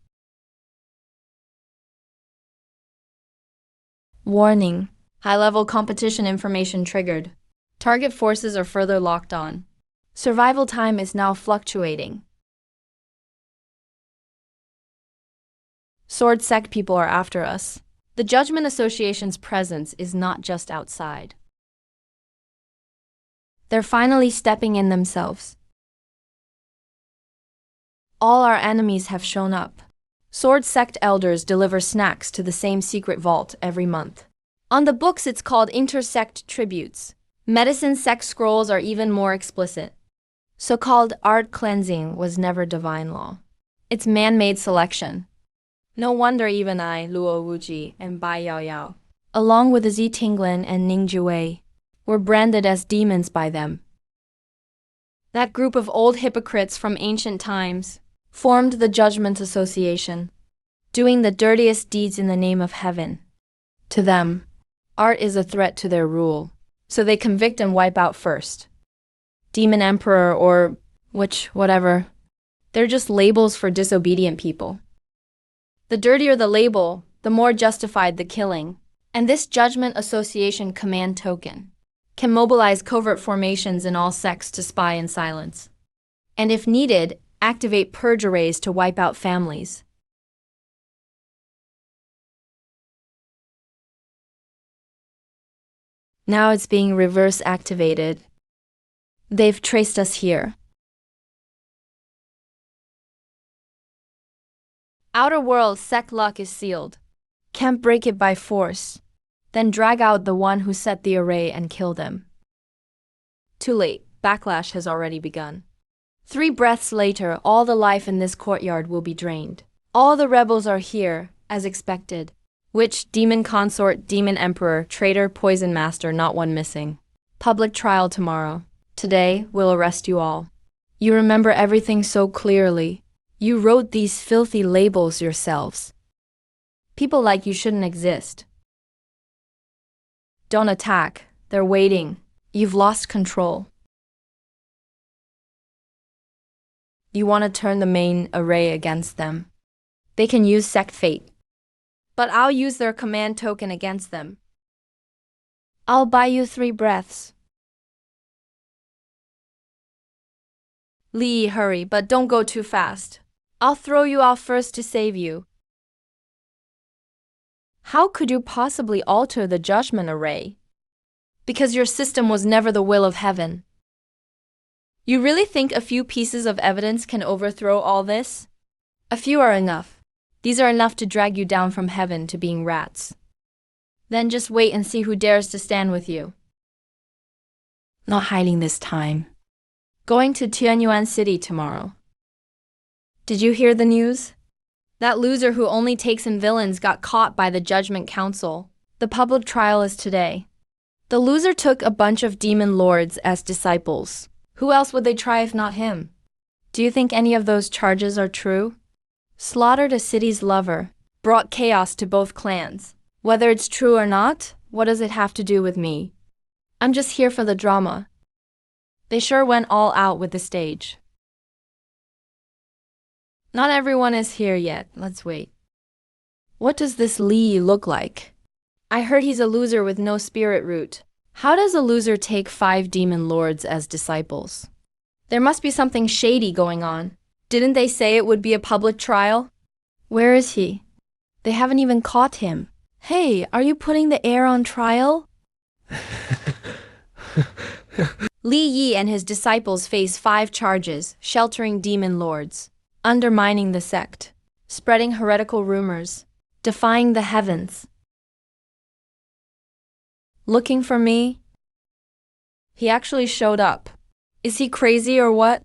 Speaker 1: Warning. High-level competition information triggered. Target forces are further locked on. Survival time is now fluctuating. Sword Sect people are after us. The Judgment Association's presence is not just outside. They're finally stepping in themselves. All our enemies have shown up. Sword Sect elders deliver snacks to the same secret vault every month. On the books it's called intersect tributes. Medicine Sect scrolls are even more explicit. So-called art cleansing was never divine law. It's man-made selection. No wonder even I, Luo Wuji, and Bai Yaoyao, along with Zi Tinglan and Ning Jue, were branded as demons by them. That group of old hypocrites from ancient times formed the Judgment Association, doing the dirtiest deeds in the name of heaven. To them, art is a threat to their rule, so they convict and wipe out first. Demon Emperor or whatever. They're just labels for disobedient people. The dirtier the label, the more justified the killing. And this Judgment Association command token can mobilize covert formations in all sects to spy in silence. And if needed, activate purge arrays to wipe out families. Now it's being reverse activated. They've traced us here. Outer world Sect luck is sealed. Can't break it by force. Then drag out the one who set the array and kill them. Too late, backlash has already begun. 3 breaths later, all the life in this courtyard will be drained. All the rebels are here, as expected. Witch, demon consort, demon emperor, traitor, poison master, not one missing. Public trial tomorrow. Today, we'll arrest you all. You remember everything so clearly. You wrote these filthy labels yourselves. People like you shouldn't exist. Don't attack. They're waiting. You've lost control. You want to turn the main array against them. They can use Sect fate. But I'll use their command token against them. I'll buy you 3 breaths. Lee, hurry, but don't go too fast. I'll throw you off first to save you. How could you possibly alter the judgment array? Because your system was never the will of heaven. You really think a few pieces of evidence can overthrow all this? A few are enough. These are enough to drag you down from heaven to being rats. Then just wait and see who dares to stand with you. Not hiding this time. Going to Tianyuan City tomorrow. Did you hear the news? That loser who only takes in villains got caught by the Judgment Council. The public trial is today. The loser took a bunch of demon lords as disciples. Who else would they try if not him? Do you think any of those charges are true? Slaughtered a city's lover, brought chaos to both clans. Whether it's true or not, what does it have to do with me? I'm just here for the drama. They sure went all out with the stage. Not everyone is here yet. Let's wait. What does this Lee look like? I heard he's a loser with no spirit root. How does a loser take 5 demon lords as disciples? There must be something shady going on. Didn't they say it would be a public trial? Where is he? They haven't even caught him. Hey, are you putting the air on trial? Li Yi and his disciples face 5 charges: sheltering demon lords, undermining the sect, spreading heretical rumors, defying the heavens. Looking for me? He actually showed up. Is he crazy or what?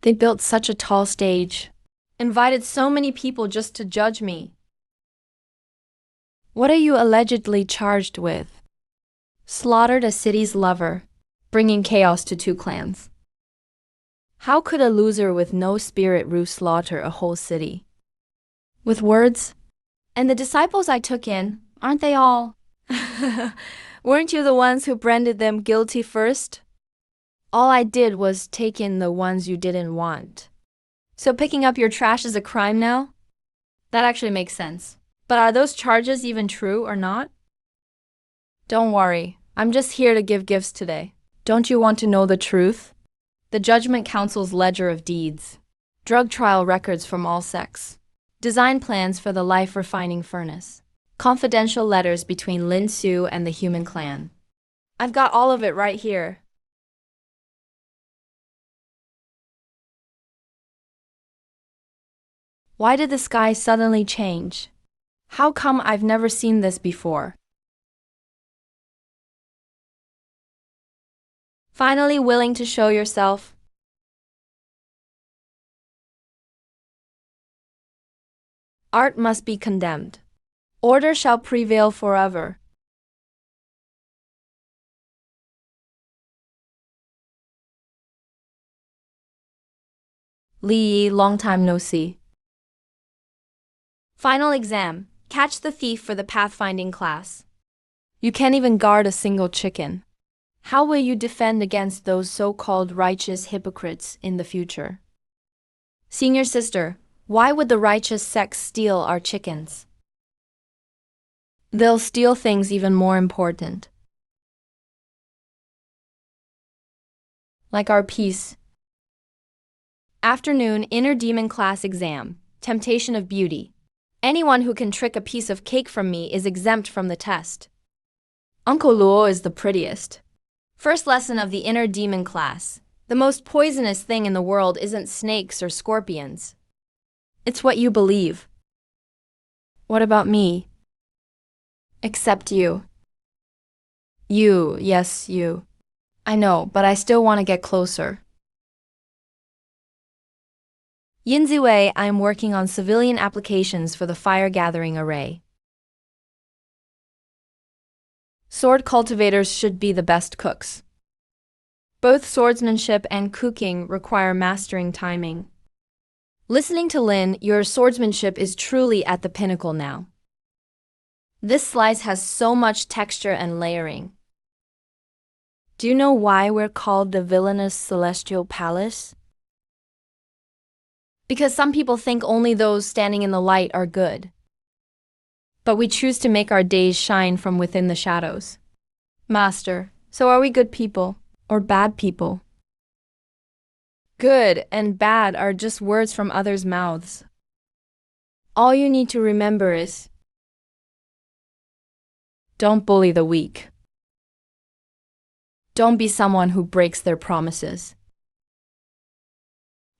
Speaker 1: They built such a tall stage, invited so many people just to judge me. What are you allegedly charged with? Slaughtered a city's lover, bringing chaos to 2 clans. How could a loser with no spirit root slaughter a whole city? With words? And the disciples I took in, aren't they all? Weren't you the ones who branded them guilty first? All I did was take in the ones you didn't want. So picking up your trash is a crime now? That actually makes sense. But are those charges even true or not? Don't worry, I'm just here to give gifts today. Don't you want to know the truth? The Judgment Council's ledger of deeds. Drug trial records from all sects. Design plans for the life refining furnace. Confidential letters between Lin Su and the human clan. I've got all of it right here. Why did the sky suddenly change? How come I've never seen this before? Finally willing to show yourself? Art must be condemned. Order shall prevail forever. Li Yi, long time no see. Final exam. Catch the thief for the pathfinding class. You can't even guard a single chicken. How will you defend against those so-called righteous hypocrites in the future? Senior sister, why would the righteous sect steal our chickens? They'll steal things even more important. Like our peace. Afternoon inner demon class exam. Temptation of beauty. Anyone who can trick a piece of cake from me is exempt from the test. Uncle Luo is the prettiest. First lesson of the inner demon class. The most poisonous thing in the world isn't snakes or scorpions. It's what you believe. What about me? Except you. You, yes, you. I know, but I still want to get closer. Yinziwei, I am working on civilian applications for the fire gathering array. Sword cultivators should be the best cooks. Both swordsmanship and cooking require mastering timing. Listening to Lin, your swordsmanship is truly at the pinnacle now. This slice has so much texture and layering. Do you know why we're called the villainous celestial palace? Because some people think only those standing in the light are good. But we choose to make our days shine from within the shadows. Master, so are we good people or bad people? Good and bad are just words from others' mouths. All you need to remember is, don't bully the weak. Don't be someone who breaks their promises.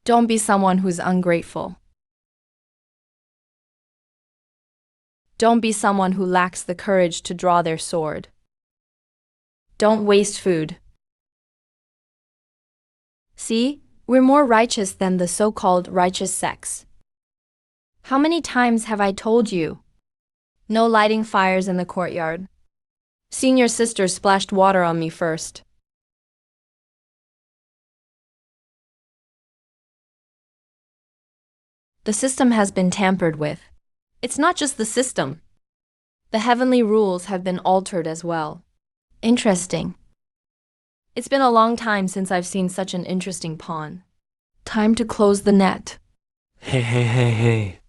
Speaker 1: Don't be someone who's ungrateful. Don't be someone who lacks the courage to draw their sword. Don't waste food. See, we're more righteous than the so-called righteous sects. How many times have I told you? No lighting fires in the courtyard. Senior sister splashed water on me first. The system has been tampered with. It's not just the system. The heavenly rules have been altered as well. Interesting. It's been a long time since I've seen such an interesting pawn. Time to close the net.
Speaker 2: Hey.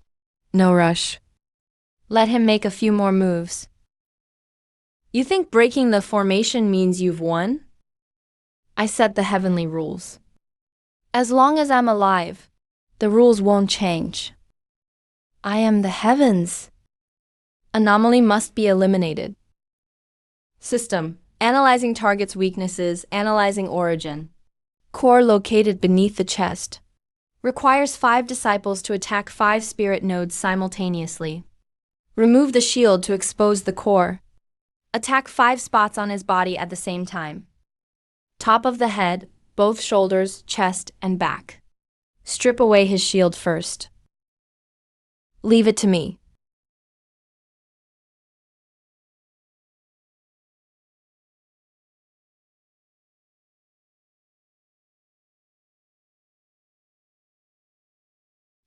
Speaker 1: No rush. Let him make a few more moves. You think breaking the formation means you've won? I set the heavenly rules. As long as I'm alive, the rules won't change. I am the heavens. Anomaly must be eliminated. System. Analyzing target's weaknesses, analyzing origin. Core located beneath the chest. Requires 5 disciples to attack 5 spirit nodes simultaneously. Remove the shield to expose the core. Attack 5 spots on his body at the same time. Top of the head, both shoulders, chest, and back. Strip away his shield first. Leave it to me.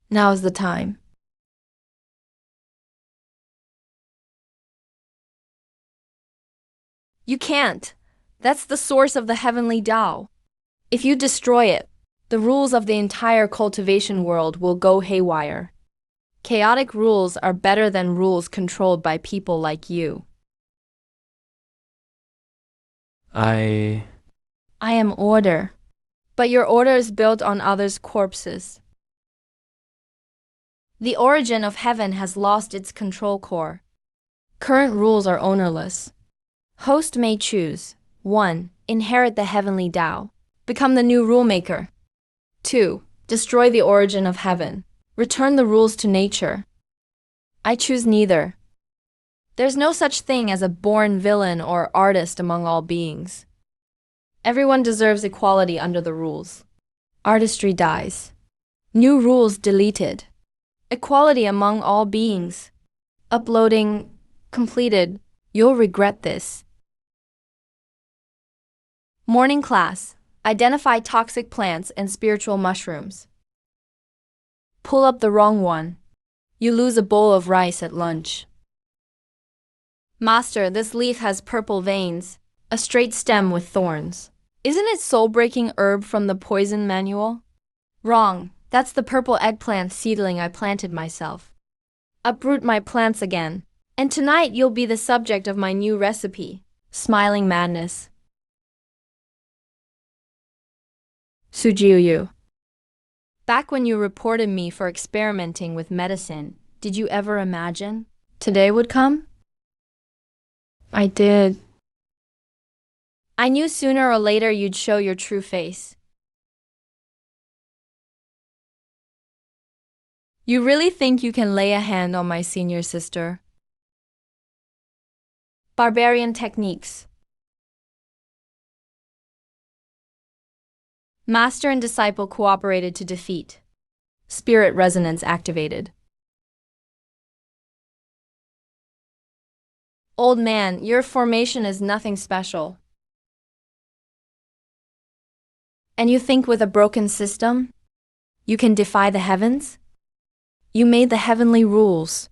Speaker 1: Now is the time. You can't. That's the source of the heavenly Tao. If you destroy it, the rules of the entire cultivation world will go haywire. Chaotic rules are better than rules controlled by people like you. I am order. But your order is built on others' corpses. The origin of heaven has lost its control core. Current rules are ownerless. Host may choose 1. Inherit the heavenly Tao. Become the new rule maker. 2. Destroy the origin of heaven. Return the rules to nature. I choose neither. There's no such thing as a born villain or artist among all beings. Everyone deserves equality under the rules. Artistry dies. New rules deleted. Equality among all beings. Uploading completed. You'll regret this. Morning class. Identify toxic plants and spiritual mushrooms. Pull up the wrong one. You lose a bowl of rice at lunch. Master, this leaf has purple veins, a straight stem with thorns. Isn't it soul-breaking herb from the poison manual? Wrong. That's the purple eggplant seedling I planted myself. Uproot my plants again. And tonight you'll be the subject of my new recipe. Smiling madness. Sujiuyu. Back when you reported me for experimenting with medicine, did you ever imagine today would come? I did. I knew sooner or later you'd show your true face. You really think you can lay a hand on my senior sister? Barbarian techniques. Master and disciple cooperated to defeat. Spirit resonance activated. Old man, your formation is nothing special. And you think with a broken system, you can defy the heavens? You made the heavenly rules.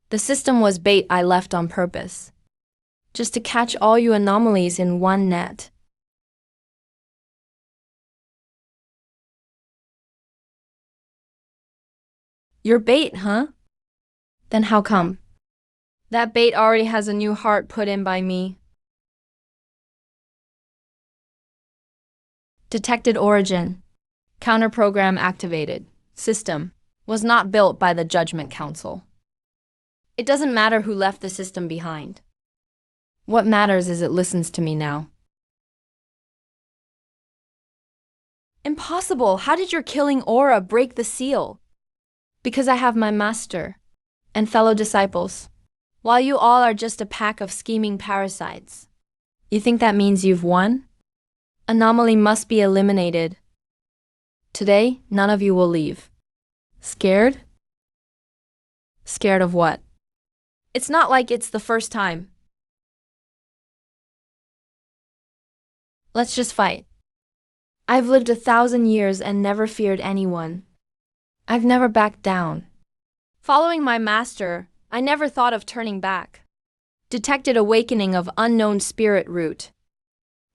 Speaker 1: The system was bait I left on purpose, just to catch all you anomalies in one net. Your bait, huh? Then how come? That bait already has a new heart put in by me. Detected origin. Counter-program activated. System was not built by the Judgment Council. It doesn't matter who left the system behind. What matters is it listens to me now. Impossible! How did your killing aura break the seal? Because I have my master and fellow disciples, while you all are just a pack of scheming parasites. You think that means you've won? Anomaly must be eliminated. Today, none of you will leave. Scared? Scared of what? It's not like it's the first time. Let's just fight. I've lived 1,000 years and never feared anyone. I've never backed down. Following my master, I never thought of turning back. Detected awakening of unknown spirit root.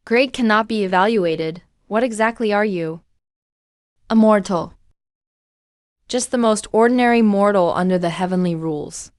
Speaker 1: Grade cannot be evaluated. What exactly are you? A mortal. Just the most ordinary mortal under the heavenly rules.